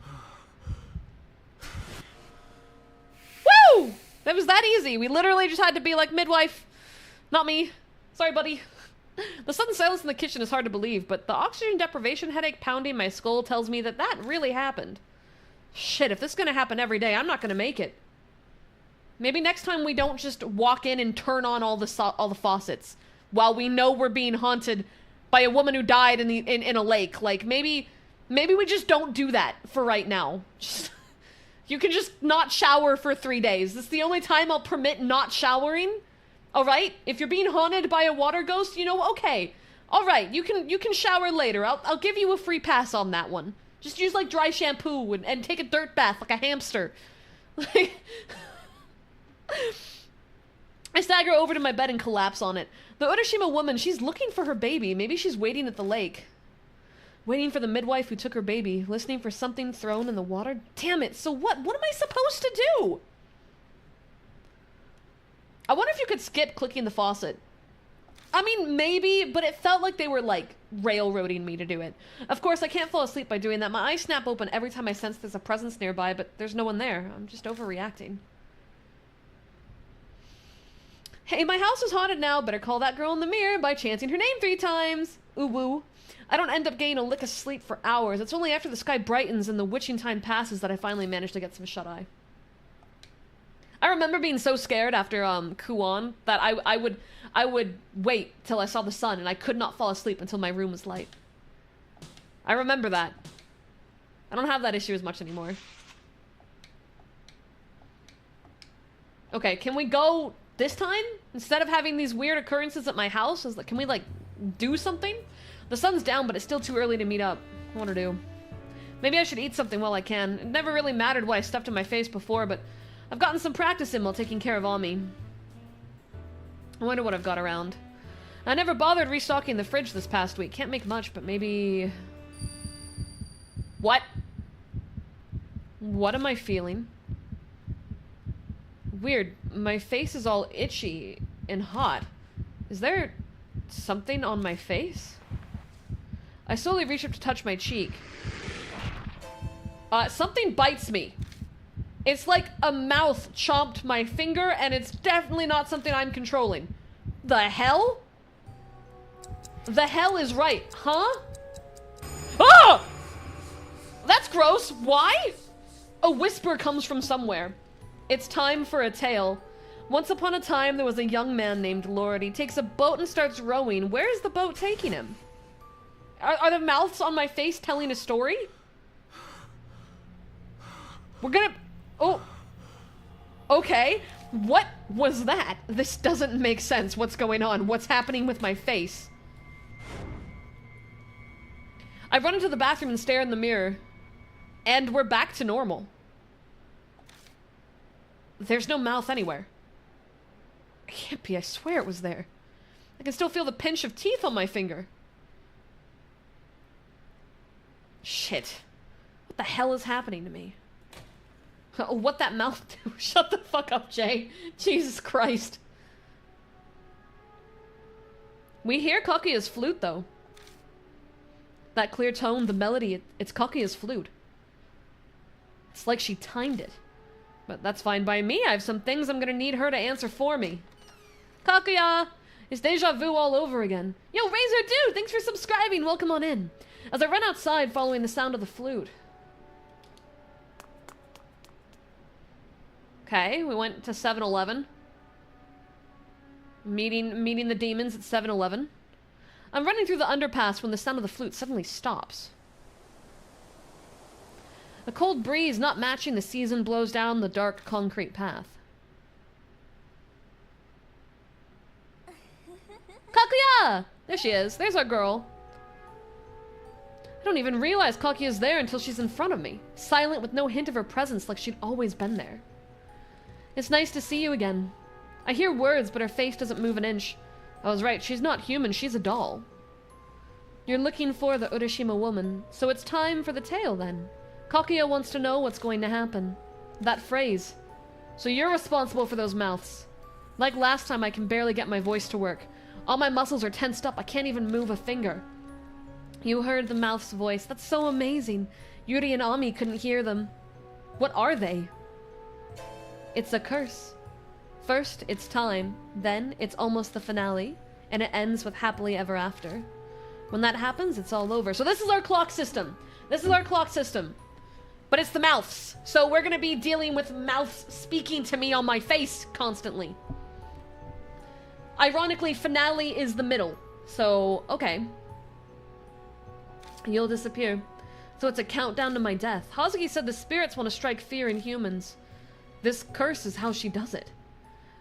Woo! That was that easy. We literally just had to be like, midwife. Not me. Sorry, buddy. The sudden silence in the kitchen is hard to believe, but the oxygen deprivation headache pounding my skull tells me that that really happened. Shit, if this is gonna happen every day, I'm not gonna make it. Maybe next time we don't just walk in and turn on all the faucets while we know we're being haunted by a woman who died in a lake. Like, maybe we just don't do that for right now. You can just not shower for 3 days. This is the only time I'll permit not showering. Alright? If you're being haunted by a water ghost, you know, okay. Alright, you can shower later. I'll give you a free pass on that one. Just use, like, dry shampoo and take a dirt bath like a hamster. Like... I stagger over to my bed and collapse on it. The Urashima woman, she's looking for her baby. Maybe she's waiting at the lake. Waiting for the midwife who took her baby. Listening for something thrown in the water. Damn it, so what? What am I supposed to do? I wonder if you could skip clicking the faucet. I mean, maybe, but it felt like they were, like, railroading me to do it. Of course, I can't fall asleep by doing that. My eyes snap open every time I sense there's a presence nearby, but there's no one there. I'm just overreacting. Hey, my house is haunted now. Better call that girl in the mirror by chanting her name 3 times. Ooh woo. I don't end up getting a lick of sleep for hours. It's only after the sky brightens and the witching time passes that I finally manage to get some shut-eye. I remember being so scared after Kuon that I would wait till I saw the sun and I could not fall asleep until my room was light. I remember that. I don't have that issue as much anymore. Okay, can we go this time? Instead of having these weird occurrences at my house, can we, like, do something? The sun's down, but it's still too early to meet up. I want to do. Maybe I should eat something while I can. It never really mattered what I stuffed in my face before, but I've gotten some practice in while taking care of Ami. I wonder what I've got around. I never bothered restocking the fridge this past week. Can't make much, but maybe... What? What am I feeling? Weird. My face is all itchy and hot. Is there something on my face? I slowly reach up to touch my cheek. Something bites me. It's like a mouth chomped my finger, and it's definitely not something I'm controlling. The hell? The hell is right, huh? Ah! That's gross. Why? A whisper comes from somewhere. It's time for a tale. Once upon a time, there was a young man named Lord. He takes a boat and starts rowing. Where is the boat taking him? Are the mouths on my face telling a story? We're gonna... Oh. Okay. What was that? This doesn't make sense. What's going on? What's happening with my face? I run into the bathroom and stare in the mirror. And we're back to normal. There's no mouth anywhere. It can't be. I swear it was there. I can still feel the pinch of teeth on my finger. Shit. What the hell is happening to me? What that mouth do? Shut the fuck up, Jay. Jesus Christ. We hear Kaguya's flute, though. That clear tone, the melody, it's Kaguya's flute. It's like she timed it. But that's fine by me. I have some things I'm gonna need her to answer for me. Kaguya! It's deja vu all over again. Yo, Razor Dude! Thanks for subscribing! Welcome on in. As I run outside following the sound of the flute. Okay, we went to 7-Eleven. Meeting the demons at 7-Eleven. I'm running through the underpass when the sound of the flute suddenly stops. A cold breeze not matching the season blows down the dark concrete path. Kaguya! There she is. There's our girl. I don't even realize Kaguya's there until she's in front of me, silent with no hint of her presence like she'd always been there. It's nice to see you again. I hear words, but her face doesn't move an inch. I was right, she's not human, she's a doll. You're looking for the Urashima woman, so it's time for the tale then. Kaguya wants to know what's going to happen. That phrase. So you're responsible for those mouths. Like last time, I can barely get my voice to work. All my muscles are tensed up, I can't even move a finger. You heard the mouth's voice. That's so amazing. Yuri and Ami couldn't hear them. What are they? It's a curse. First, it's time. Then, it's almost the finale. And it ends with happily ever after. When that happens, it's all over. So this is our clock system. This is our clock system. But it's the mouths. So we're gonna be dealing with mouths speaking to me on my face constantly. Ironically, finale is the middle. So, okay. You'll disappear. So it's a countdown to my death. Hazuki said the spirits want to strike fear in humans. This curse is how she does it.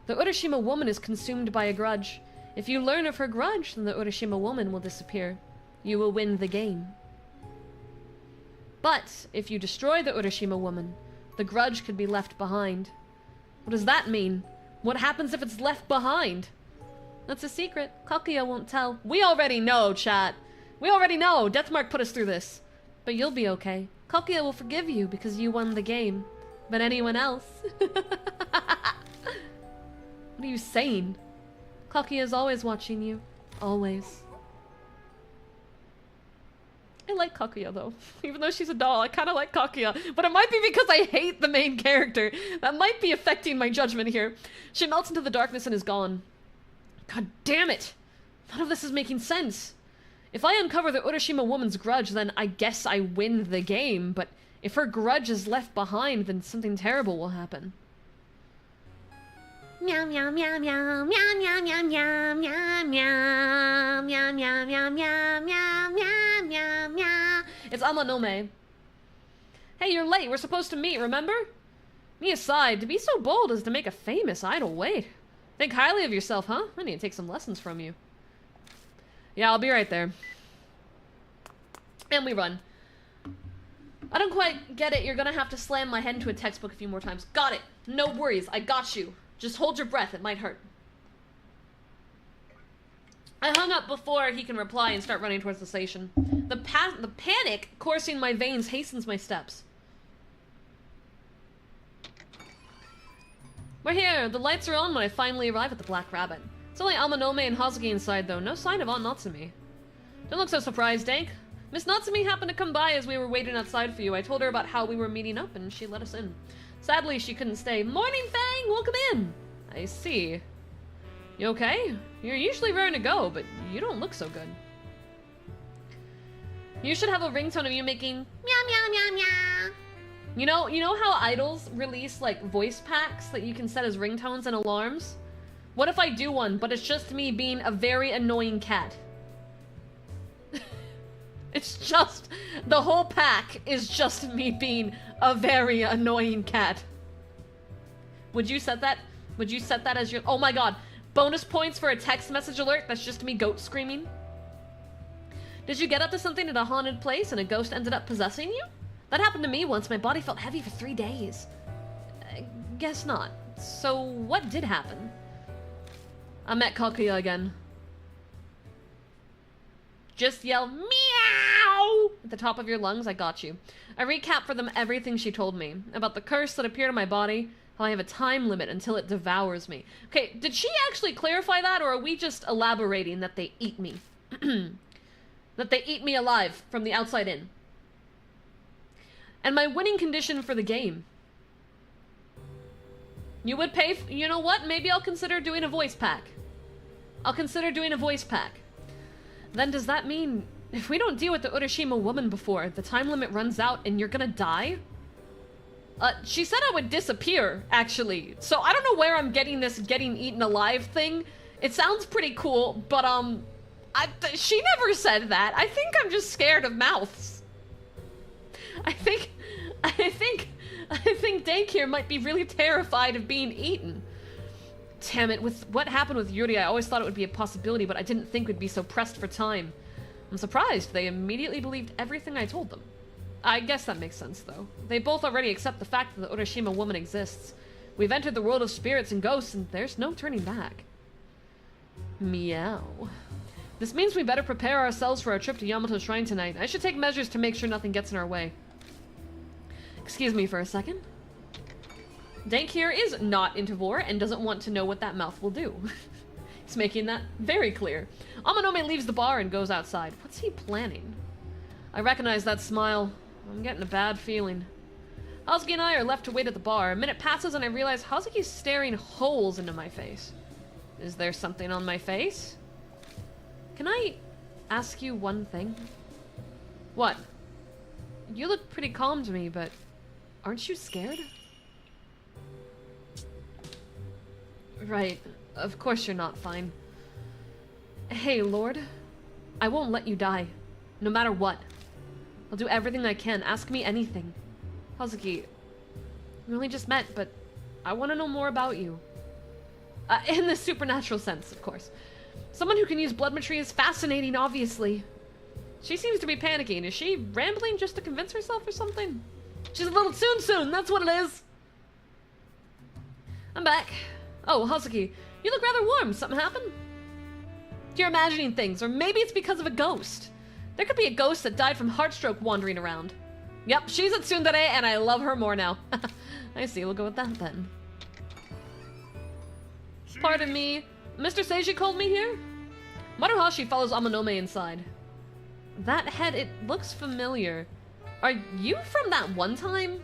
The Urashima woman is consumed by a grudge. If you learn of her grudge, then the Urashima woman will disappear. You will win the game. But, if you destroy the Urashima woman, the grudge could be left behind. What does that mean? What happens if it's left behind? That's a secret. Kaguya won't tell. We already know, chat. We already know. Deathmark put us through this. But you'll be okay. Kaguya will forgive you because you won the game. But anyone else? What are you saying? Kaguya's always watching you. Always. I like Kaguya though. Even though she's a doll, I kind of like Kaguya. But it might be because I hate the main character. That might be affecting my judgment here. She melts into the darkness and is gone. God damn it! None of this is making sense. If I uncover the Urashima woman's grudge, then I guess I win the game. But if her grudge is left behind, then something terrible will happen. Meow meow meow meow meow meow meow meow meow meow meow meow meow meow meow meow meow meow. It's Amanome. Hey, you're late. We're supposed to meet, remember? Me aside, to be so bold as to make a famous idol wait. Think highly of yourself, huh? I need to take some lessons from you. Yeah, I'll be right there. And we run. I don't quite get it. You're gonna have to slam my head into a textbook a few more times. Got it. No worries. I got you. Just hold your breath. It might hurt. I hung up before he can reply and start running towards the station. The panic coursing my veins hastens my steps. We're here. The lights are on when I finally arrive at the Black Rabbit. It's only Amanome and Hazuki inside, though. No sign of Aunt Natsumi. Don't look so surprised, Dank. Miss Natsumi happened to come by as we were waiting outside for you. I told her about how we were meeting up, and she let us in. Sadly, she couldn't stay. Morning, Fang! Welcome in! I see. You okay? You're usually raring to go, but you don't look so good. You should have a ringtone of you making meow meow meow meow. You know how idols release, like, voice packs that you can set as ringtones and alarms? What if I do one, but it's just me being a very annoying cat? It's just... the whole pack is just me being a very annoying cat. Would you set that? Would you set that as your... oh my god. Bonus points for a text message alert that's just me goat screaming? Did you get up to something at a haunted place and a ghost ended up possessing you? That happened to me once. My body felt heavy for 3 days. Guess not. So what did happen? I met Kaguya again. Just yell meow at the top of your lungs. I got you. I recap for them everything she told me about the curse that appeared in my body, how I have a time limit until it devours me. Okay, did she actually clarify that, or are we just elaborating that they eat me? That they eat me alive from the outside in? And my winning condition for the game. You would pay you know what? Maybe I'll consider doing a voice pack. I'll consider doing a voice pack. Then does that mean if we don't deal with the Urashima woman before, the time limit runs out and you're gonna die? She said I would disappear, actually. So I don't know where I'm getting this getting eaten alive thing. It sounds pretty cool, but she never said that. I think I'm just scared of mouths. I think Dank here might be really terrified of being eaten. Damn it, with what happened with Yuri, I always thought it would be a possibility, but I didn't think we'd be so pressed for time. I'm surprised they immediately believed everything I told them. I guess that makes sense, though. They both already accept the fact that the Urashima woman exists. We've entered the world of spirits and ghosts, and there's no turning back. Meow. This means we better prepare ourselves for our trip to Yamato Shrine tonight. I should take measures to make sure nothing gets in our way. Excuse me for a second. Dank here is not into vor and doesn't want to know what that mouth will do. He's making that very clear. Amanome leaves the bar and goes outside. What's he planning? I recognize that smile. I'm getting a bad feeling. Hazuki and I are left to wait at the bar. A minute passes and I realize Hazuki's staring holes into my face. Is there something on my face? Can I ask you one thing? What? You look pretty calm to me, but aren't you scared? Right. Of course you're not fine. Hey, Lord. I won't let you die. No matter what. I'll do everything I can. Ask me anything. Hazuki, we only just met, but I want to know more about you. In the supernatural sense, of course. Someone who can use bloodmetry is fascinating, obviously. She seems to be panicking. Is she rambling just to convince herself or something? She's a little soon, that's what it is. I'm back. Oh, Hazuki, you look rather warm. Something happened? You're imagining things, or maybe it's because of a ghost. There could be a ghost that died from heartstroke wandering around. Yep, she's at tsundere, and I love her more now. I see, we'll go with that then. Pardon me, Mr. Seiji called me here? Maruhashi follows Amanome inside. That head, it looks familiar. Are you from that one time?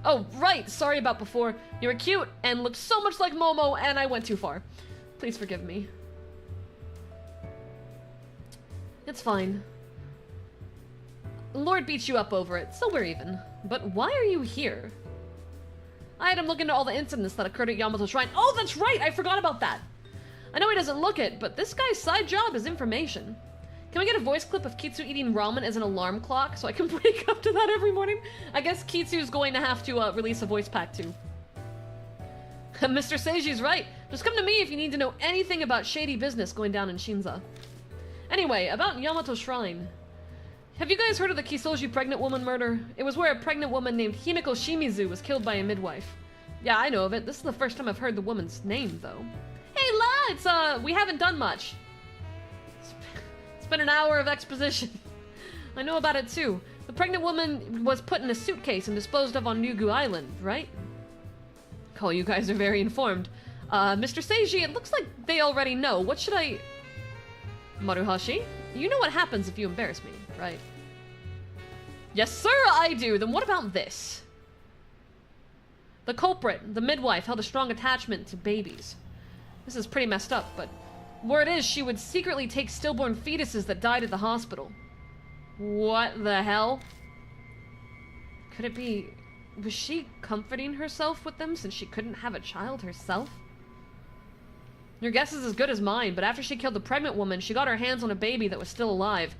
Oh, right, sorry about before. You were cute and looked so much like Momo, and I went too far. Please forgive me. It's fine. Lord beat you up over it, so we're even. But why are you here? I had him look into all the incidents that occurred at Yamato Shrine. Oh, that's right! I forgot about that! I know he doesn't look it, but this guy's side job is information. Can we get a voice clip of Kitsu eating ramen as an alarm clock so I can wake up to that every morning? I guess Kitsu's going to have to release a voice pack too. Mr. Seiji's right. Just come to me if you need to know anything about shady business going down in Shinza. Anyway, about Yamato Shrine. Have you guys heard of the Kisoji pregnant woman murder? It was where a pregnant woman named Himiko Shimizu was killed by a midwife. Yeah, I know of it. This is the first time I've heard the woman's name, though. Hey, La! We haven't done much. It's been an hour of exposition. I know about it, too. The pregnant woman was put in a suitcase and disposed of on Ryugu Island, right? Oh, you guys are very informed. Mr. Seiji, it looks like they already know. What should I... Maruhashi, you know what happens if you embarrass me, right? Yes, sir, I do. Then what about this? The culprit, the midwife, held a strong attachment to babies. This is pretty messed up, but word is she would secretly take stillborn fetuses that died at the hospital. What the hell? Could it be... Was she comforting herself with them since she couldn't have a child herself? Your guess is as good as mine, but after she killed the pregnant woman, she got her hands on a baby that was still alive.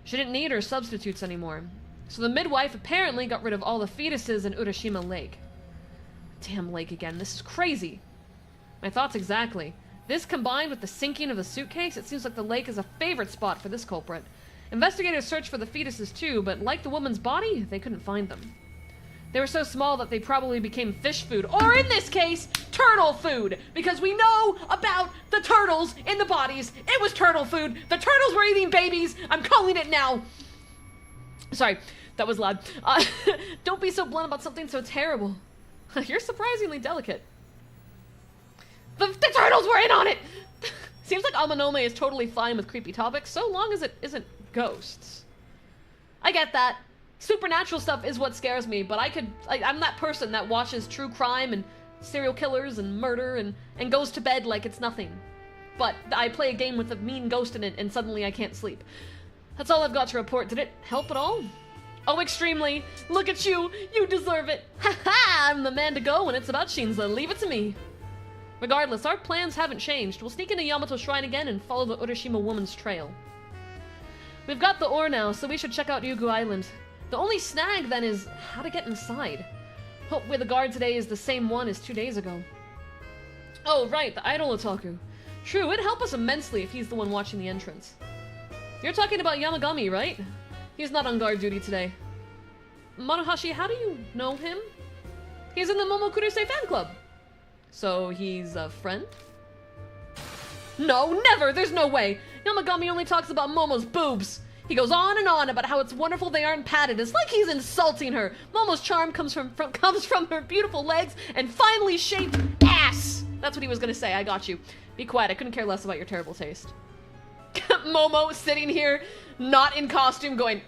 She didn't need her substitutes anymore. So the midwife apparently got rid of all the fetuses in Urashima Lake. Damn lake again, this is crazy. My thoughts exactly. This combined with the sinking of the suitcase, it seems like the lake is a favorite spot for this culprit. Investigators searched for the fetuses too, but like the woman's body, they couldn't find them. They were so small that they probably became fish food, or in this case, turtle food, because we know about the turtles in the bodies. It was turtle food. The turtles were eating babies. I'm calling it now. Sorry, that was loud. Don't be so blunt about something so terrible. You're surprisingly delicate. The turtles were in on it! Seems like Amanome is totally fine with creepy topics, so long as it isn't ghosts. I get that. Supernatural stuff is what scares me, but I'm that person that watches true crime and serial killers and murder and goes to bed like it's nothing. But I play a game with a mean ghost in it and suddenly I can't sleep. That's all I've got to report. Did it help at all? Oh, extremely. Look at you. You deserve it. Ha ha! I'm the man to go when it's about Shinza. Leave it to me. Regardless, our plans haven't changed. We'll sneak into Yamato Shrine again and follow the Urashima woman's trail. We've got the ore now, so we should check out Ryugu Island. The only snag, then, is how to get inside. Hopefully the guard today is the same one as 2 days ago. Oh, right, the idol otaku. True, it'd help us immensely if he's the one watching the entrance. You're talking about Yamagami, right? He's not on guard duty today. Monohashi, how do you know him? He's in the Momokuruse fan club. So he's a friend? No, never! There's no way! Yamagami only talks about Momo's boobs. He goes on and on about how it's wonderful they aren't padded. It's like he's insulting her. Momo's charm comes from her beautiful legs and finely shaped ass. That's what he was gonna say. I got you. Be quiet. I couldn't care less about your terrible taste. Momo sitting here, not in costume, going,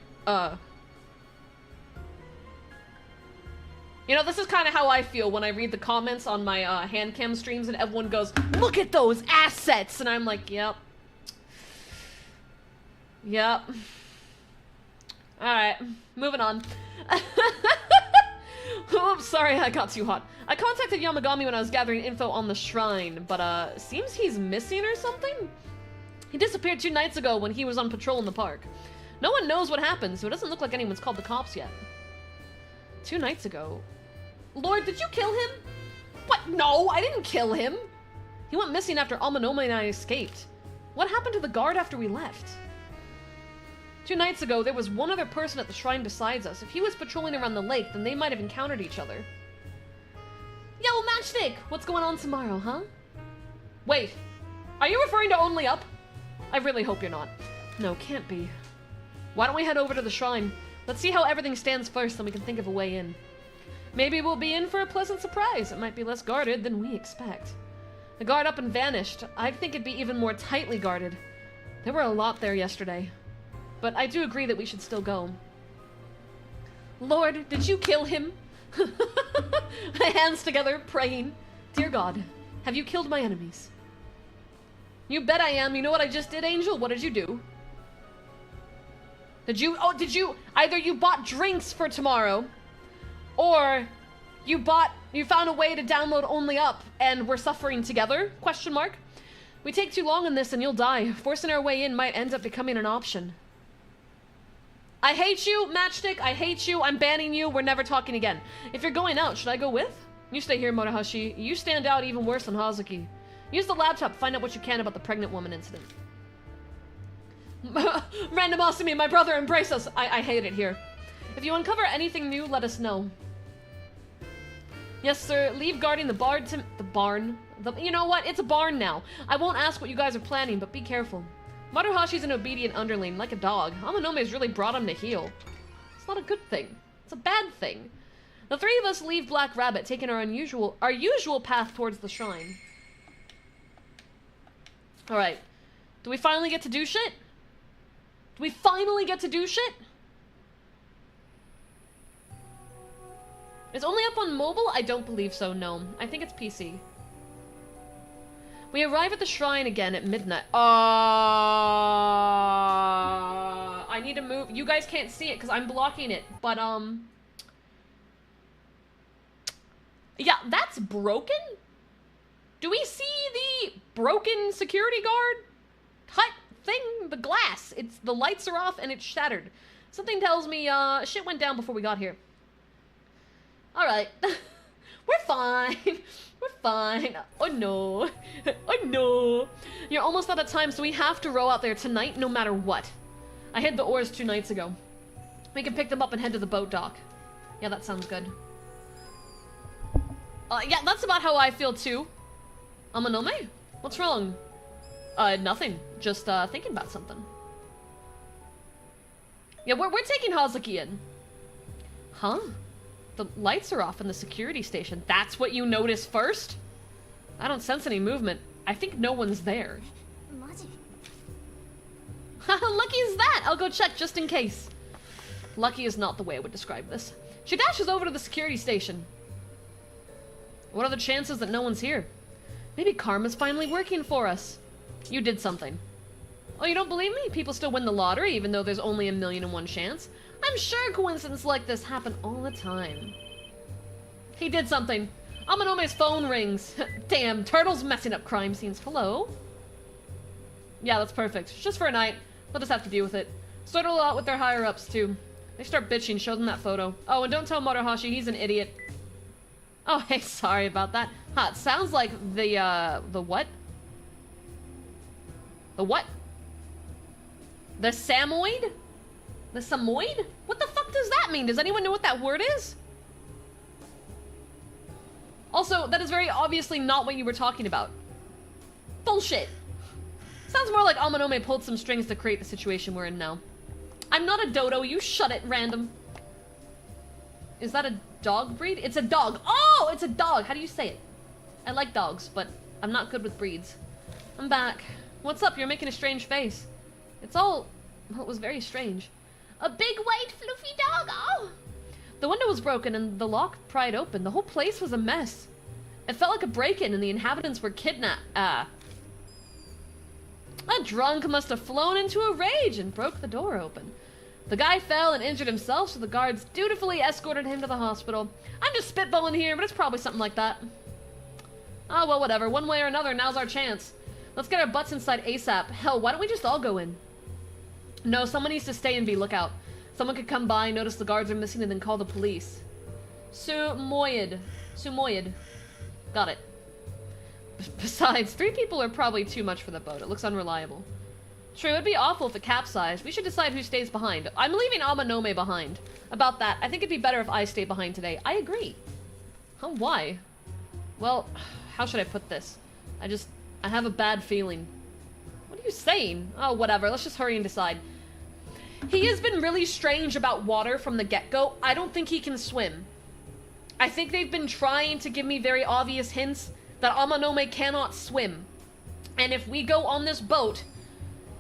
You know, this is kind of how I feel when I read the comments on my hand cam streams and everyone goes, look at those assets! And I'm like, yep. Yep. Alright, moving on. Oops, sorry, I got too hot. I contacted Yamagami when I was gathering info on the shrine, but seems he's missing or something? He disappeared 2 nights ago when he was on patrol in the park. No one knows what happened, so it doesn't look like anyone's called the cops yet. 2 nights ago? Lord, did you kill him? What? No, I didn't kill him. He went missing after Amanome and I escaped. What happened to the guard after we left? 2 nights ago, there was one other person at the shrine besides us. If he was patrolling around the lake, then they might have encountered each other. Yo, Matchstick! What's going on tomorrow, huh? Wait, are you referring to Only Up? I really hope you're not. No, can't be. Why don't we head over to the shrine? Let's see how everything stands first, then we can think of a way in. Maybe we'll be in for a pleasant surprise. It might be less guarded than we expect. The guard up and vanished. I think it'd be even more tightly guarded. There were a lot there yesterday. But I do agree that we should still go. Lord, did you kill him? Hands together, praying. Dear God, have you killed my enemies? You bet I am. You know what I just did, Angel? What did you do? Did you either you bought drinks for tomorrow, or you found a way to download Only Up and we're suffering together? Question mark. We take too long on this and you'll die. Forcing our way in might end up becoming an option. I hate you, Matchstick. I hate you. I'm banning you. We're never talking again. If you're going out, should I go with? You stay here, Motohashi. You stand out even worse than Hazuki. Use the laptop. Find out what you can about the pregnant woman incident. Random Asumi, my brother, embrace us. I hate it here. If you uncover anything new, let us know. Yes, sir. Leave guarding the barn to... The barn? You know what? It's a barn now. I won't ask what you guys are planning, but be careful. Maruhashi's an obedient underling, like a dog. Amanome's really brought him to heel. It's not a good thing. It's a bad thing. The 3 of us leave Black Rabbit, taking our usual path towards the shrine. Alright. Do we finally get to do shit? Do we finally get to do shit? Is Only Up on mobile? I don't believe so, no. I think it's PC. We arrive at the shrine again at midnight. I need to move. You guys can't see it because I'm blocking it. But, yeah, that's broken? Do we see the broken security guard hut thing? The glass. The lights are off and it's shattered. Something tells me, shit went down before we got here. Alright. We're fine. We're fine. Oh no. Oh no. You're almost out of time, so we have to row out there tonight no matter what. I hid the oars 2 nights ago. We can pick them up and head to the boat dock. Yeah, that sounds good. Yeah, that's about how I feel too. Amanome? What's wrong? Nothing. Just, thinking about something. Yeah, we're taking Hazuki in. Huh? The lights are off in the security station. That's what you notice first? I don't sense any movement. I think no one's there. How lucky is that? I'll go check just in case. Lucky is not the way I would describe this. She dashes over to the security station. What are the chances that no one's here? Maybe karma's finally working for us. You did something. Oh, you don't believe me? People still win the lottery even though there's only a 1,000,001 chance. I'm sure coincidences like this happen all the time. He did something. Amanome's phone rings. Damn, Turtle's messing up crime scenes. Hello? Yeah, that's perfect. Just for a night. Let us have to deal with it. Started a lot with their higher-ups, too. They start bitching, show them that photo. Oh, and don't tell Motohashi, he's an idiot. Oh, hey, sorry about that. Huh, it sounds like the what? The what? The Samoyed? The Samoyed? What the fuck does that mean? Does anyone know what that word is? Also, that is very obviously not what you were talking about. Bullshit. Sounds more like Amanome pulled some strings to create the situation we're in now. I'm not a dodo, you shut it, random. Is that a dog breed? It's a dog. Oh, it's a dog. How do you say it? I like dogs, but I'm not good with breeds. I'm back. What's up? You're making a strange face. It's all... well, it was very strange. A big white fluffy dog, oh! The window was broken and the lock pried open. The whole place was a mess. It felt like a break-in and the inhabitants were kidnapped. A drunk must have flown into a rage and broke the door open. The guy fell and injured himself, so the guards dutifully escorted him to the hospital. I'm just spitballing here, but it's probably something like that. Oh, well, whatever. One way or another, now's our chance. Let's get our butts inside ASAP. Hell, why don't we just all go in? No, someone needs to stay and be lookout. Someone could come by, notice the guards are missing, and then call the police. Sumoyed. Got it. Besides, 3 people are probably too much for the boat. It looks unreliable. True, it'd be awful if it capsized. We should decide who stays behind. I'm leaving Amanome behind. About that, I think it'd be better if I stay behind today. I agree. Huh, why? Well, how should I put this? I have a bad feeling. What are you saying? Oh, whatever. Let's just hurry and decide. He has been really strange about water from the get-go. I don't think he can swim. I think they've been trying to give me very obvious hints that Amanome cannot swim. And if we go on this boat,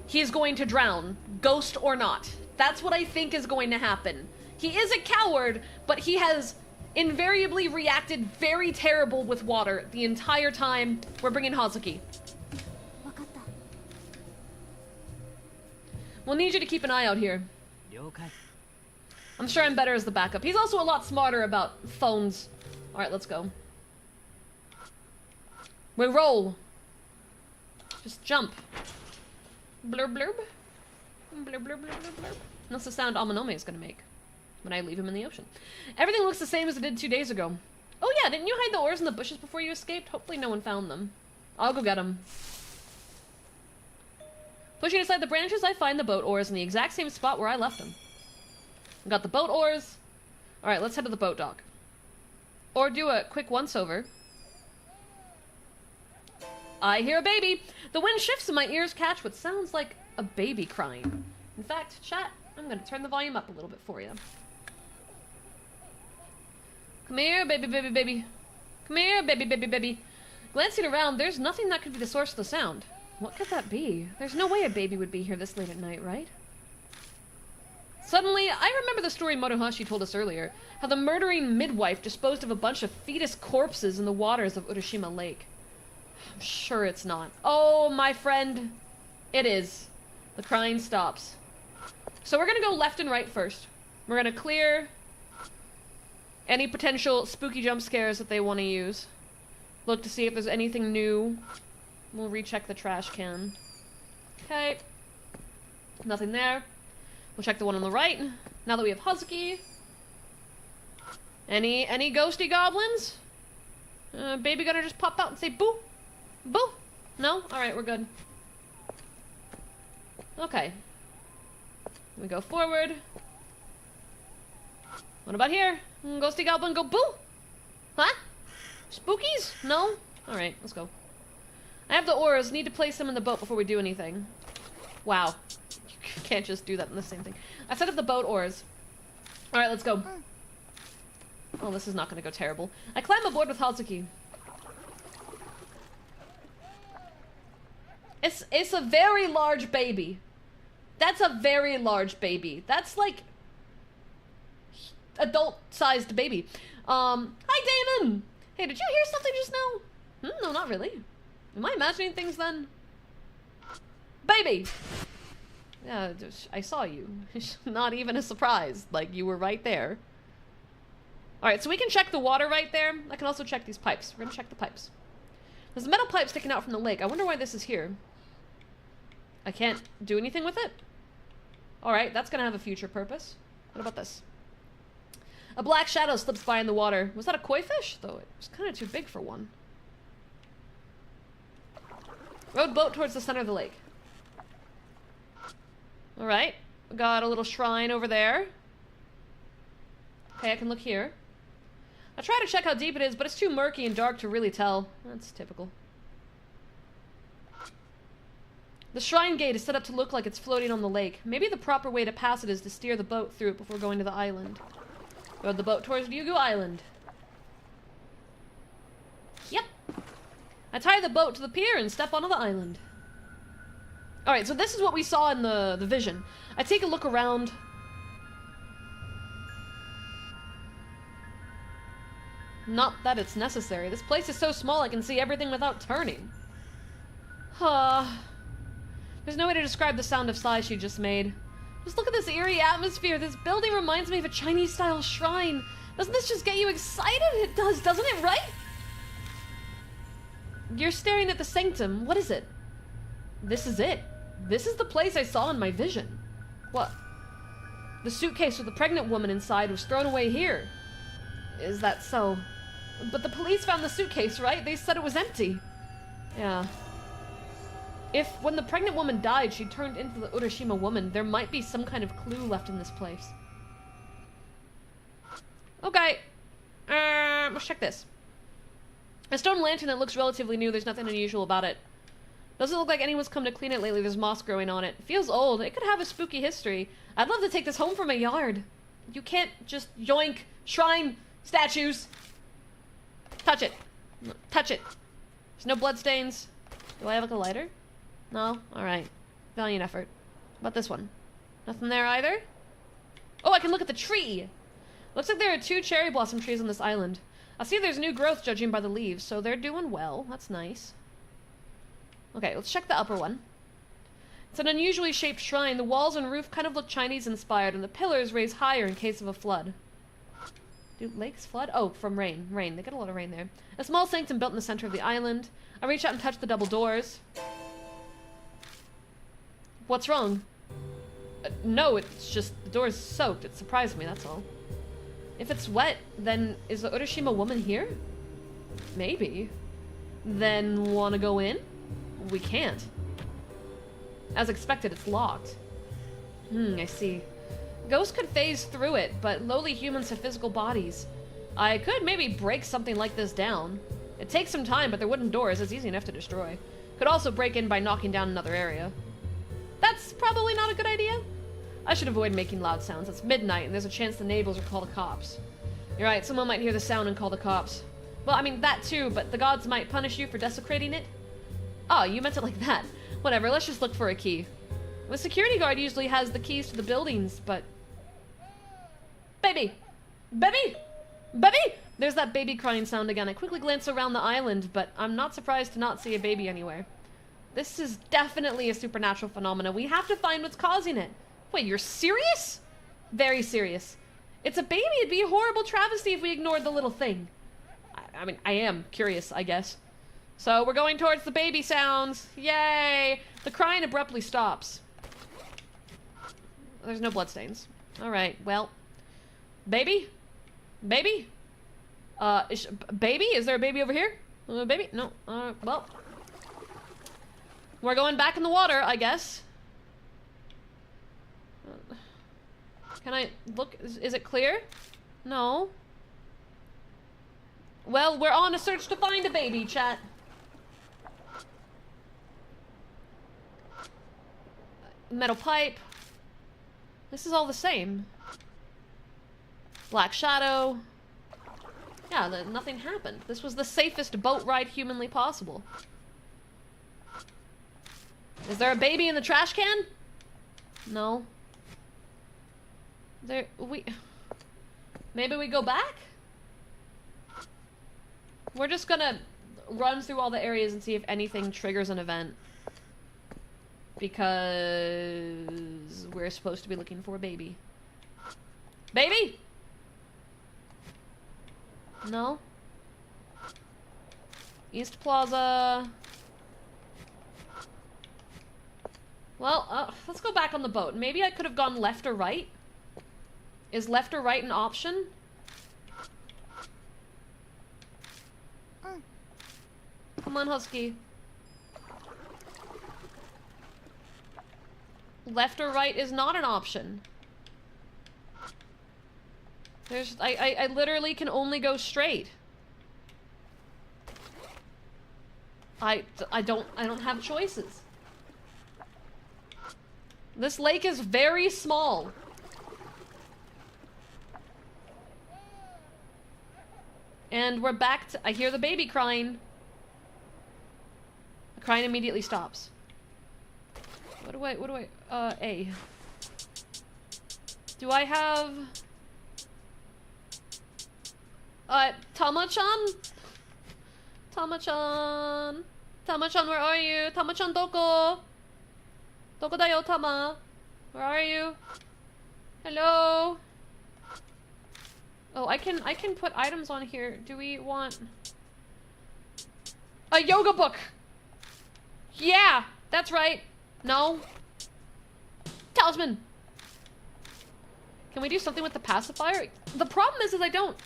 he is going to drown, ghost or not. That's what I think is going to happen. He is a coward, but he has invariably reacted very terrible with water the entire time we're bringing Hazuki. We'll need you to keep an eye out here. I'm sure I'm better as the backup. He's also a lot smarter about phones. Alright, let's go. We roll. Just jump. Blurb blurb. Blurb blurb blurb blurb blurb. That's the sound Amanome is gonna make when I leave him in the ocean. Everything looks the same as it did 2 days ago. Oh yeah, didn't you hide the oars in the bushes before you escaped? Hopefully no one found them. I'll go get them. Pushing aside the branches, I find the boat oars in the exact same spot where I left them. Got the boat oars. Alright, let's head to the boat dock. Or do a quick once-over. I hear a baby. The wind shifts and my ears catch what sounds like a baby crying. In fact, chat, I'm gonna turn the volume up a little bit for you. Come here, baby, baby, baby. Come here, baby, baby, baby. Glancing around, there's nothing that could be the source of the sound. What could that be? There's no way a baby would be here this late at night, right? Suddenly, I remember the story Motohashi told us earlier, how the murdering midwife disposed of a bunch of fetus corpses in the waters of Urashima Lake. I'm sure it's not. Oh, my friend. It is. The crying stops. So we're gonna go left and right first. We're gonna clear any potential spooky jump scares that they want to use. Look to see if there's anything new. We'll recheck the trash can. Okay. Nothing there. We'll check the one on the right. Now that we have Hazuki. Any ghosty goblins? Baby gonna just pop out and say boo? Boo? No? Alright, we're good. Okay. We go forward. What about here? Ghosty goblin go boo? Huh? Spookies? No? Alright, let's go. I have the oars. Need to place them in the boat before we do anything. Wow. You can't just do that in the same thing. I set up the boat oars. Alright, let's go. Oh, this is not going to go terrible. I climb aboard with Hazuki. It's a very large baby. That's a very large baby. That's like adult-sized baby. Hi, Damon! Hey, did you hear something just now? No, not really. Am I imagining things then? Baby! Yeah, I saw you. Not even a surprise. Like, you were right there. Alright, so we can check the water right there. I can also check these pipes. We're gonna check the pipes. There's a metal pipe sticking out from the lake. I wonder why this is here. I can't do anything with it? Alright, that's gonna have a future purpose. What about this? A black shadow slips by in the water. Was that a koi fish? Though it was kind of too big for one. Rowed boat towards the center of the lake. Alright. Got a little shrine over there. Okay, I can look here. I try to check how deep it is, but it's too murky and dark to really tell. That's typical. The shrine gate is set up to look like it's floating on the lake. Maybe the proper way to pass it is to steer the boat through it before going to the island. Row the boat towards Ryugu Island. Yep. I tie the boat to the pier and step onto the island. Alright, so this is what we saw in the vision. I take a look around. Not that it's necessary. This place is so small I can see everything without turning. There's no way to describe the sound of sighs she just made. Just look at this eerie atmosphere. This building reminds me of a Chinese-style shrine. Doesn't this just get you excited? It does, doesn't it, right? You're staring at the sanctum. What is it? This is it. This is the place I saw in my vision. What? The suitcase with the pregnant woman inside was thrown away here. Is that so? But the police found the suitcase, right? They said it was empty. Yeah. If, when the pregnant woman died, she turned into the Urashima woman, there might be some kind of clue left in this place. Okay. Let's check this. A stone lantern that looks relatively new, there's nothing unusual about it. Doesn't look like anyone's come to clean it lately, there's moss growing on it. Feels old, it could have a spooky history. I'd love to take this home from my yard. You can't just yoink, shrine, statues. Touch it. Touch it. There's no bloodstains. Do I have like a lighter? No? Alright. Valiant effort. What about this one? Nothing there either? Oh, I can look at the tree! Looks like there are 2 cherry blossom trees on this island. I see there's new growth judging by the leaves, so they're doing well. That's nice. Okay, let's check the upper one. It's an unusually shaped shrine. The walls and roof kind of look Chinese-inspired, and the pillars raise higher in case of a flood. Do lakes flood? Oh, from rain. Rain. They get a lot of rain there. A small sanctum built in the center of the island. I reach out and touch the double doors. What's wrong? No, it's just the door's soaked. It surprised me, that's all. If it's wet, then is the Urashima woman here? Maybe. Then wanna go in? We can't. As expected, it's locked. I see. Ghosts could phase through it, but lowly humans have physical bodies. I could maybe break something like this down. It takes some time, but they're wooden doors. It's easy enough to destroy. Could also break in by knocking down another area. That's probably not a good idea. I should avoid making loud sounds. It's midnight, and there's a chance the neighbors will call the cops. You're right, someone might hear the sound and call the cops. Well, I mean, that too, but the gods might punish you for desecrating it. Oh, you meant it like that. Whatever, let's just look for a key. The security guard usually has the keys to the buildings, but... Baby! Baby! Baby! There's that baby crying sound again. I quickly glance around the island, but I'm not surprised to not see a baby anywhere. This is definitely a supernatural phenomena. We have to find what's causing it. Wait, you're serious? Very serious. It's a baby. It'd be a horrible travesty if we ignored the little thing. I mean, I am curious, I guess. So we're going towards the baby sounds. Yay! The crying abruptly stops. There's no bloodstains. Alright, well. Baby? Baby? Baby? Is there a baby over here? Baby? No. Well. We're going back in the water, I guess. Can I look? Is it clear? No. Well, we're on a search to find a baby, chat. Metal pipe. This is all the same. Black shadow. Yeah, nothing happened. This was the safest boat ride humanly possible. Is there a baby in the trash can? No. Maybe we go back? We're just gonna run through all the areas and see if anything triggers an event. Because we're supposed to be looking for a baby. Baby? No? East Plaza. Well, let's go back on the boat. Maybe I could have gone left or right? Is left or right an option? Come on, Husky. left or right is not an option. I literally can only go straight. I don't have choices. This lake is very small. And we're back to, I hear the baby crying. The crying immediately stops. What do I, A. Do I have... Tama-chan? Tama-chan? Tama-chan, where are you? Tama-chan, doko? Doko da yo, Tama? Where are you? Hello? Oh, I can put items on here. Do we want... a yoga book! Yeah! That's right! No? Talisman! Can we do something with the pacifier? The problem is I don't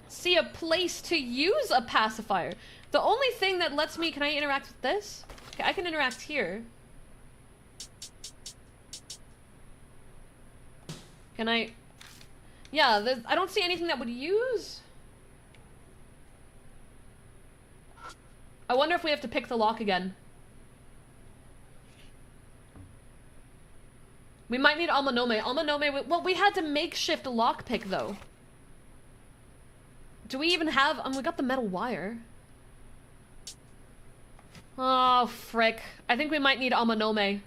see a place to use a pacifier. The only thing that lets me... Can I interact with this? Okay, I can interact here. Can I... Yeah, I don't see anything that would use. I wonder if we have to pick the lock again. We might need Amanome. Amanome, well, we had to makeshift a lockpick, though. Do we even have... we got the metal wire. Oh, frick. I think we might need Amanome.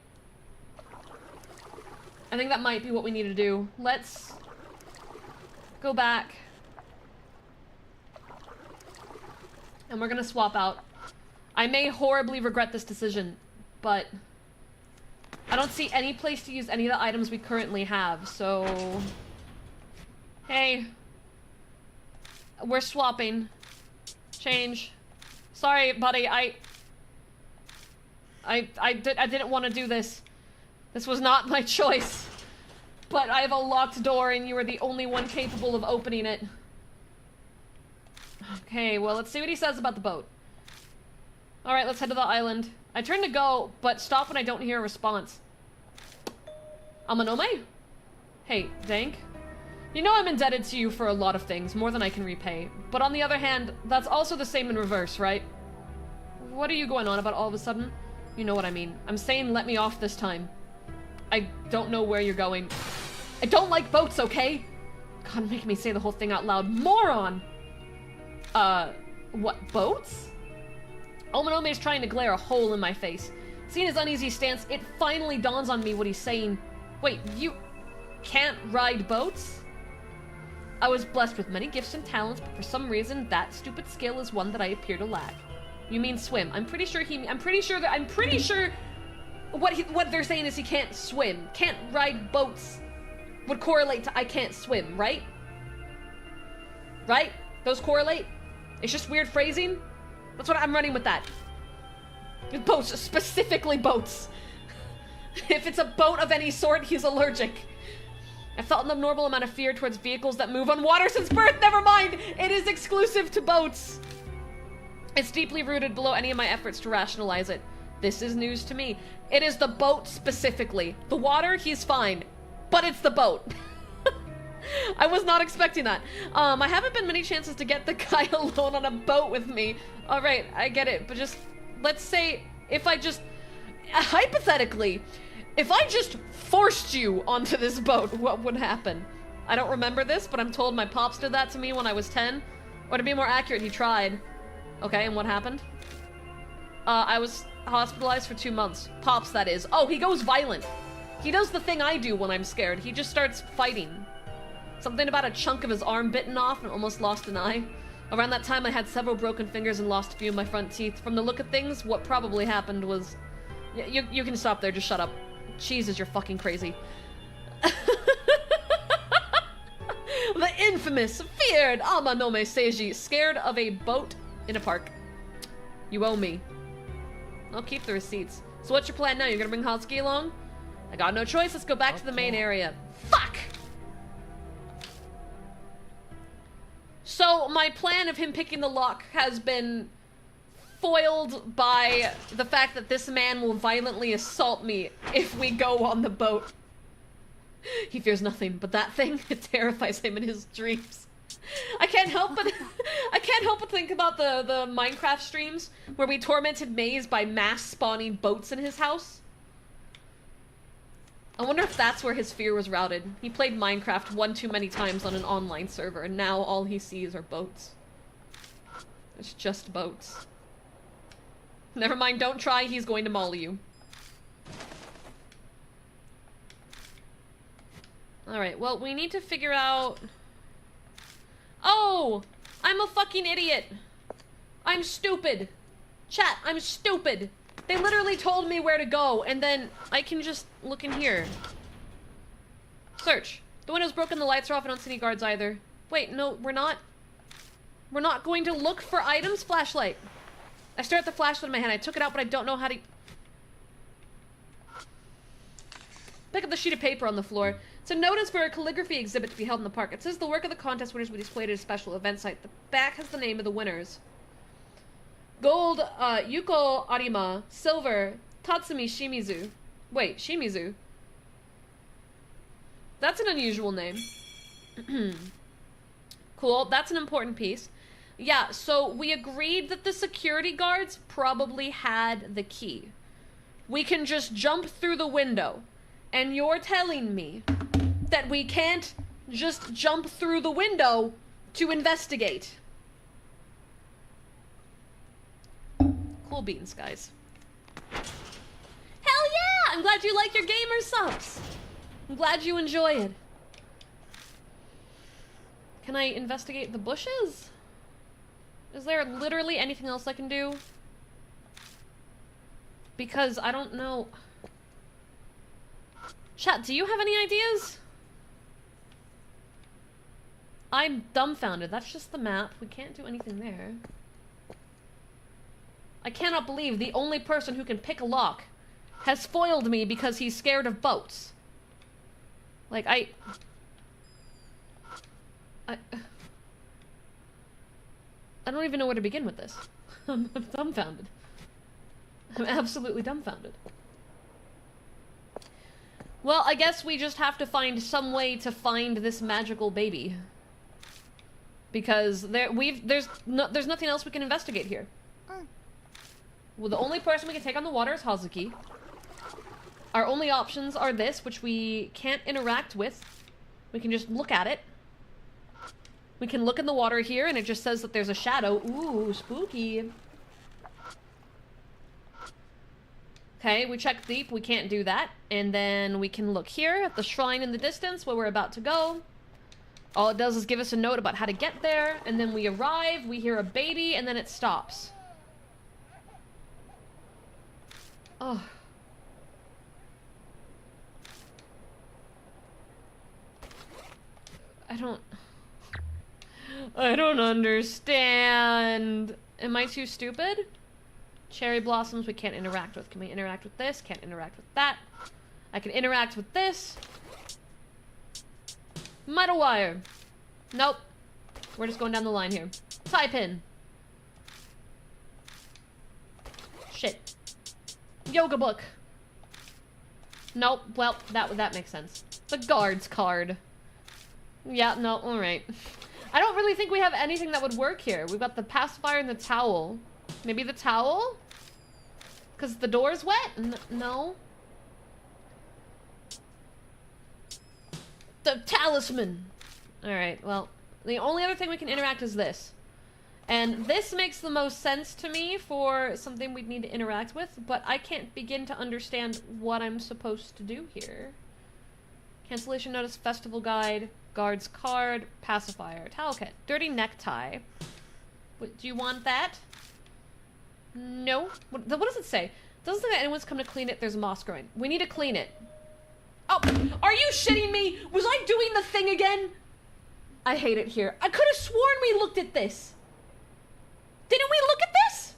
I think that might be what we need to do. Let's... go back. And we're gonna swap out. I may horribly regret this decision, but... I don't see any place to use any of the items we currently have, so... Hey. We're swapping. Change. Sorry, buddy, I didn't want to do this. This was not my choice. But I have a locked door and you are the only one capable of opening it. Okay, well, let's see what he says about the boat. Alright, let's head to the island. I turn to go, but stop when I don't hear a response. Amanome? Hey, Dank. You know I'm indebted to you for a lot of things, more than I can repay. But on the other hand, that's also the same in reverse, right? What are you going on about all of a sudden? You know what I mean. I'm saying let me off this time. I don't know where you're going. I don't like boats, okay? God, make me say the whole thing out loud. Moron! What, boats? Omanome is trying to glare a hole in my face. Seeing his uneasy stance, it finally dawns on me what he's saying. Wait, you can't ride boats? I was blessed with many gifts and talents, but for some reason, that stupid skill is one that I appear to lack. You mean swim? I'm pretty sure what they're saying is he can't swim. Can't ride boats would correlate to I can't swim, right? Right? Those correlate? It's just weird phrasing? That's what I'm running with that. Boats, specifically boats. If it's a boat of any sort, he's allergic. I felt an abnormal amount of fear towards vehicles that move on water since birth. Never mind! It is exclusive to boats. It's deeply rooted below any of my efforts to rationalize it. This is news to me. It is the boat specifically. The water, he's fine. But it's the boat. I was not expecting that. I haven't been many chances to get the guy alone on a boat with me. Alright, I get it. But just, let's say, if I just, hypothetically, if I just forced you onto this boat, what would happen? I don't remember this, but I'm told my pops did that to me when I was 10. Or to be more accurate, he tried. Okay, and what happened? I was hospitalized for 2 months. Pops, that is. Oh, he goes violent. He does the thing I do when I'm scared. He just starts fighting. Something about a chunk of his arm bitten off and almost lost an eye. Around that time, I had several broken fingers and lost a few of my front teeth. From the look of things, what probably happened was... You can stop there, just shut up. Jesus, you're fucking crazy. The infamous, feared Amanome Seiji, scared of a boat in a park. You owe me. I'll keep the receipts. So what's your plan now? You're gonna bring Hatsuki along? I got no choice, let's go back to the main area. Fuck! So, my plan of him picking the lock has been foiled by the fact that this man will violently assault me if we go on the boat. He fears nothing but that thing. It terrifies him in his dreams. I can't help but think about the Minecraft streams where we tormented Maze by mass spawning boats in his house. I wonder if that's where his fear was routed. He played Minecraft one too many times on an online server, and now all he sees are boats. It's just boats. Never mind, don't try, he's going to maul you. Alright, well, we need to figure out... Oh! I'm a fucking idiot! I'm stupid! Chat, I'm stupid! They literally told me where to go, and then I can just look in here. Search. The window's broken, the lights are off, I don't see any guards either. Wait, no, we're not... We're not going to look for items? Flashlight. I stare at the flashlight in my hand. I took it out, but I don't know how to... Pick up the sheet of paper on the floor. It's a notice for a calligraphy exhibit to be held in the park. It says the work of the contest winners will be displayed at a special event site. The back has the name of the winners. Gold, Yuko Arima. Silver, Tatsumi Shimizu. Wait, Shimizu? That's an unusual name. Cool, that's an important piece. Yeah, so we agreed that the security guards probably had the key. We can just jump through the window. And you're telling me that we can't just jump through the window to investigate. Cool beans, guys. Hell yeah! I'm glad you like your gamer subs. I'm glad you enjoy it. Can I investigate the bushes? Is there literally anything else I can do? Because I don't know. Chat, do you have any ideas? I'm dumbfounded. That's just the map. We can't do anything there. I cannot believe the only person who can pick a lock has foiled me because he's scared of boats. Like, I don't even know where to begin with this. I'm dumbfounded. I'm absolutely dumbfounded. Well, I guess we just have to find some way to find this magical baby. Because there's nothing else we can investigate here. Well, the only person we can take on the water is Hazuki. Our only options are this, which we can't interact with. We can just look at it. We can look in the water here, and it just says that there's a shadow. Ooh, spooky. Okay, we check deep. We can't do that. And then we can look here at the shrine in the distance where we're about to go. All it does is give us a note about how to get there. And then we arrive, we hear a baby, and then it stops. Oh. I don't understand. Am I too stupid? Cherry blossoms we can't interact with. Can we interact with this? Can't interact with that. I can interact with this. Metal wire. Nope. We're just going down the line here. Tie pin. Shit. Yoga book. Nope. Well, that makes sense. The guard's card. Yeah, no, alright. I don't really think we have anything that would work here. We've got the pacifier and the towel. Maybe the towel? Because the door's wet? No. The talisman! Alright, well, the only other thing we can interact is this. And this makes the most sense to me for something we'd need to interact with, but I can't begin to understand what I'm supposed to do here. Cancellation notice, festival guide, guard's card, pacifier, towel kit, dirty necktie. What, do you want that? No. What does it say? Doesn't say that anyone's come to clean it. There's moss growing. We need to clean it. Oh, are you shitting me? Was I doing the thing again? I hate it here. I could have sworn we looked at this. Didn't we look at this?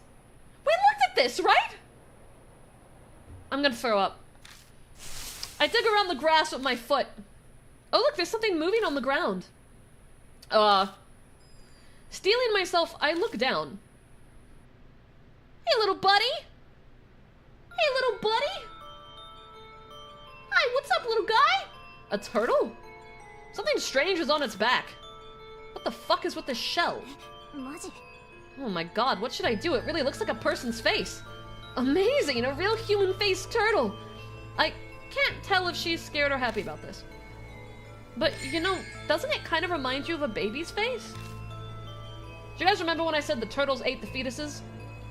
We looked at this, right? I'm gonna throw up. I dig around the grass with my foot. Oh look, there's something moving on the ground. Stealing myself, I look down. Hey, little buddy. Hey, little buddy. Hi, what's up, little guy? A turtle? Something strange is on its back. What the fuck is with this shell? Oh my god, what should I do? It really looks like a person's face. Amazing, a real human-faced turtle. I can't tell if she's scared or happy about this. But, you know, doesn't it kind of remind you of a baby's face? Do you guys remember when I said the turtles ate the fetuses?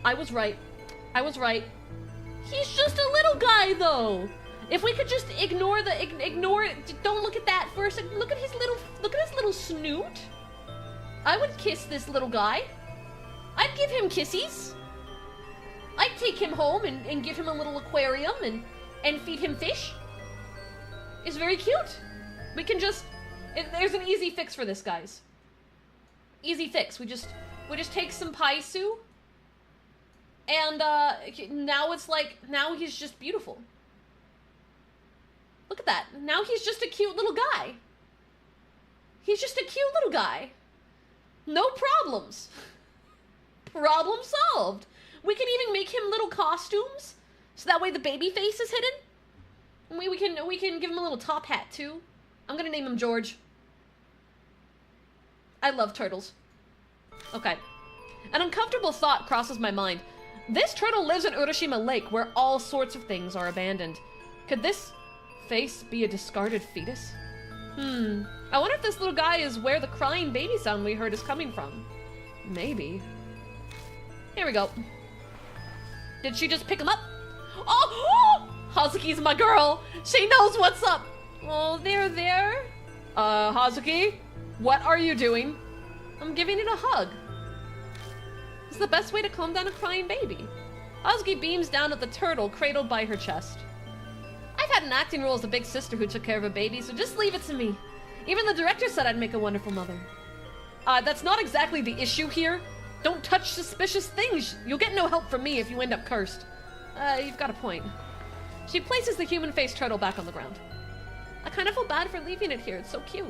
I was right. I was right. He's just a little guy, though. If we could just ignore don't look at that for a second. Look at his little snoot. I would kiss this little guy. I'd give him kissies. I'd take him home and give him a little aquarium and feed him fish. It's very cute. We can just, there's an easy fix for this, guys. Easy fix. We just take some paisu, and now it's like, now he's just beautiful. Look at that. Now he's just a cute little guy. He's just a cute little guy. No problems. Problem solved. We can even make him little costumes, so that way the baby face is hidden. We can give him a little top hat too. I'm gonna name him George. I love turtles. Okay. An uncomfortable thought crosses my mind. This turtle lives in Urashima Lake, where all sorts of things are abandoned. Could this face be a discarded fetus? I wonder if this little guy is where the crying baby sound we heard is coming from. Maybe. Here we go. Did she just pick him up? Oh! Hazuki's my girl! She knows what's up! Oh, there. Hazuki? What are you doing? I'm giving it a hug. It's the best way to calm down a crying baby. Hazuki beams down at the turtle cradled by her chest. I've had an acting role as a big sister who took care of a baby, so just leave it to me. Even the director said I'd make a wonderful mother. That's not exactly the issue here. Don't touch suspicious things. You'll get no help from me if you end up cursed. You've got a point. She places the human-faced turtle back on the ground. I kind of feel bad for leaving it here. It's so cute.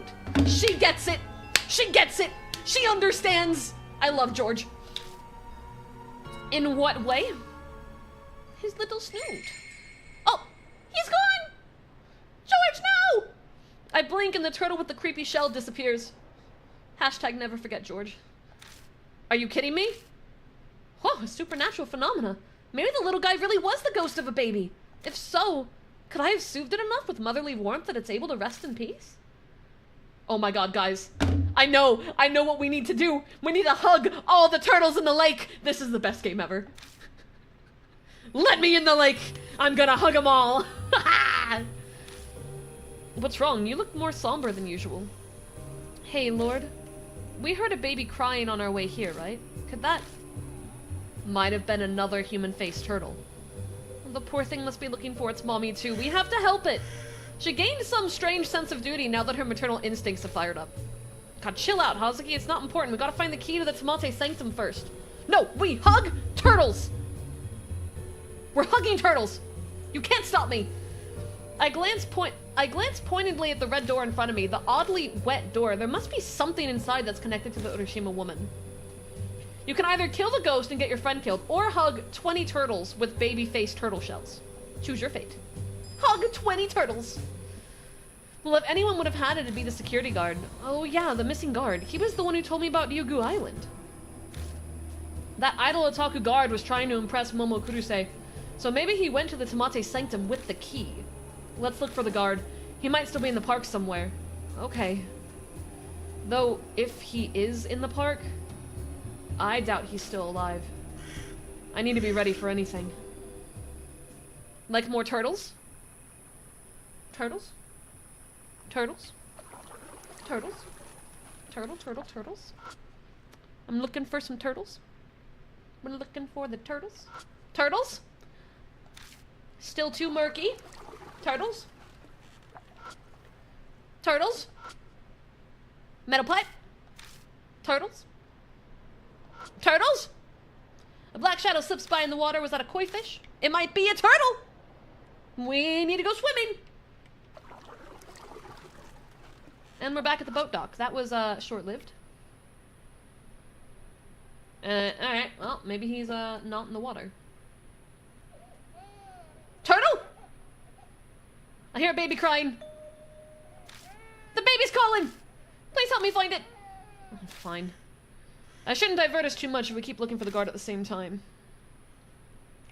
She gets it! She gets it! She understands! I love George. In what way? His little snoot. Oh! He's gone! George, no! I blink and the turtle with the creepy shell disappears. Hashtag never forget George. Are you kidding me? Oh, a supernatural phenomena. Maybe the little guy really was the ghost of a baby. If so, could I have soothed it enough with motherly warmth that it's able to rest in peace? Oh my god, guys. I know what we need to do. We need to hug all the turtles in the lake. This is the best game ever. Let me in the lake. I'm gonna hug them all. What's wrong? You look more somber than usual. Hey, Lord. We heard a baby crying on our way here, right? Could that... Might have been another human-faced turtle. The poor thing must be looking for its mommy, too. We have to help it. She gained some strange sense of duty now that her maternal instincts have fired up. God, chill out, Hazuki. It's not important. We gotta find the key to the Tamate Sanctum first. No, we hug turtles! We're hugging turtles! You can't stop me! I glance pointedly at the red door in front of me, the oddly wet door. There must be something inside that's connected to the Urashima woman. You can either kill the ghost and get your friend killed, or hug 20 turtles with baby-faced turtle shells. Choose your fate. Hug 20 turtles! Well, if anyone would have had it, it'd be the security guard. Oh yeah, the missing guard. He was the one who told me about Ryugu Island. That idle otaku guard was trying to impress Momo Kuruse, so maybe he went to the Tamate Sanctum with the key. Let's look for the guard. He might still be in the park somewhere. Okay. Though, if he is in the park, I doubt he's still alive. I need to be ready for anything. Like more turtles? Turtles? Turtles? Turtles? Turtles? I'm looking for some turtles. We're looking for the turtles. Turtles? Still too murky. Turtles? Turtles? Metal pipe? Turtles? Turtles? A black shadow slips by in the water. Was that a koi fish? It might be a turtle! We need to go swimming! And we're back at the boat dock. That was, short-lived. Alright. Well, maybe he's not in the water. Turtle! I hear a baby crying. The baby's calling! Please help me find it! Oh, fine. I shouldn't divert us too much if we keep looking for the guard at the same time.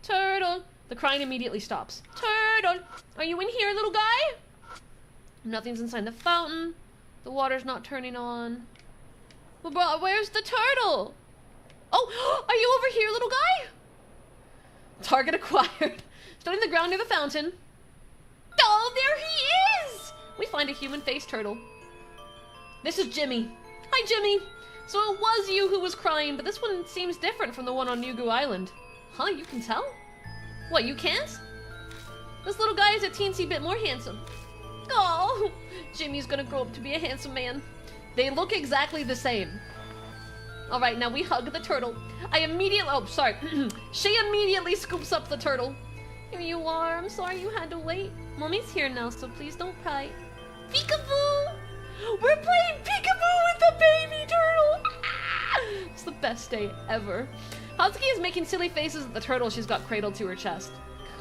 Turtle! The crying immediately stops. Turtle! Are you in here, little guy? Nothing's inside the fountain. The water's not turning on. Well, where's the turtle? Oh, are you over here, little guy? Target acquired. Studying the ground near the fountain. Oh, there he is! We find a human-faced turtle. This is Jimmy. Hi, Jimmy. So it was you who was crying, but this one seems different from the one on Yugu Island. Huh, you can tell? What, you can't? This little guy is a teensy bit more handsome. Oh, Jimmy's gonna grow up to be a handsome man. They look exactly the same. Alright, now we hug the turtle. She immediately scoops up the turtle. Here you are. I'm sorry you had to wait. Mommy's here now, so please don't cry. Peekaboo! We're playing peekaboo with the baby turtle! It's the best day ever. Hatsuki is making silly faces at the turtle she's got cradled to her chest.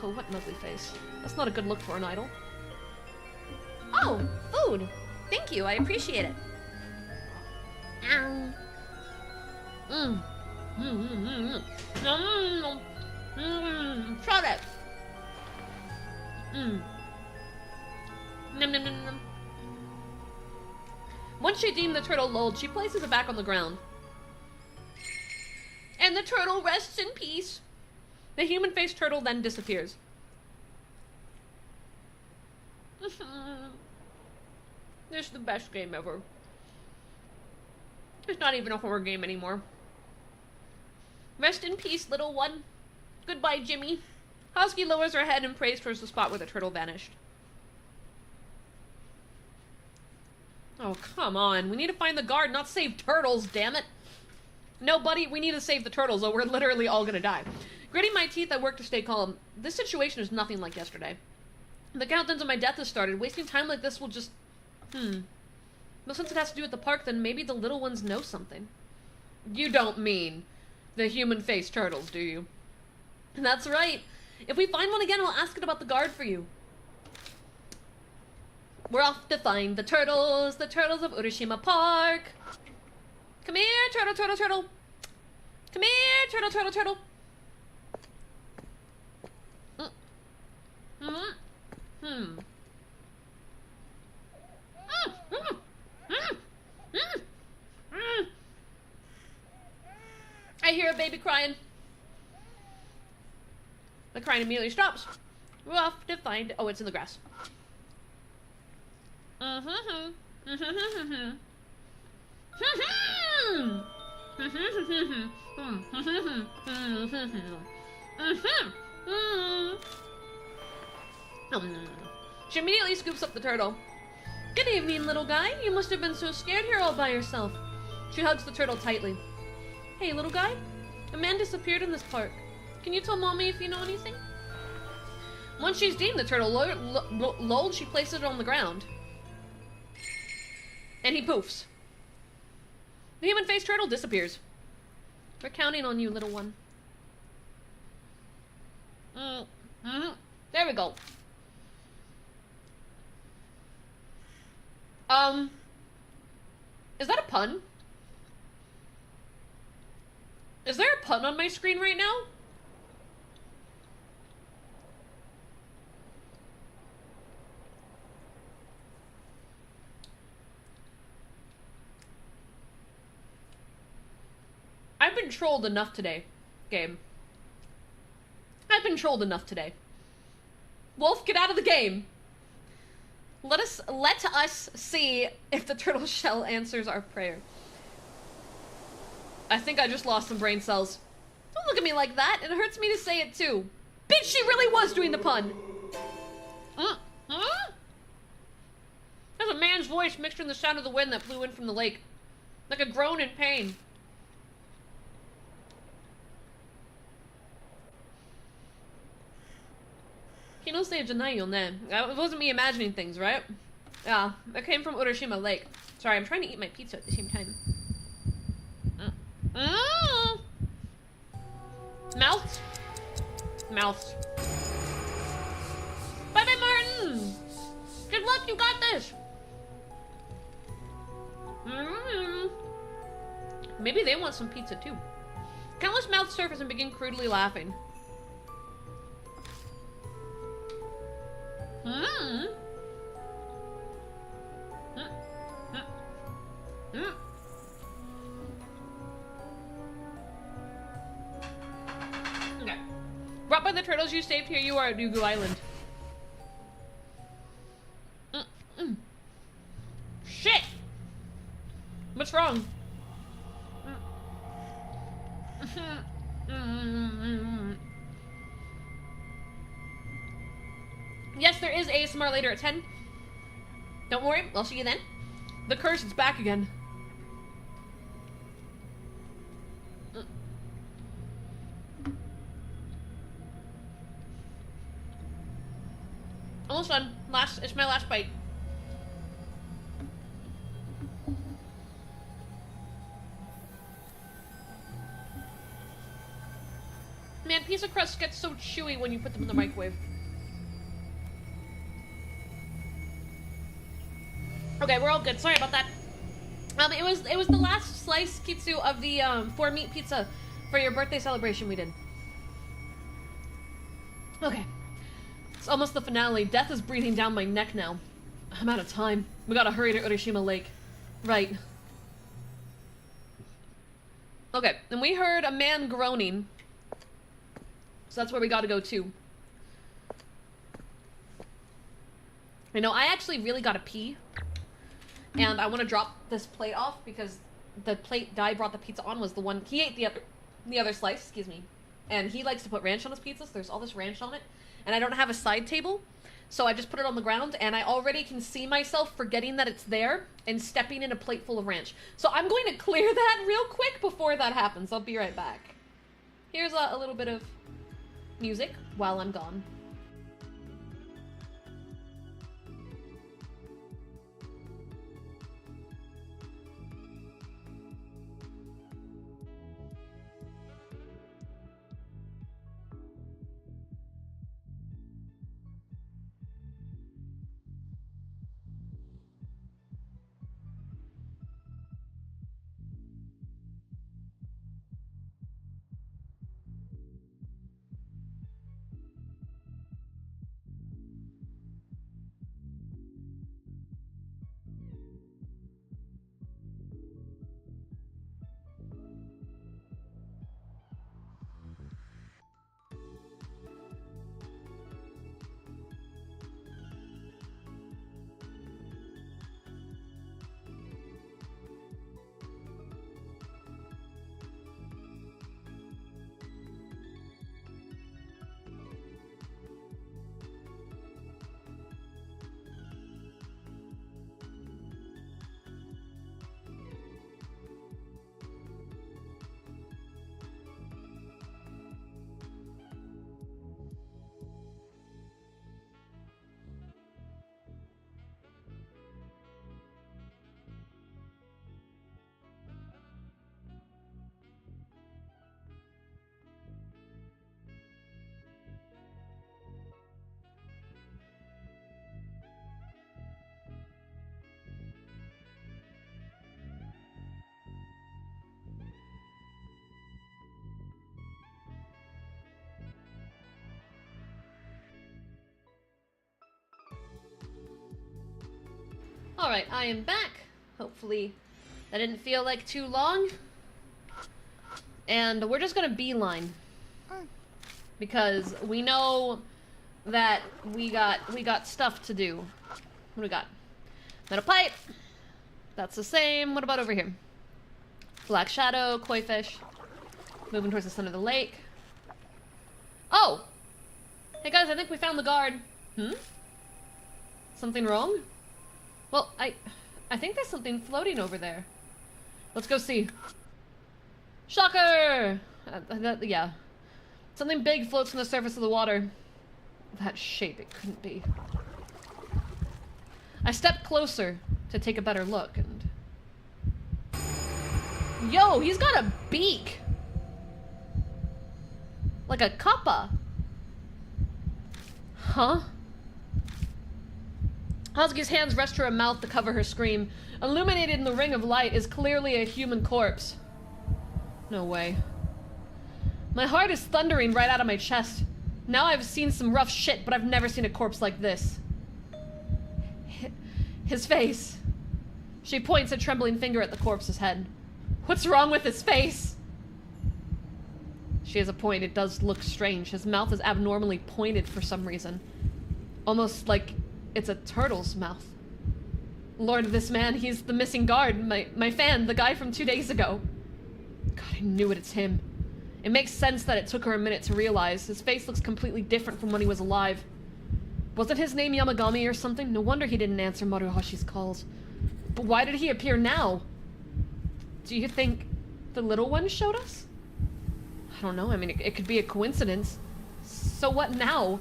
Oh, what an ugly face. That's not a good look for an idol. Oh, food. Thank you, I appreciate it. Try that. Nom, nom, nom, nom. Once she deemed the turtle lulled, she places it back on the ground. And the turtle rests in peace. The human-faced turtle then disappears. This is the best game ever. It's not even a horror game anymore. Rest in peace, little one. Goodbye, Jimmy. Husky lowers her head and prays towards the spot where the turtle vanished. Oh, come on. We need to find the guard, not save turtles, damn it. No, buddy, we need to save the turtles, or we're literally all gonna die. Gritting my teeth, I work to stay calm. This situation is nothing like yesterday. The countdown to my death has started. Wasting time like this will just... But since it has to do with the park, then maybe the little ones know something. You don't mean the human-faced turtles, do you? That's right. If we find one again, we'll ask it about the guard for you. We're off to find the turtles of Urashima Park. Come here, turtle, turtle, turtle. Come here, turtle, turtle, turtle. I hear a baby crying. The crying immediately stops. We're off to find... Oh, it's in the grass. She immediately scoops up the turtle. Good evening, little guy. You must have been so scared here all by yourself. She hugs the turtle tightly. Hey, little guy. A man disappeared in this park. Can you tell Mommy if you know anything? Once she's deemed the turtle lulled, she places it on the ground. And he poofs. The human-faced turtle disappears. We're counting on you, little one. There we go. Is that a pun? Is there a pun on my screen right now? I've been trolled enough today, game. I've been trolled enough today. Wolf, get out of the game! Let us see if the turtle shell answers our prayer. I think I just lost some brain cells. Don't look at me like that. It hurts me to say it too. Bitch, she really was doing the pun. There's a man's voice mixed in the sound of the wind that blew in from the lake. Like a groan in pain. Kinosei Janayo ne. It wasn't me imagining things, right? Yeah, that came from Urashima Lake. Sorry, I'm trying to eat my pizza at the same time. Mouth. Mouth. Bye-bye, Martin! Good luck, you got this! Maybe they want some pizza, too. Countless mouths surface and begin crudely laughing. Okay. Brought by the turtles you saved, here you are at Nugu Island. Shit! What's wrong? Yes, there is ASMR later at 10. Don't worry, I'll see you then. The curse is back again. Almost done. It's my last bite. Man, pizza crust gets so chewy when you put them in the microwave. Okay, we're all good. Sorry about that. It was the last slice, Kitsu, of the 4-meat pizza for your birthday celebration we did. Okay. It's almost the finale. Death is breathing down my neck now. I'm out of time. We gotta hurry to Urashima Lake. Right. Okay, and we heard a man groaning. So that's where we gotta go to. You know, I actually really gotta pee. And I want to drop this plate off because the plate Dai brought the pizza on was the one... He ate the other slice, excuse me. And he likes to put ranch on his pizzas. There's all this ranch on it. And I don't have a side table. So I just put it on the ground. And I already can see myself forgetting that it's there and stepping in a plate full of ranch. So I'm going to clear that real quick before that happens. I'll be right back. Here's a little bit of music while I'm gone. Alright, I am back. Hopefully that didn't feel like too long. And we're just gonna beeline. Because we know that we got stuff to do. What do we got? Metal pipe. That's the same. What about over here? Black shadow, koi fish. Moving towards the center of the lake. Oh! Hey guys, I think we found the guard. Something wrong? Well, I think there's something floating over there. Let's go see. Shocker! Yeah. Something big floats on the surface of the water. That shape, it couldn't be. I stepped closer to take a better look, and... Yo, he's got a beak! Like a kappa. Huh? Hazuki's hands rest to her mouth to cover her scream. Illuminated in the ring of light is clearly a human corpse. No way. My heart is thundering right out of my chest. Now I've seen some rough shit, but I've never seen a corpse like this. His face. She points a trembling finger at the corpse's head. What's wrong with his face? She has a point. It does look strange. His mouth is abnormally pointed for some reason. Almost like it's a turtle's mouth. Lord, this man, he's the missing guard. My fan, the guy from 2 days ago. God, I knew it. It's him. It makes sense that it took her a minute to realize. His face looks completely different from when he was alive. Wasn't his name Yamagami or something? No wonder he didn't answer Maruhashi's calls. But why did he appear now? Do you think the little one showed us? I don't know. I mean, it could be a coincidence. So what now?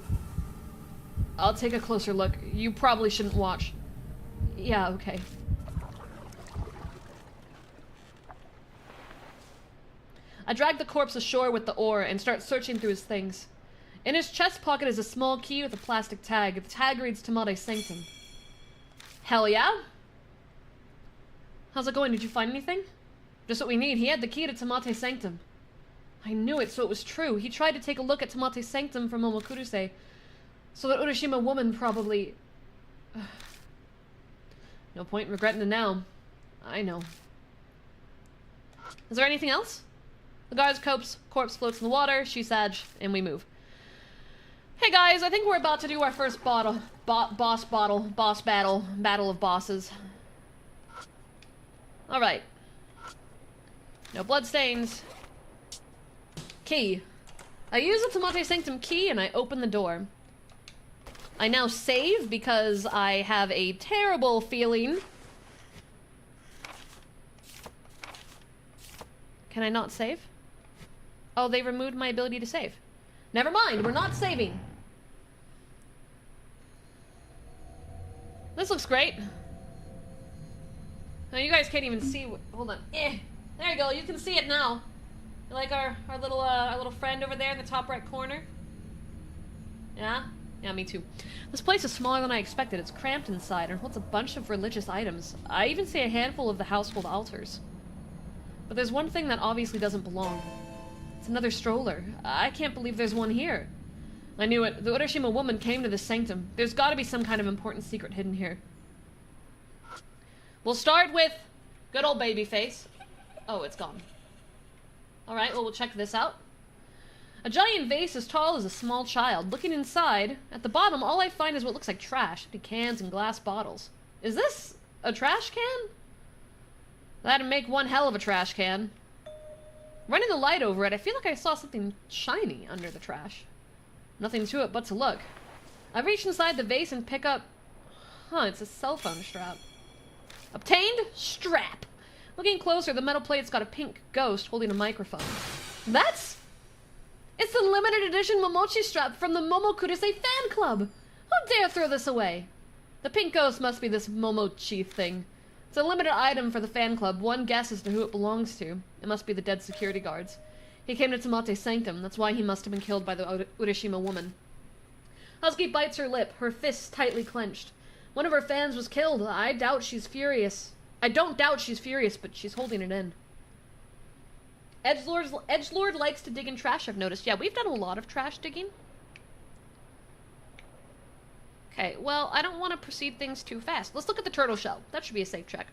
I'll take a closer look. You probably shouldn't watch. Yeah, okay. I drag the corpse ashore with the oar and start searching through his things. In his chest pocket is a small key with a plastic tag. The tag reads Tamate Sanctum. Hell yeah? How's it going? Did you find anything? Just what we need. He had the key to Tamate Sanctum. I knew it, so it was true. He tried to take a look at Tamate Sanctum from Momokuruse. So that Urashima woman probably... No point in regretting it now. I know. Is there anything else? The guard's corpse floats in the water, she sag, and we move. Hey guys, I think we're about to do our first boss battle of bosses. Alright. No bloodstains. Key. I use the Tamate Sanctum key and I open the door. I now save because I have a terrible feeling. Can I not save? Oh, they removed my ability to save. Never mind, we're not saving. This looks great. Now you guys can't even see. Hold on. There you go. You can see it now. You like our little friend over there in the top right corner? Yeah? Yeah, me too. This place is smaller than I expected. It's cramped inside and holds a bunch of religious items. I even see a handful of the household altars. But there's one thing that obviously doesn't belong. It's another stroller. I can't believe there's one here. I knew it. The Urashima woman came to the sanctum. There's gotta be some kind of important secret hidden here. We'll start with good old babyface. Oh, it's gone. Alright, well, we'll check this out. A giant vase as tall as a small child. Looking inside, at the bottom, all I find is what looks like trash. Empty cans and glass bottles. Is this a trash can? That'd make one hell of a trash can. Running the light over it, I feel like I saw something shiny under the trash. Nothing to it but to look. I reach inside the vase and pick up... Huh, it's a cell phone strap. Obtained? Strap. Looking closer, the metal plate's got a pink ghost holding a microphone. That's... It's the limited edition Momochi strap from the Momokuruse fan club! Who dare throw this away? The pink ghost must be this Momochi thing. It's a limited item for the fan club. One guess as to who it belongs to. It must be the dead security guards. He came to Tamate Sanctum. That's why he must have been killed by the Urashima woman. Husky bites her lip, her fists tightly clenched. One of her fans was killed. I doubt she's furious. I don't doubt she's furious, but she's holding it in. Edgelord likes to dig in trash, I've noticed. Yeah, we've done a lot of trash digging. Okay, well, I don't want to proceed things too fast. Let's look at the turtle shell. That should be a safe check.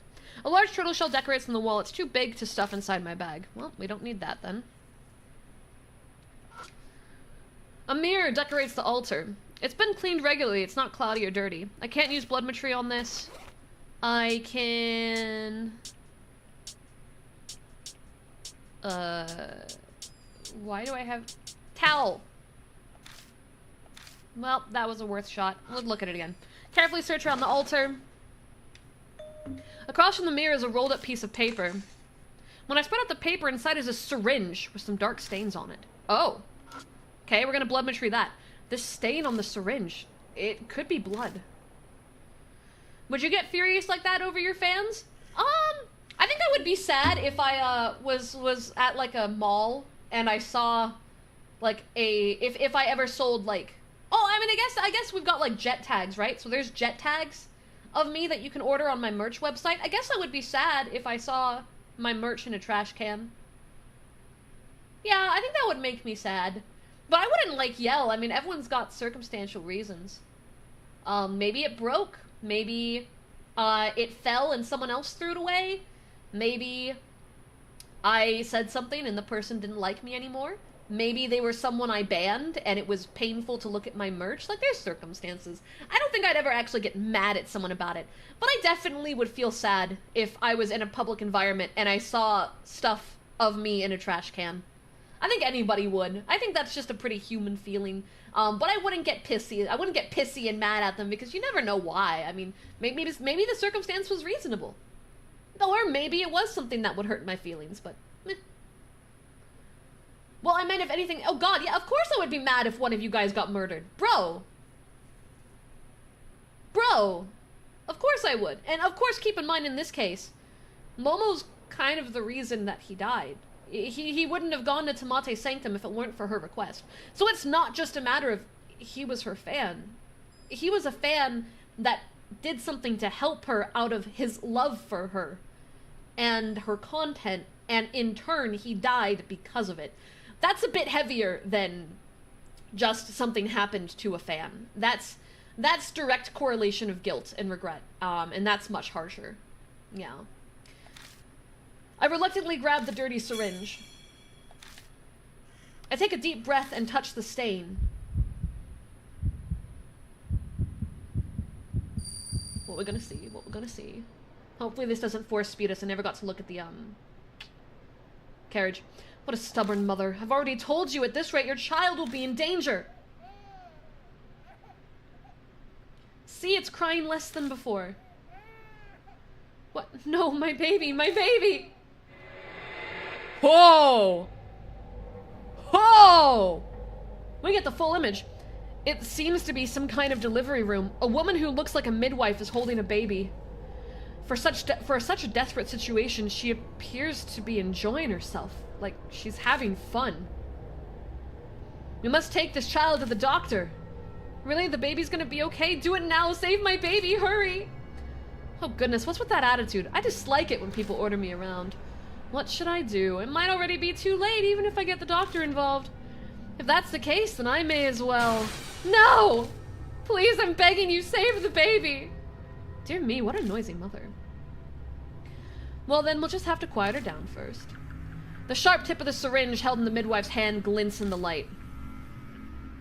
A large turtle shell decorates on the wall. It's too big to stuff inside my bag. Well, we don't need that then. A mirror decorates the altar. It's been cleaned regularly. It's not cloudy or dirty. I can't use blood material on this. I can... Why do I have... Towel! Well, that was a worth shot. Let's look at it again. Carefully search around the altar. Across from the mirror is a rolled up piece of paper. When I spread out the paper, inside is a syringe with some dark stains on it. Oh. Okay, we're gonna blood material that. This stain on the syringe. It could be blood. Would you get furious like that over your fans? I think I would be sad if I was at like a mall and I saw like if I ever sold like, oh, I mean, I guess we've got like jet tags, right? So there's jet tags of me that you can order on my merch website. I guess I would be sad if I saw my merch in a trash can. Yeah, I think that would make me sad. But I wouldn't like yell. I mean, everyone's got circumstantial reasons. Maybe it broke. Maybe it fell and someone else threw it away. Maybe I said something and the person didn't like me anymore. Maybe they were someone I banned and it was painful to look at my merch. Like, there's circumstances. I don't think I'd ever actually get mad at someone about it. But I definitely would feel sad if I was in a public environment and I saw stuff of me in a trash can. I think anybody would. I think that's just a pretty human feeling. But I wouldn't get pissy. I wouldn't get pissy and mad at them because you never know why. I mean, maybe the circumstance was reasonable. Or maybe it was something that would hurt my feelings, but meh. Well, I meant if anything... Oh god, yeah, of course I would be mad if one of you guys got murdered. Bro! Of course I would. And of course, keep in mind in this case, Momo's kind of the reason that he died. He wouldn't have gone to Tamate Sanctum if it weren't for her request. So it's not just a matter of he was her fan. He was a fan that did something to help her out of his love for her and her content, and in turn, he died because of it. That's a bit heavier than just something happened to a fan. That's direct correlation of guilt and regret, and that's much harsher. Yeah. I reluctantly grab the dirty syringe. I take a deep breath and touch the stain. What we're gonna see. Hopefully this doesn't force speed us. I never got to look at the, carriage. What a stubborn mother. I've already told you, at this rate, your child will be in danger. See, it's crying less than before. What? No, my baby, my baby! Whoa! Whoa! We get the full image. It seems to be some kind of delivery room. A woman who looks like a midwife is holding a baby. For such a desperate situation, she appears to be enjoying herself. Like, she's having fun. We must take this child to the doctor. Really? The baby's gonna be okay? Do it now! Save my baby! Hurry! Oh goodness, what's with that attitude? I dislike it when people order me around. What should I do? It might already be too late, even if I get the doctor involved. If that's the case, then I may as well... No! Please, I'm begging you, save the baby! Dear me, what a noisy mother. Well then, we'll just have to quiet her down first. The sharp tip of the syringe held in the midwife's hand glints in the light.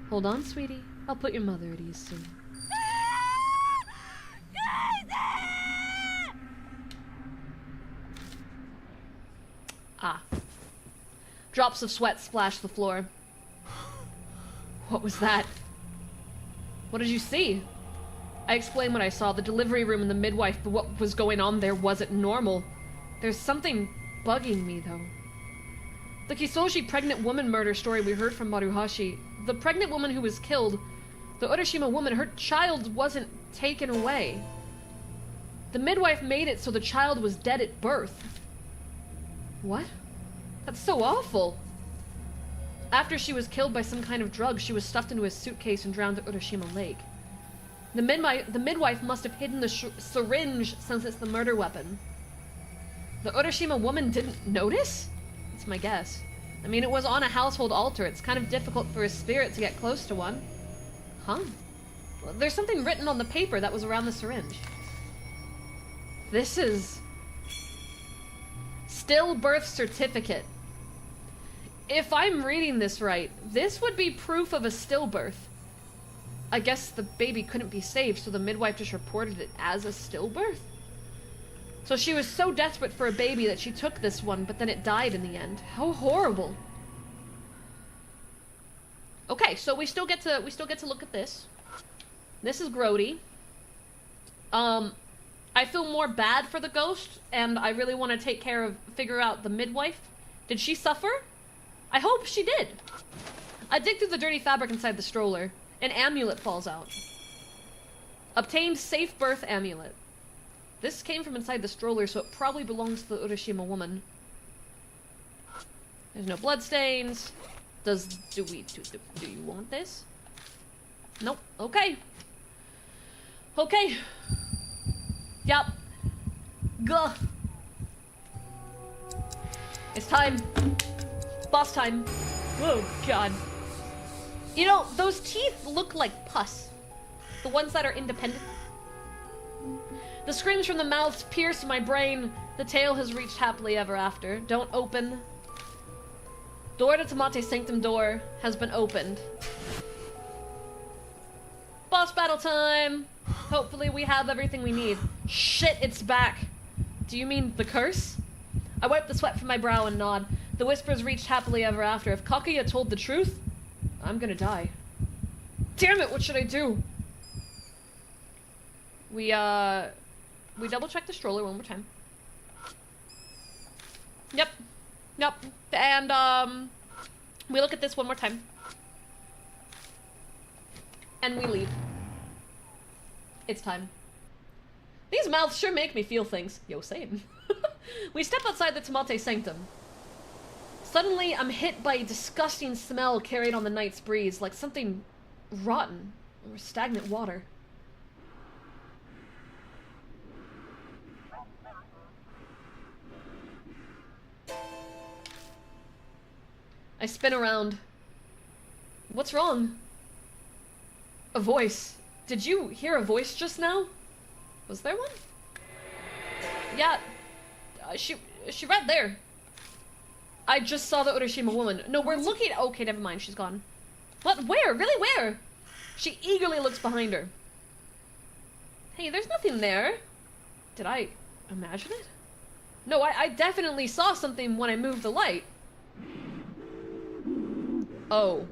Hold on, sweetie. I'll put your mother at ease soon. Ah. Drops of sweat splashed the floor. What was that? What did you see? I explained what I saw, the delivery room and the midwife, but what was going on there wasn't normal. There's something bugging me, though. The Kisoji pregnant woman murder story we heard from Maruhashi, the pregnant woman who was killed, the Urashima woman, her child wasn't taken away. The midwife made it so the child was dead at birth. What? That's so awful. After she was killed by some kind of drug, she was stuffed into a suitcase and drowned at Urashima Lake. The midwife must have hidden the syringe since it's the murder weapon. The Urashima woman didn't notice? That's my guess. I mean, it was on a household altar. It's kind of difficult for a spirit to get close to one. Huh? Well, there's something written on the paper that was around the syringe. This is... Stillbirth certificate. If I'm reading this right, this would be proof of a stillbirth. I guess the baby couldn't be saved, so the midwife just reported it as a stillbirth? So she was so desperate for a baby that she took this one, but then it died in the end. How horrible. Okay, so we still get to look at this. This is grody. I feel more bad for the ghost, and I really want to figure out the midwife. Did she suffer? I hope she did. I dig through the dirty fabric inside the stroller. An amulet falls out. Obtained safe birth amulet. This came from inside the stroller, so it probably belongs to the Urashima woman. There's no bloodstains. Do you want this? Nope. Okay. Okay. Yep. Gah. It's time. Boss time. Oh, God. You know, those teeth look like pus. The ones that are independent. The screams from the mouths pierce my brain. The tale has reached happily ever after. Don't open. Door to Tomate Sanctum door has been opened. Boss battle time! Hopefully we have everything we need. Shit, it's back. Do you mean the curse? I wipe the sweat from my brow and nod. The whispers reached happily ever after. If Kaguya told the truth, I'm gonna die. Damn it, what should I do? We double check the stroller one more time. Yep. Yep. And, we look at this one more time. And we leave. It's time. These mouths sure make me feel things. Yo, same. We step outside the Tomate Sanctum. Suddenly, I'm hit by a disgusting smell carried on the night's breeze, like something rotten or stagnant water. I spin around. What's wrong? A voice. Did you hear a voice just now? Was there one? Yeah. She right there. I just saw the Urashima woman. No, we're looking- okay, never mind, she's gone. What? Where? Really, where? She eagerly looks behind her. Hey, there's nothing there. Did I imagine it? No, I definitely saw something when I moved the light. Oh.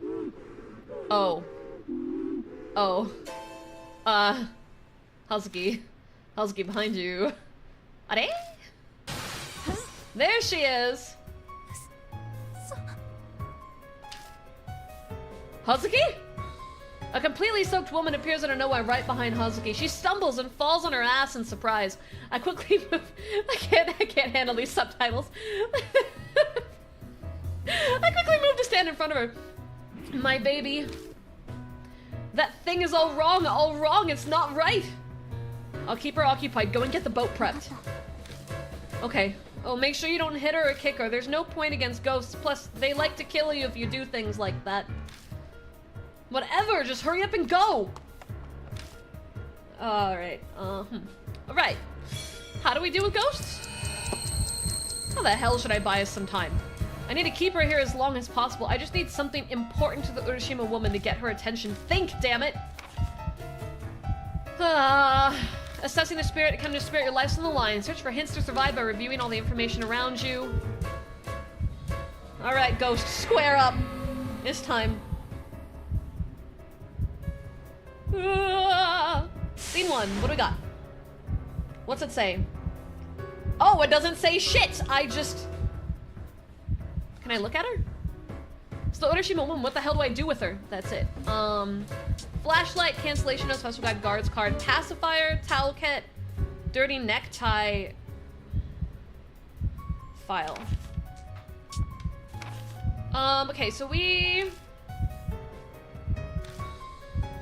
Oh. Oh. Hazuki. Hazuki behind you. Are? There she is! Hazuki? A completely soaked woman appears out of nowhere right behind Hazuki. She stumbles and falls on her ass in surprise. I quickly move. I can't handle these subtitles. I quickly move to stand in front of her. My baby. That thing is all wrong, it's not right. I'll keep her occupied, go and get the boat prepped. Okay. Oh, make sure you don't hit her or kick her. There's no point against ghosts, plus they like to kill you if you do things like that. Whatever, just hurry up and go! Alright, Alright. How do we deal with ghosts? How the hell should I buy us some time? I need to keep her here as long as possible. I just need something important to the Urashima woman to get her attention. Think, damn it! Assessing the spirit, come to spirit, your life's on the line. Search for hints to survive by reviewing all the information around you. Alright, ghost, square up. It's time. Scene 1, what do we got? What's it say? Oh, it doesn't say shit! Can I look at her? It's the Urashima woman, what the hell do I do with her? That's it. Flashlight, cancellation of special guide, guards card, pacifier, towel kit, dirty necktie, file. Okay, so we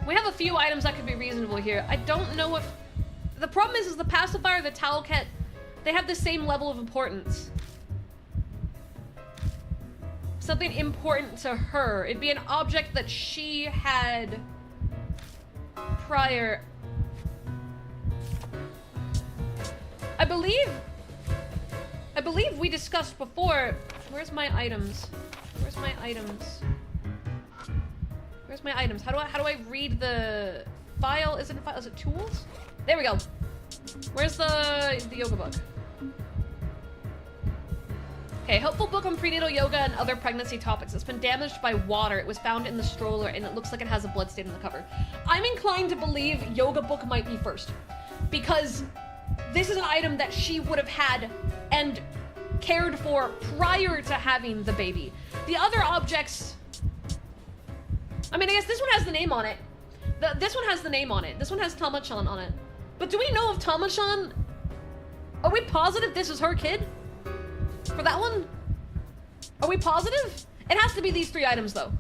have a few items that could be reasonable here. I don't know if... The problem is the pacifier, the towel kit, they have the same level of importance. Something important to her. It'd be an object that she had prior. I believe we discussed before. Where's my items? Where's my items? Where's my items? How do I read the file? Is it file? Is it tools? There we go. Where's the yoga book? Okay, helpful book on prenatal yoga and other pregnancy topics. It's been damaged by water. It was found in the stroller and it looks like it has a blood stain on the cover. I'm inclined to believe yoga book might be first, because this is an item that she would have had and cared for prior to having the baby. The other objects, I mean, I guess this one has the name on it. This one has the name on it. This one has Tama-chan on it. But do we know if Tama-chan, are we positive this is her kid? For that one? Are we positive? It has to be these 3 items, though.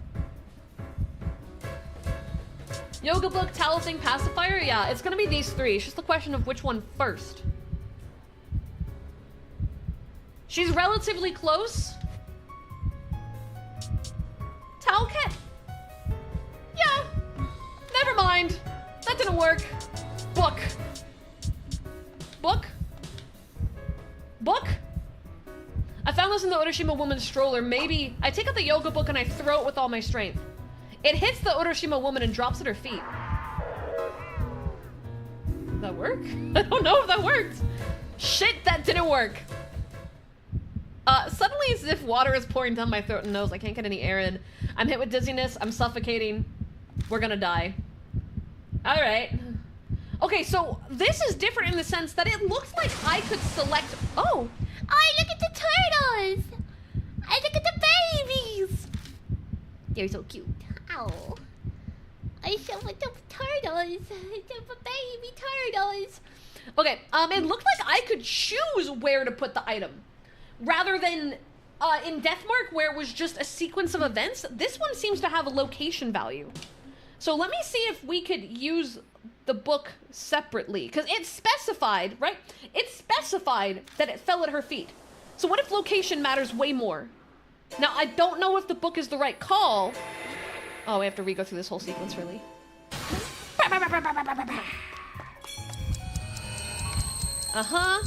Yoga book, towel thing, pacifier? Yeah, it's gonna be these 3. It's just a question of which one first. She's relatively close. Towel kit? Yeah. Never mind. That didn't work. Book. Book? Book? I found this in the Urashima woman's stroller. Maybe I take out the yoga book and I throw it with all my strength. It hits the Urashima woman and drops at her feet. Did that work? I don't know if that worked. Shit, that didn't work. Suddenly it's as if water is pouring down my throat and nose. I can't get any air in. I'm hit with dizziness. I'm suffocating. We're gonna die. All right. Okay, so this is different in the sense that it looks like I could select... Oh! Oh, look at the turtles! And look at the babies! They're so cute. Ow. I saw with the turtles. The baby turtles. Okay, it looked like I could choose where to put the item. Rather than in Deathmark, where it was just a sequence of events, this one seems to have a location value. So let me see if we could use the book separately, because it specified, right? It specified that it fell at her feet. So what if location matters way more? Now, I don't know if the book is the right call. Oh, we have to re-go through this whole sequence, really. Uh-huh.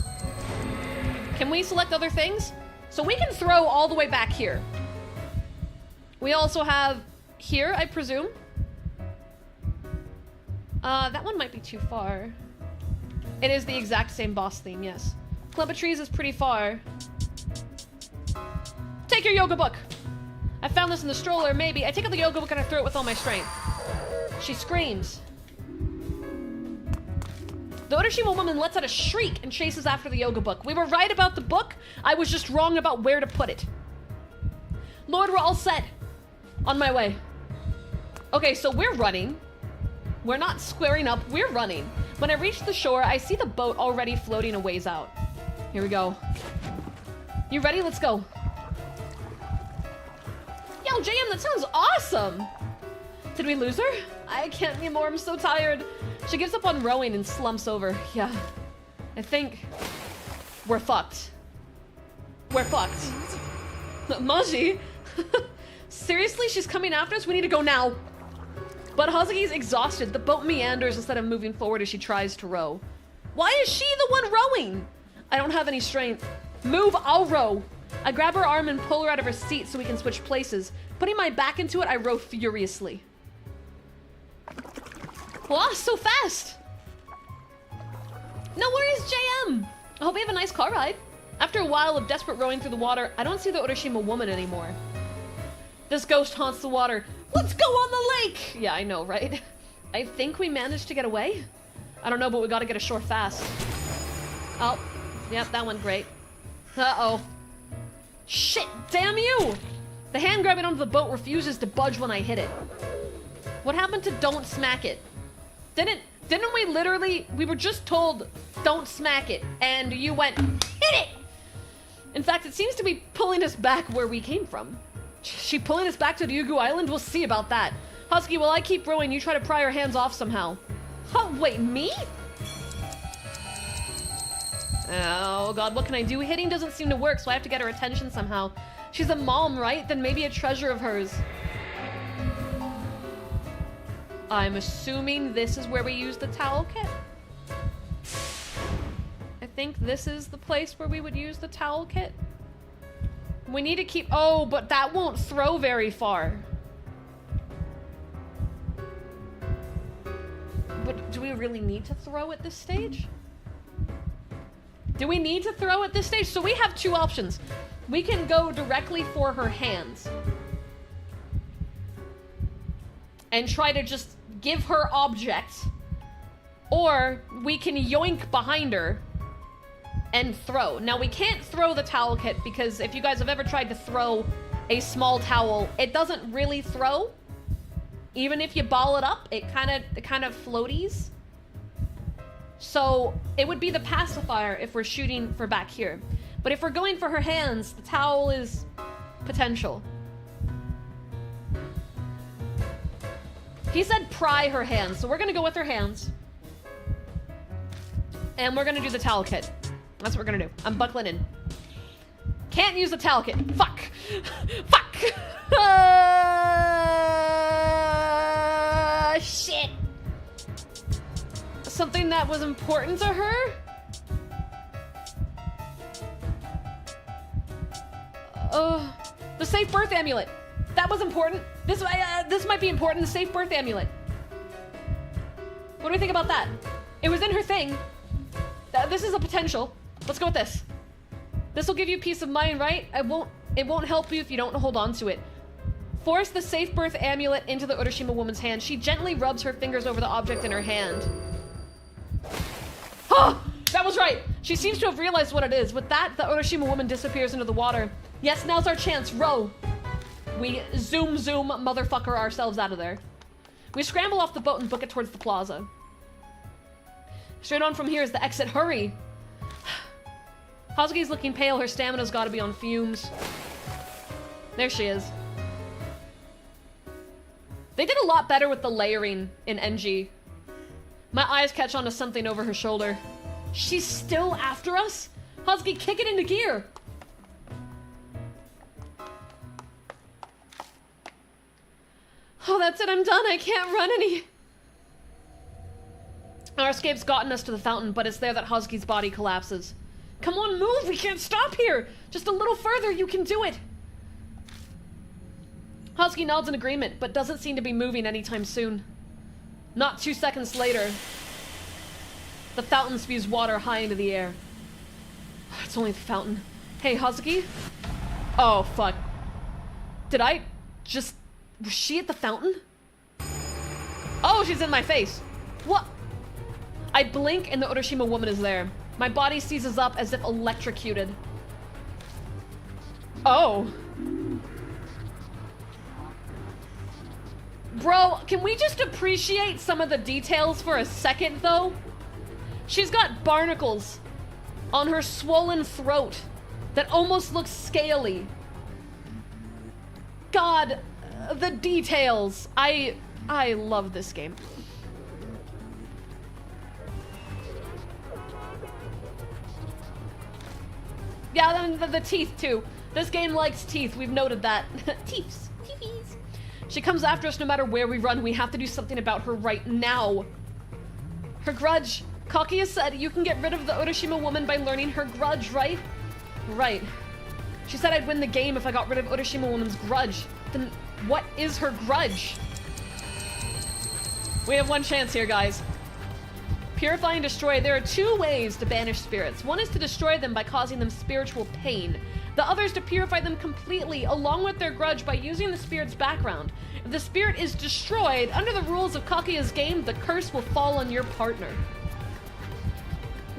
Can we select other things? So we can throw all the way back here. We also have here, I presume. That one might be too far. It is the exact same boss theme, yes. Club of Trees is pretty far. Take your yoga book. I found this in the stroller, maybe. I take out the yoga book and I throw it with all my strength. She screams. The Urashima woman lets out a shriek and chases after the yoga book. We were right about the book. I was just wrong about where to put it. Lord, we're all set. On my way. Okay, so we're running. We're not squaring up. We're running. When I reach the shore, I see the boat already floating a ways out. Here we go. You ready? Let's go. Yo, JM, that sounds awesome. Did we lose her? I can't anymore. I'm so tired. She gives up on rowing and slumps over. Yeah. I think we're fucked. We're fucked. Maji? Seriously? She's coming after us? We need to go now. But Hazuki's exhausted. The boat meanders instead of moving forward as she tries to row. Why is she the one rowing? I don't have any strength. Move, I'll row. I grab her arm and pull her out of her seat so we can switch places. Putting my back into it, I row furiously. Wow, so fast! No worries, JM! I hope you have a nice car ride. After a while of desperate rowing through the water, I don't see the Urashima woman anymore. This ghost haunts the water. Let's go on the lake! Yeah, I know, right? I think we managed to get away. I don't know, but we gotta get ashore fast. Oh, yep, that went great. Uh-oh. Shit, damn you! The hand grabbing onto the boat refuses to budge when I hit it. What happened to don't smack it? Didn't we literally, we were just told don't smack it, and you went, hit it! In fact, it seems to be pulling us back where we came from. She pulling us back to Ryugu Island? We'll see about that. Husky, while I keep rowing, you try to pry her hands off somehow. Huh, wait, me? Oh god, what can I do? Hitting doesn't seem to work, so I have to get her attention somehow. She's a mom, right? Then maybe a treasure of hers. I'm assuming this is where we use the towel kit. I think this is the place where we would use the towel kit. We need to keep... Oh, but that won't throw very far. But do we really need to throw at this stage? Do we need to throw at this stage? So we have two options. We can go directly for her hands. And try to just give her objects. Or we can yoink behind her and throw. Now, we can't throw the towel kit because if you guys have ever tried to throw a small towel, it doesn't really throw. Even if you ball it up, it kind of floaties. So it would be the pacifier if we're shooting for back here. But if we're going for her hands, the towel is potential. He said pry her hands, so we're gonna go with her hands. And we're gonna do the towel kit. That's what we're gonna do. I'm buckling in. Can't use the towel kit. Fuck. Fuck. Shit. Something that was important to her? The safe birth amulet. That was important. This might be important. The safe birth amulet. What do we think about that? It was in her thing. This is a potential. Let's go with this. This will give you peace of mind, right? It won't help you if you don't hold on to it. Force the safe birth amulet into the Urashima woman's hand. She gently rubs her fingers over the object in her hand. Oh, that was right. She seems to have realized what it is. With that, the Urashima woman disappears into the water. Yes, now's our chance. Row. We zoom motherfucker ourselves out of there. We scramble off the boat and book it towards the plaza. Straight on from here is the exit. Hurry. Hazuki's looking pale. Her stamina's gotta be on fumes. There she is. They did a lot better with the layering in NG. My eyes catch on to something over her shoulder. She's still after us? Hazuki, kick it into gear. Oh, that's it. I'm done. I can't run any. Our escape's gotten us to the fountain, but it's there that Hazuki's body collapses. Come on, move! We can't stop here! Just a little further, you can do it! Hazuki nods in agreement, but doesn't seem to be moving anytime soon. Not 2 seconds later, the fountain spews water high into the air. It's only the fountain. Hey, Hazuki? Oh, fuck. Did I just... Was she at the fountain? Oh, she's in my face. What? I blink and the Urashima woman is there. My body seizes up as if electrocuted. Oh. Bro, can we just appreciate some of the details for a second, though? She's got barnacles on her swollen throat that almost looks scaly. God, the details. I love this game. Yeah, and the teeth, too. This game likes teeth. We've noted that. Teeths. Teethies. She comes after us no matter where we run. We have to do something about her right now. Her grudge. Kaguya said you can get rid of the Urashima woman by learning her grudge, right? Right. She said I'd win the game if I got rid of Urashima woman's grudge. Then what is her grudge? We have one chance here, guys. Purify and destroy. There are two ways to banish spirits. One is to destroy them by causing them spiritual pain. The other is to purify them completely, along with their grudge, by using the spirit's background. If the spirit is destroyed, under the rules of Kaguya's game, the curse will fall on your partner.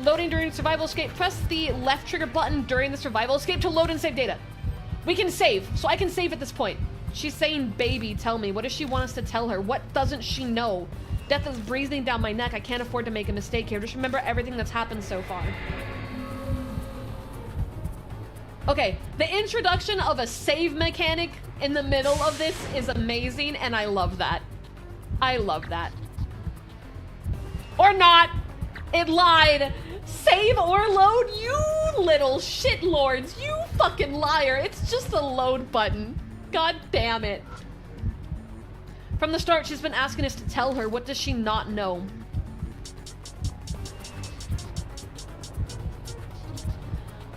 Loading during survival escape. Press the left trigger button during the survival escape to load and save data. We can save, so I can save at this point. She's saying, baby, tell me. What does she want us to tell her? What doesn't she know? Death is breathing down my neck. I can't afford to make a mistake here. Just remember everything that's happened so far. Okay, the introduction of a save mechanic in the middle of this is amazing, and I love that. I love that. Or not. It lied. Save or load? You little shitlords. You fucking liar. It's just a load button. God damn it. From the start, she's been asking us to tell her. What does she not know?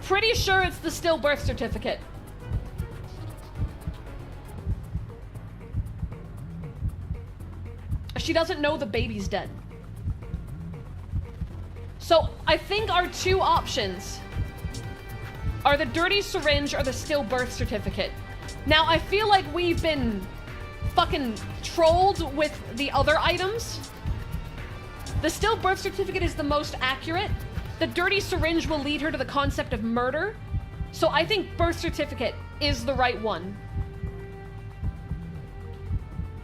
Pretty sure it's the stillbirth certificate. She doesn't know the baby's dead. So I think our two options are the dirty syringe or the stillbirth certificate. Now, I feel like we've been fucking trolled with the other items. The stillbirth certificate is the most accurate. The dirty syringe will lead her to the concept of murder. So I think birth certificate is the right one.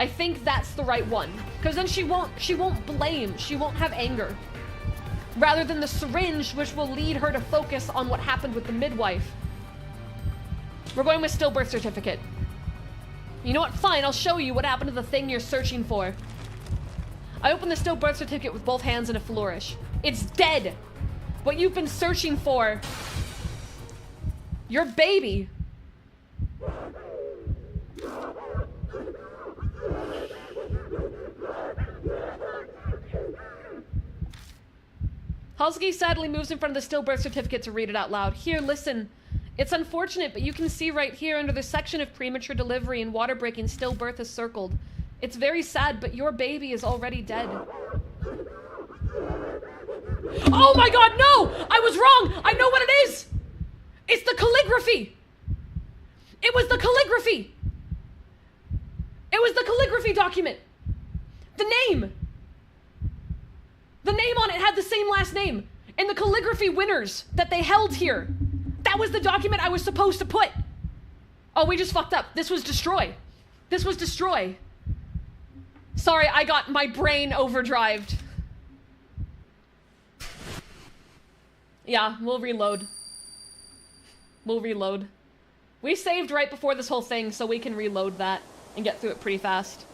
I think that's the right one. Because then she won't blame. She won't have anger. Rather than the syringe, which will lead her to focus on what happened with the midwife. We're going with stillbirth certificate. You know what? Fine, I'll show you what happened to the thing you're searching for. I opened the still birth certificate with both hands in a flourish. It's dead. What you've been searching for. Your baby. Hazuki sadly moves in front of the still birth certificate to read it out loud. Here, listen. It's unfortunate, but you can see right here under the section of premature delivery and water breaking, stillbirth is circled. It's very sad, but your baby is already dead. Oh my god, no! I was wrong! I know what it is! It's the calligraphy! It was the calligraphy! It was the calligraphy document! The name! The name on it had the same last name. And the calligraphy winners that they held here. That was the document I was supposed to put. Oh, we just fucked up. This was destroy. This was destroy. Sorry, I got my brain overdrived. Yeah, we'll reload. We'll reload. We saved right before this whole thing, so we can reload that and get through it pretty fast.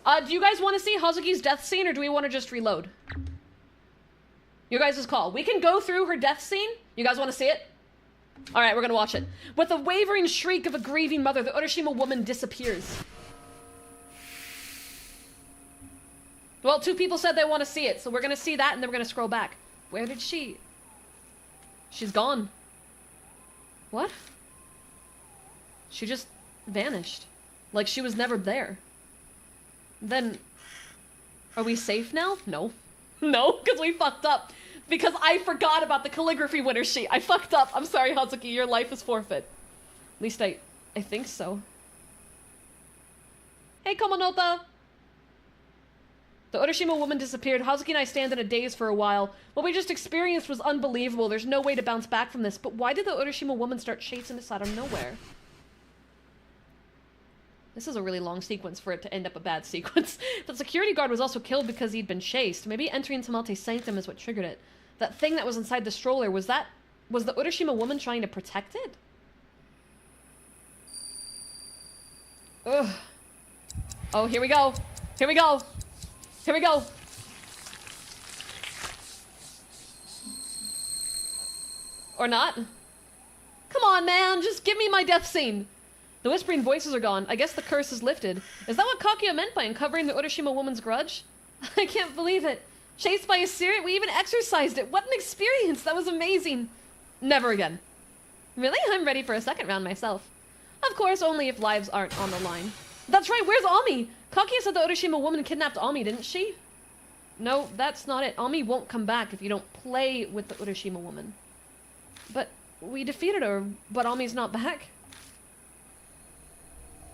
Do you guys want to see Hazuki's death scene, or do we want to just reload? You guys' call. We can go through her death scene. You guys want to see it? Alright, we're gonna watch it. With a wavering shriek of a grieving mother, the Urashima woman disappears. Well, 2 people said they want to see it, so we're gonna see that and then we're gonna scroll back. Where did she... She's gone. What? She just vanished. Like she was never there. Then... Are we safe now? No. No, because we fucked up. Because I forgot about the calligraphy winner sheet. I fucked up. I'm sorry, Hazuki. Your life is forfeit. At least I think so. Hey, Komonota! The Urashima woman disappeared. Hazuki and I stand in a daze for a while. What we just experienced was unbelievable. There's no way to bounce back from this. But why did the Urashima woman start chasing us out of nowhere? This is a really long sequence for it to end up a bad sequence. The security guard was also killed because he'd been chased. Maybe entering Tamalte's sanctum is what triggered it. That thing that was inside the stroller, was the Urashima woman trying to protect it? Ugh. Oh, here we go. Here we go. Here we go. Or not. Come on, man. Just give me my death scene. The whispering voices are gone. I guess the curse is lifted. Is that what Kakuya meant by uncovering the Urashima woman's grudge? I can't believe it. Chased by a spirit, we even exercised it. What an experience. That was amazing. Never again. Really? I'm ready for a second round myself. Of course, only if lives aren't on the line. That's right, where's Ami? Kakuya said the Urashima woman kidnapped Ami, didn't she? No, that's not it. Ami won't come back if you don't play with the Urashima woman. But we defeated her, but Ami's not back.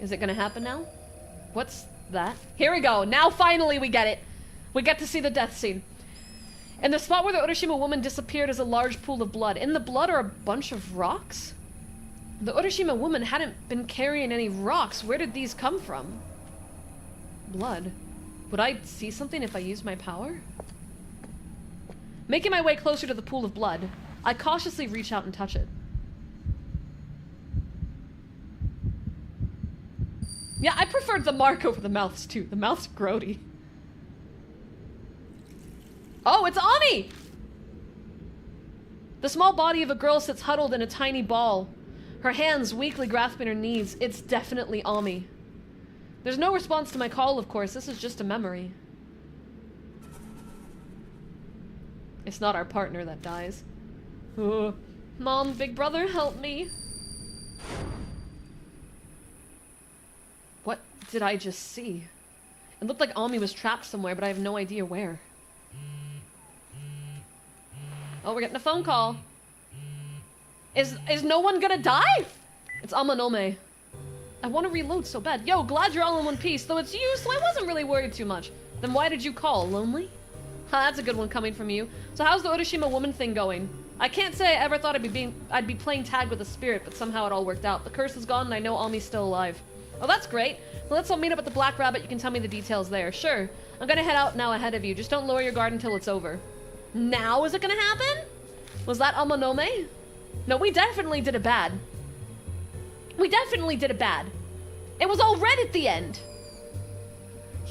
Is it gonna happen now? What's that? Here we go. Now finally we get it. We get to see the death scene. In the spot where the Urashima woman disappeared is a large pool of blood. In the blood are a bunch of rocks? The Urashima woman hadn't been carrying any rocks. Where did these come from? Blood. Would I see something if I used my power? Making my way closer to the pool of blood, I cautiously reach out and touch it. Yeah, I preferred the mark over the mouths too. The mouth's grody. Oh, it's Ami! The small body of a girl sits huddled in a tiny ball. Her hands weakly grasping her knees. It's definitely Ami. There's no response to my call, of course. This is just a memory. It's not our partner that dies. Mom, big brother, help me. What did I just see? It looked like Ami was trapped somewhere, but I have no idea where. Oh, we're getting a phone call. Is no one gonna die? It's Amanome. I want to reload so bad. Yo, glad you're all in one piece. Though it's you, so I wasn't really worried too much. Then why did you call? Lonely? Ha, that's a good one coming from you. So how's the Urashima woman thing going? I can't say I ever thought I'd be playing tag with a spirit, but somehow it all worked out. The curse is gone and I know Ami's still alive. Oh, that's great. Well, let's all meet up at the Black Rabbit. You can tell me the details there. Sure. I'm gonna head out now ahead of you. Just don't lower your guard until it's over. Now is it gonna happen? Was that Amanome? No, we definitely did it bad. We definitely did it bad. It was all red at the end.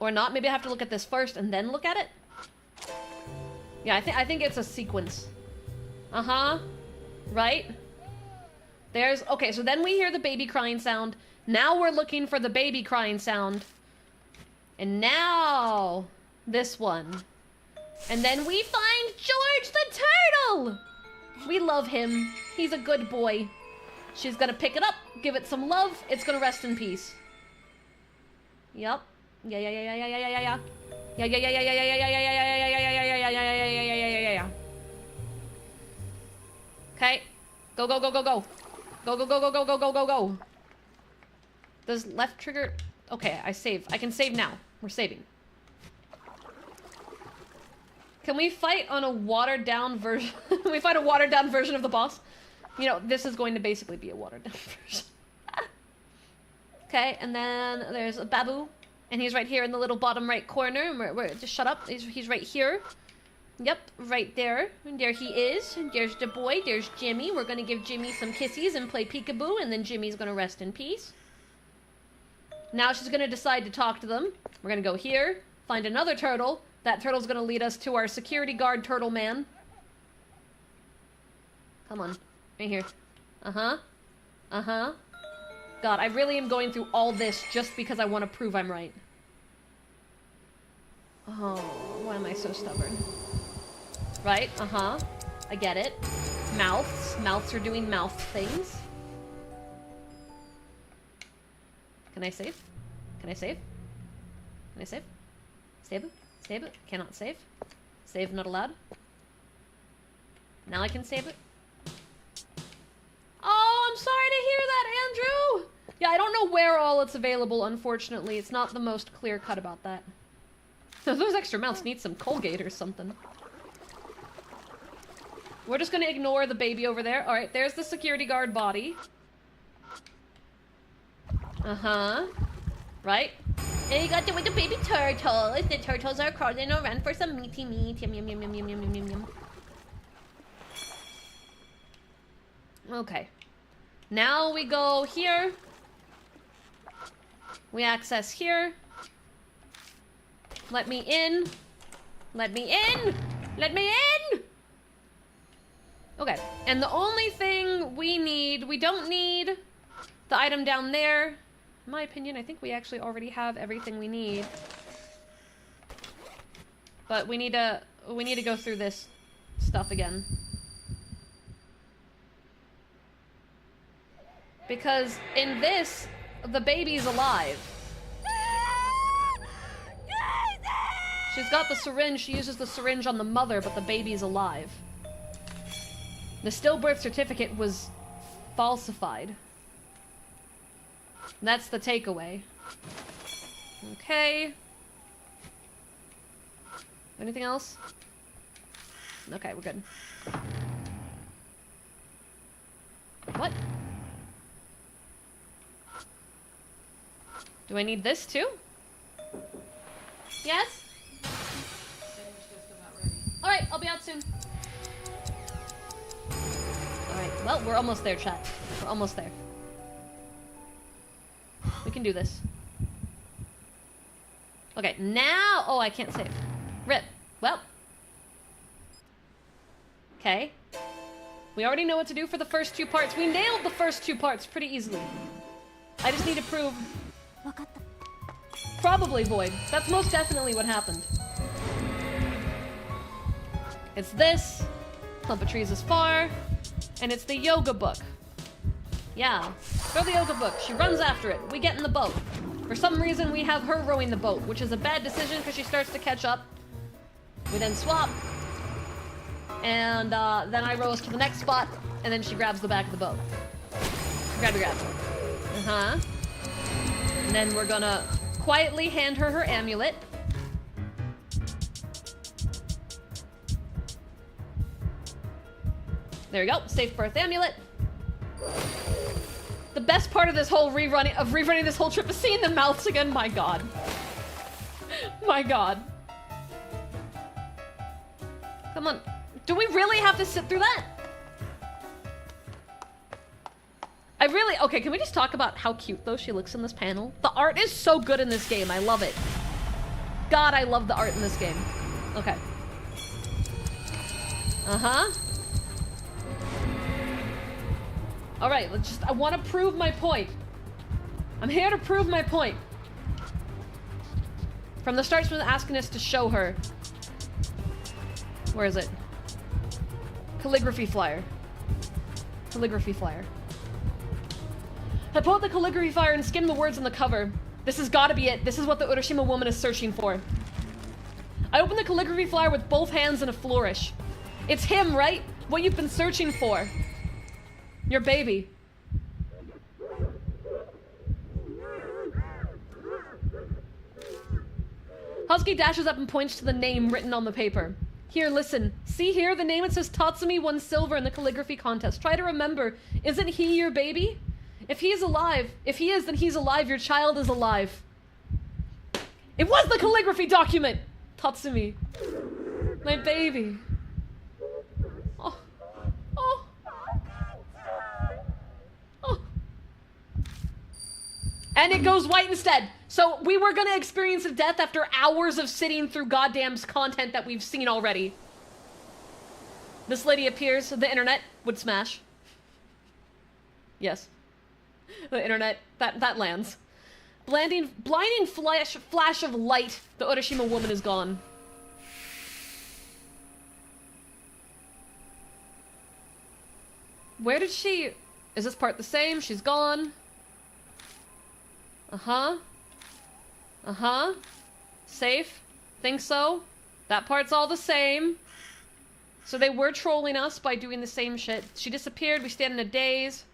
Or not. Maybe I have to look at this first and then look at it. Yeah, I think it's a sequence. Uh-huh. Right? There's... Okay, so then we hear the baby crying sound. Now we're looking for the baby crying sound. And now... this one. And then we find George the turtle! We love him. He's a good boy. She's gonna pick it up, give it some love, it's gonna rest in peace. Yup. Yeah. Okay. Go. Go. Does left trigger... Okay, I save. I can save now. We're saving. Can we fight on a watered-down version? Can we fight a watered-down version of the boss? You know, this is going to basically be a watered-down version. Okay, and then there's a babu. And he's right here in the little bottom right corner. Just shut up. He's right here. Yep, right there. And there he is. And there's the boy. There's Jimmy. We're going to give Jimmy some kisses and play peekaboo. And then Jimmy's going to rest in peace. Now she's going to decide to talk to them. We're going to go here. Find another turtle. That turtle's going to lead us to our security guard turtle man. Come on. Right here. Uh-huh. God, I really am going through all this just because I want to prove I'm right. Oh, why am I so stubborn? Right? Uh-huh. I get it. Mouths. Mouths are doing mouth things. Can I save? Can I save? Can I save? Save it? Save it? Cannot save. Save not allowed. Now I can save it. Oh, I'm sorry to hear that, Andrew! Yeah, I don't know where all it's available, unfortunately. It's not the most clear-cut about that. Those extra mouths need some Colgate or something. We're just gonna ignore the baby over there. Alright, there's the security guard body. Uh-huh. Right? And you got to with the baby turtles. The turtles are crawling around for some meaty meat. Yum, yum, yum, yum, yum, yum, yum, yum. Okay. Now we go here. We access here. Let me in. Let me in! Let me in! Okay. And the only thing we need... We don't need the item down there. In my opinion, I think we actually already have everything we need. But we need to go through this stuff again. Because in this, the baby's alive. She's got the syringe, she uses the syringe on the mother, but the baby's alive. The stillbirth certificate was falsified. That's the takeaway. Okay. Anything else? Okay, we're good. What? Do I need this too? Yes? Alright, I'll be out soon. Alright, well, we're almost there, chat. We're almost there. We can do this. Okay, now... Oh, I can't save. Rip. Well. Okay. We already know what to do for the first two parts. We nailed the first two parts pretty easily. I just need to prove... Probably void. That's most definitely what happened. It's this. Clump of trees is far. And it's the yoga book. Yeah. Throw the yoga book. She runs after it. We get in the boat. For some reason, we have her rowing the boat, which is a bad decision because she starts to catch up. We then swap. And then I row us to the next spot, and then she grabs the back of the boat. Grab. Uh-huh. And then we're gonna quietly hand her her amulet. There we go. Safe birth amulet. The best part of this whole rerunning this whole trip is seeing the mouths again. My god. My god. Come on. Do we really have to sit through that? Okay, can we just talk about how cute, though, she looks in this panel? The art is so good in this game. I love it. God, I love the art in this game. Okay. Uh-huh. Alright, let's just... I want to prove my point. I'm here to prove my point. From the start, she's been asking us to show her. Where is it? Calligraphy flyer. Calligraphy flyer. I pull out the calligraphy flyer and skim the words on the cover. This has got to be it. This is what the Urashima woman is searching for. I open the calligraphy flyer with both hands in a flourish. It's him, right? What you've been searching for. Your baby. Husky dashes up and points to the name written on the paper. Here, listen. See here, the name, it says Tatsumi won silver in the calligraphy contest. Try to remember, isn't he your baby? If he is alive, if he is, then he's alive. Your child is alive. It was the calligraphy document! Tatsumi. My baby. Oh. Oh. Oh. And it goes white instead. So we were gonna experience a death after hours of sitting through goddamn content that we've seen already. This lady appears, the internet would smash. Yes. The internet, that lands. Blinding flash of light, the Urashima woman is gone. Where did she... Is this part the same? She's gone. Uh-huh. Uh-huh. Safe. Think so. That part's all the same. So they were trolling us by doing the same shit. She disappeared. We stand in a daze.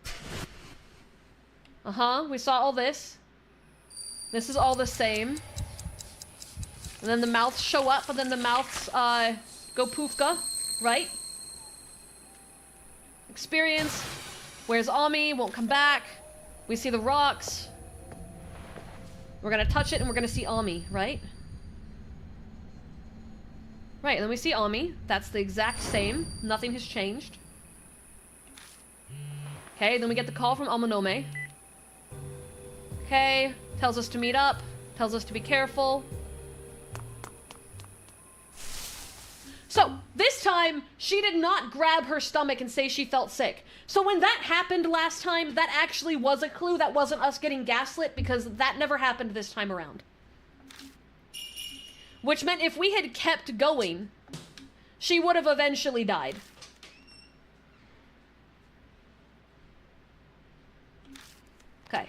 Uh-huh. We saw all this. This is all the same. And then the mouths show up, and then the mouths, go poofka. Right? Experience. Where's Ami? Won't come back. We see the rocks. We're gonna touch it and we're gonna see Ami, right? Right, and then we see Ami. That's the exact same. Nothing has changed. Okay, then we get the call from Amanome. Okay, tells us to meet up. Tells us to be careful. So, this time, she did not grab her stomach and say she felt sick. So when that happened last time, that actually was a clue. That wasn't us getting gaslit, because that never happened this time around. Which meant if we had kept going, she would have eventually died. Okay.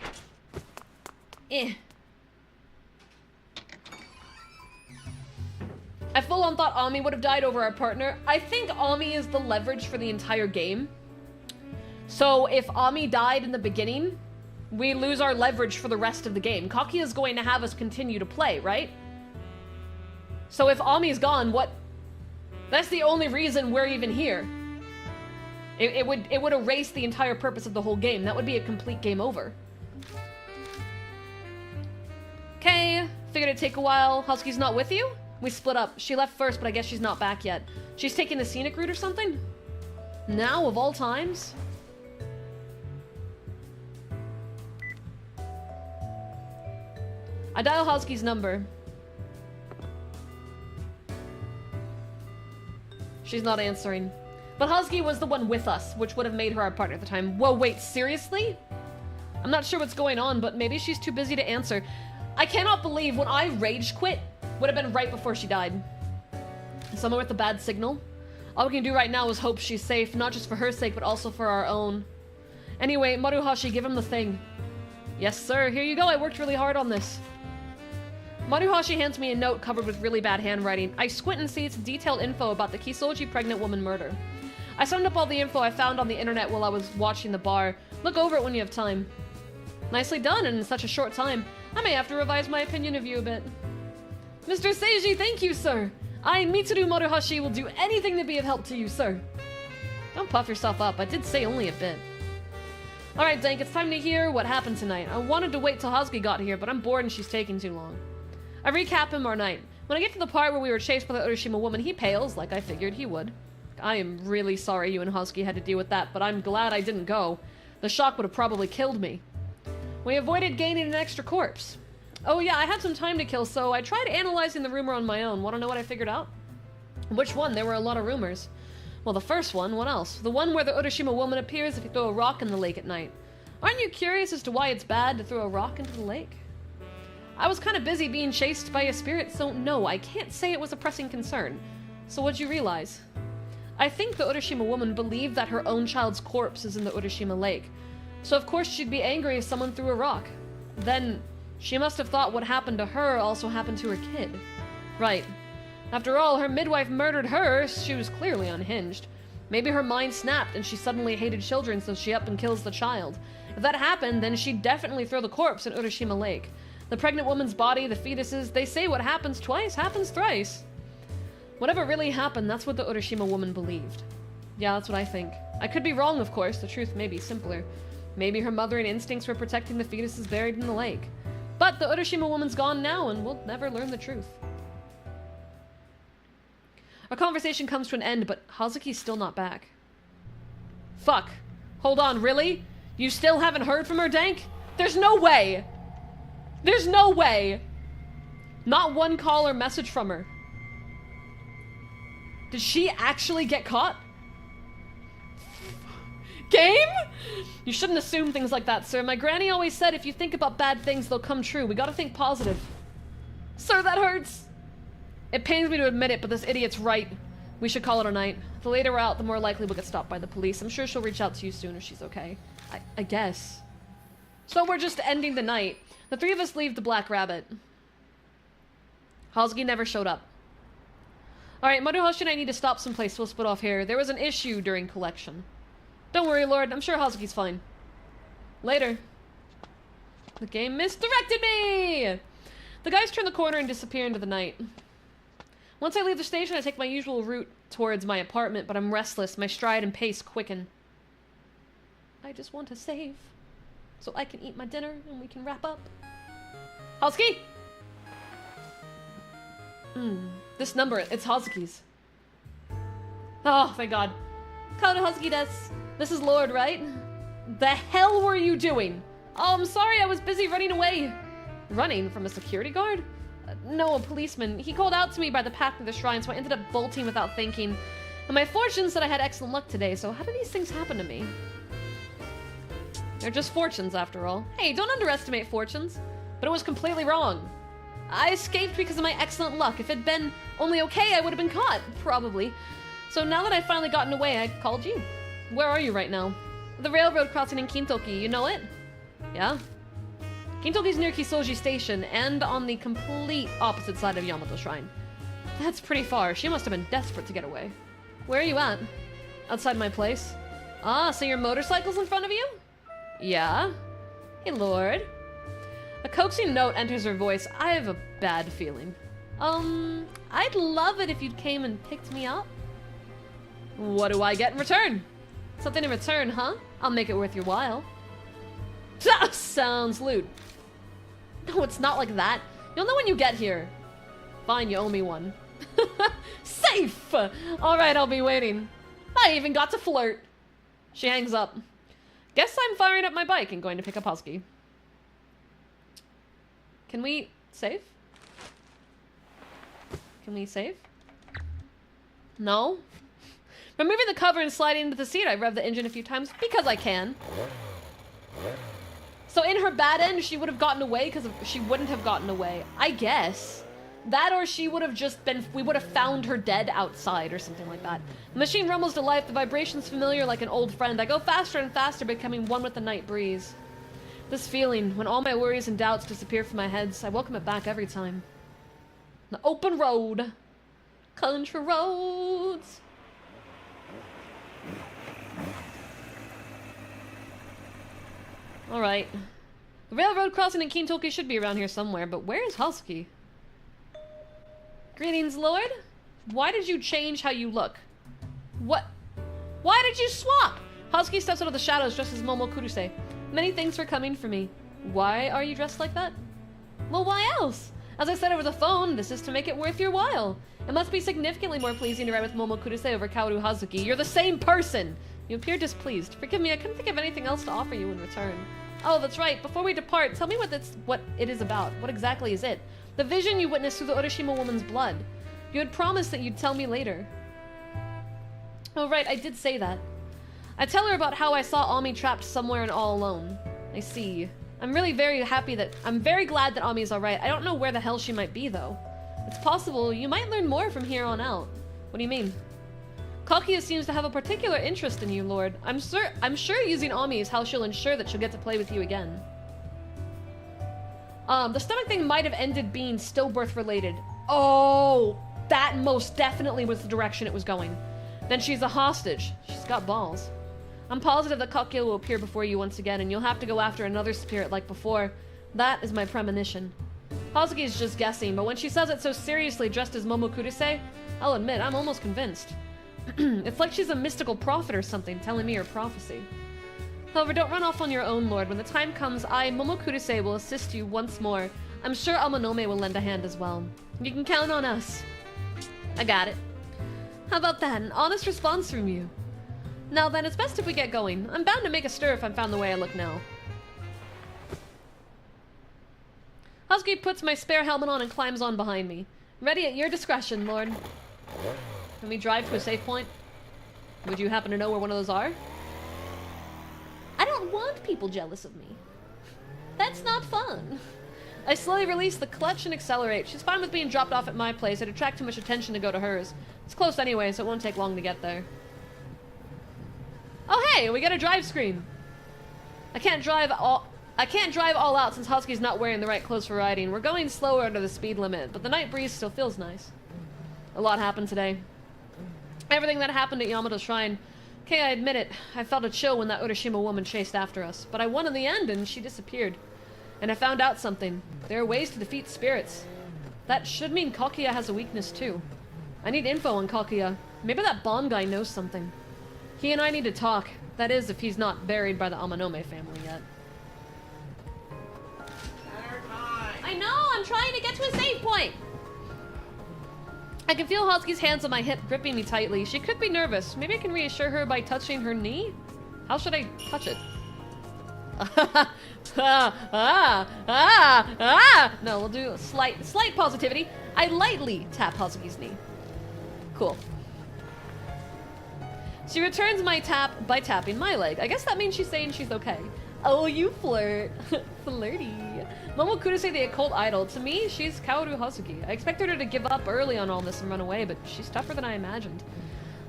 I full on thought Ami would have died over our partner. I think Ami is the leverage for the entire game. So if Ami died in the beginning, we lose our leverage for the rest of the game. Kakia is going to have us continue to play, right? So if Ami's gone, what? That's the only reason we're even here. It would erase the entire purpose of the whole game. That would be a complete game over. Okay, figured it'd take a while. Husky's not with you? We split up. She left first, but I guess she's not back yet. She's taking the scenic route or something? Now, of all times? I dial Husky's number. She's not answering. But Husky was the one with us, which would have made her our partner at the time. Whoa, wait, seriously? I'm not sure what's going on, but maybe she's too busy to answer. I cannot believe when I rage quit, would have been right before she died. Someone with a bad signal? All we can do right now is hope she's safe, not just for her sake, but also for our own. Anyway, Maruhashi, give him the thing. Yes, sir. Here you go. I worked really hard on this. Maruhashi hands me a note covered with really bad handwriting. I squint and see it's detailed info about the Kisoji pregnant woman murder. I summed up all the info I found on the internet while I was watching the bar. Look over it when you have time. Nicely done, and in such a short time. I may have to revise my opinion of you a bit. Mr. Seiji, thank you, sir. I, Mitsuru Maruhashi, will do anything to be of help to you, sir. Don't puff yourself up. I did say only a bit. Alright, Dank, it's time to hear what happened tonight. I wanted to wait till Husky got here, but I'm bored and she's taking too long. I recap him our night. When I get to the part where we were chased by the Urashima woman, he pales, like I figured he would. I am really sorry you and Husky had to deal with that, but I'm glad I didn't go. The shock would have probably killed me. We avoided gaining an extra corpse. Oh yeah, I had some time to kill, so I tried analyzing the rumor on my own. Want to know what I figured out? Which one? There were a lot of rumors. Well, the first one, what else? The one where the Urashima woman appears if you throw a rock in the lake at night. Aren't you curious as to why it's bad to throw a rock into the lake? I was kind of busy being chased by a spirit, so no, I can't say it was a pressing concern. So what'd you realize? I think the Urashima woman believed that her own child's corpse is in the Urashima lake. So of course she'd be angry if someone threw a rock. Then, she must have thought what happened to her also happened to her kid. Right. After all, her midwife murdered her, she was clearly unhinged. Maybe her mind snapped and she suddenly hated children, so she up and kills the child. If that happened, then she'd definitely throw the corpse in Urashima Lake. The pregnant woman's body, the fetuses, they say what happens twice happens thrice. Whatever really happened, that's what the Urashima woman believed. Yeah, that's what I think. I could be wrong, of course, the truth may be simpler. Maybe her mothering instincts were protecting the fetuses buried in the lake. But the Urashima woman's gone now, and we'll never learn the truth. Our conversation comes to an end, but Hazuki's still not back. Fuck. Hold on, really? You still haven't heard from her, Dank? There's no way! There's no way! Not one call or message from her. Did she actually get caught? Game? You shouldn't assume things like that, sir. My granny always said if you think about bad things, they'll come true. We gotta think positive. Sir, that hurts! It pains me to admit it, but this idiot's right. We should call it a night. The later we're out, the more likely we'll get stopped by the police. I'm sure she'll reach out to you soon if she's okay. I guess. So we're just ending the night. The three of us leave the Black Rabbit. Hazuki never showed up. Alright, Maruhoshi and I need to stop someplace. We'll split off here. There was an issue during collection. Don't worry, Lord. I'm sure Hazuki's fine. Later. The game misdirected me! The guys turn the corner and disappear into the night. Once I leave the station, I take my usual route towards my apartment, but I'm restless. My stride and pace quicken. I just want to save, so I can eat my dinner and we can wrap up. Hazuki! This number, it's Hazuki's. Oh, thank God. Kono Hazuki desu. This is Lord, right? The hell were you doing? Oh, I'm sorry, I was busy running away. Running from a security guard? No, a policeman. He called out to me by the path to the shrine, so I ended up bolting without thinking. And my fortune said I had excellent luck today, so how do these things happen to me? They're just fortunes, after all. Hey, don't underestimate fortunes. But it was completely wrong. I escaped because of my excellent luck. If it'd been only okay, I would have been caught. Probably. So now that I've finally gotten away, I called you. Where are you right now? The railroad crossing in Kintoki, you know it? Yeah? Kintoki's near Kisoji Station, and on the complete opposite side of Yamato Shrine. That's pretty far. She must have been desperate to get away. Where are you at? Outside my place. Ah, so your motorcycle's in front of you? Yeah? Hey, Lord. A coaxing note enters her voice. I have a bad feeling. I'd love it if you came and picked me up. What do I get in return? Something in return, huh? I'll make it worth your while. Sounds lewd. No, it's not like that. You'll know when you get here. Fine, you owe me one. Safe! Alright, I'll be waiting. I even got to flirt. She hangs up. Guess I'm firing up my bike and going to pick up Hazuki. Can we save? Can we save? No? Removing the cover and sliding into the seat, I rev the engine a few times because I can. So in her bad end, she would have gotten away because she wouldn't have gotten away. I guess. That or she would have just been, we would have found her dead outside or something like that. The machine rumbles to life, the vibrations familiar like an old friend. I go faster and faster, becoming one with the night breeze. This feeling, when all my worries and doubts disappear from my head, I welcome it back every time. The open road. Country roads. Alright. The railroad crossing in Kintoki should be around here somewhere, but where is Hazuki? Greetings, Lord. Why did you change how you look? What? Why did you swap? Hazuki steps out of the shadows dressed as Momo Kuruse. Many thanks for coming for me. Why are you dressed like that? Well, why else? As I said over the phone, this is to make it worth your while. It must be significantly more pleasing to ride with Momo Kuruse over Kaoru Hazuki. You're the same person! You appear displeased. Forgive me, I couldn't think of anything else to offer you in return. Oh, that's right. Before we depart, tell me what it is about. What exactly is it? The vision you witnessed through the Urashima woman's blood. You had promised that you'd tell me later. Oh, right, I did say that. I tell her about how I saw Ami trapped somewhere and all alone. I see. I'm very glad that Ami is alright. I don't know where the hell she might be, though. It's possible you might learn more from here on out. What do you mean? Kaguya seems to have a particular interest in you, Lord. I'm sure using Ami is how she'll ensure that she'll get to play with you again. The stomach thing might have ended being stillbirth related. Oh, that most definitely was the direction it was going. Then she's a hostage. She's got balls. I'm positive that Kaguya will appear before you once again, and you'll have to go after another spirit like before. That is my premonition. Hazuki is just guessing, but when she says it so seriously dressed as Momokuruse, I'll admit, I'm almost convinced. It's like she's a mystical prophet or something, telling me her prophecy. However, don't run off on your own, Lord. When the time comes, I, Momokuruse, will assist you once more. I'm sure Amanome will lend a hand as well. You can count on us. I got it. How about that? An honest response from you. Now then, it's best if we get going. I'm bound to make a stir if I'm found the way I look now. Hazuki puts my spare helmet on and climbs on behind me. Ready at your discretion, Lord. Can we drive to a safe point? Would you happen to know where one of those are? I don't want people jealous of me. That's not fun. I slowly release the clutch and accelerate. She's fine with being dropped off at my place. It'd attract too much attention to go to hers. It's close anyway, so it won't take long to get there. Oh hey, we got a drive screen. I can't drive all out since Husky's not wearing the right clothes for riding. We're going slower under the speed limit, but the night breeze still feels nice. A lot happened today. Everything that happened at Yamato's shrine. Okay, I admit it. I felt a chill when that Urashima woman chased after us, but I won in the end and she disappeared. And I found out something. There are ways to defeat spirits. That should mean Kaguya has a weakness too. I need info on Kaguya. Maybe that Bon guy knows something. He and I need to talk. That is, if he's not buried by the Amanome family yet. I know! I'm trying to get to a save point! I can feel Hosky's hands on my hip gripping me tightly. She could be nervous. Maybe I can reassure her by touching her knee? How should I touch it? No, we'll do a slight positivity. I lightly tap Hosky's knee. Cool. She returns my tap by tapping my leg. I guess that means she's saying she's okay. Oh, you flirt. Flirty. Momokuruse, the occult idol. To me, she's Kaoru Hazuki. I expected her to give up early on all this and run away, but she's tougher than I imagined.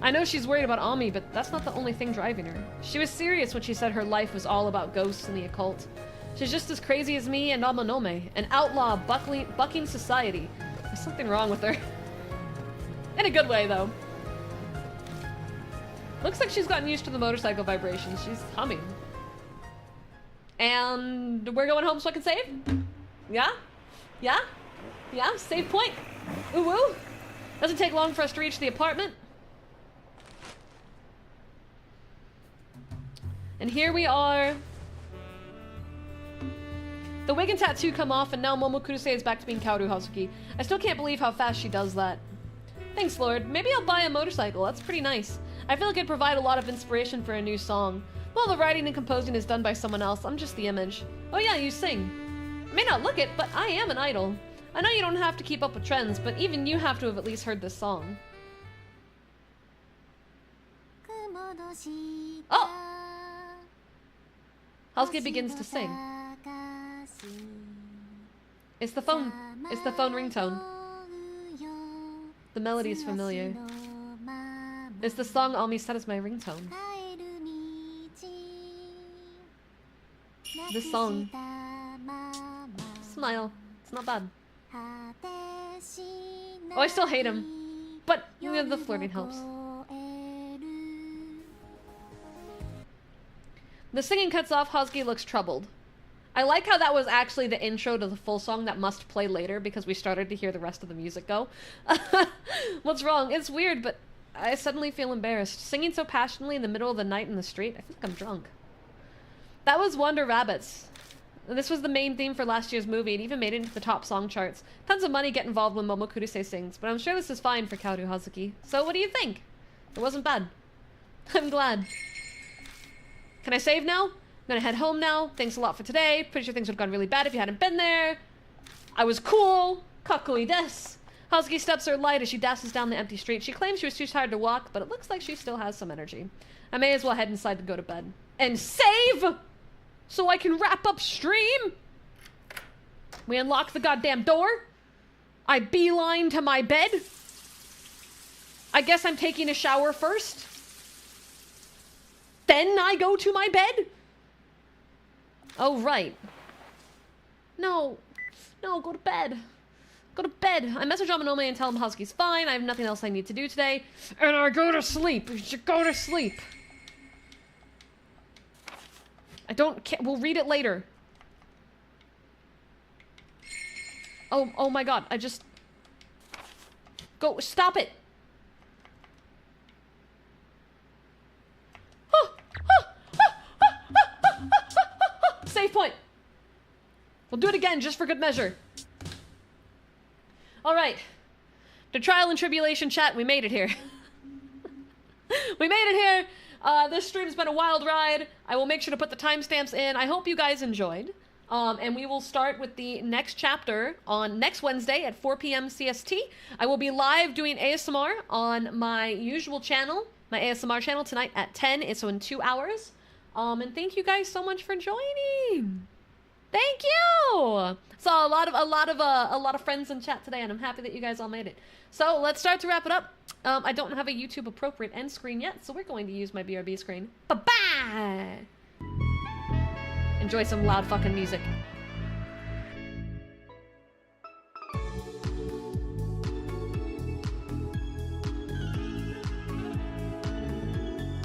I know she's worried about Ami, but that's not the only thing driving her. She was serious when she said her life was all about ghosts and the occult. She's just as crazy as me and Amanome, an outlaw bucking society. There's something wrong with her. In a good way, though. Looks like she's gotten used to the motorcycle vibrations. She's humming. And we're going home so I can save? Yeah? Yeah? Yeah? Save point? Ooh woo? Doesn't take long for us to reach the apartment. And here we are. The wig and tattoo come off, and now Momokuruse is back to being Kaoru Hazuki. I still can't believe how fast she does that. Thanks, Lord. Maybe I'll buy a motorcycle. That's pretty nice. I feel like it'd provide a lot of inspiration for a new song. While the writing and composing is done by someone else, I'm just the image. Oh yeah, you sing. I may not look it, but I am an idol. I know you don't have to keep up with trends, but even you have to have at least heard this song. Oh! Hazuki begins to sing. It's the phone ringtone. The melody is familiar. It's the song Ami said is my ringtone. This song. Smile. It's not bad. Oh, I still hate him. But, you know, the flirting helps. The singing cuts off. Hazuki looks troubled. I like how that was actually the intro to the full song that must play later because we started to hear the rest of the music go. What's wrong? It's weird, but I suddenly feel embarrassed. Singing so passionately in the middle of the night in the street, I think I'm drunk. That was Wonder Rabbits. This was the main theme for last year's movie. It even made it into the top song charts. Tons of money get involved when Momokuruse sings, but I'm sure this is fine for Kaoru Hazuki. So what do you think? It wasn't bad. I'm glad. Can I save now? gonna head home now. Thanks a lot for today. Pretty sure things would have gone really bad if you hadn't been there. I was cool. Kakui des. Husky steps are light as she dashes down the empty street. She claims she was too tired to walk, but it looks like she still has some energy. I may as well head inside to go to bed. And save! So I can wrap up stream! We unlock the goddamn door. I beeline to my bed. I guess I'm taking a shower first. Then I go to my bed? Oh, right. No. No, go to bed. Go to bed. I message Amanome and tell him Husky's fine. I have nothing else I need to do today. And I go to sleep. You should go to sleep. I don't care. We'll read it later. Oh my god. I just... Go. Stop it. Save point. We'll do it again just for good measure. Alright. The trial and tribulation chat, we made it here. We made it here. This stream's been a wild ride. I will make sure to put the timestamps in. I hope you guys enjoyed. And we will start with the next chapter on next Wednesday at 4 p.m. CST. I will be live doing ASMR on my usual channel, my ASMR channel tonight at 10. It's in 2 hours. And thank you guys so much for joining. Thank you. Saw a lot of friends in chat today, and I'm happy that you guys all made it. So let's start to wrap it up. I don't have a YouTube appropriate end screen yet, so we're going to use my BRB screen. Bye bye. Enjoy some loud fucking music.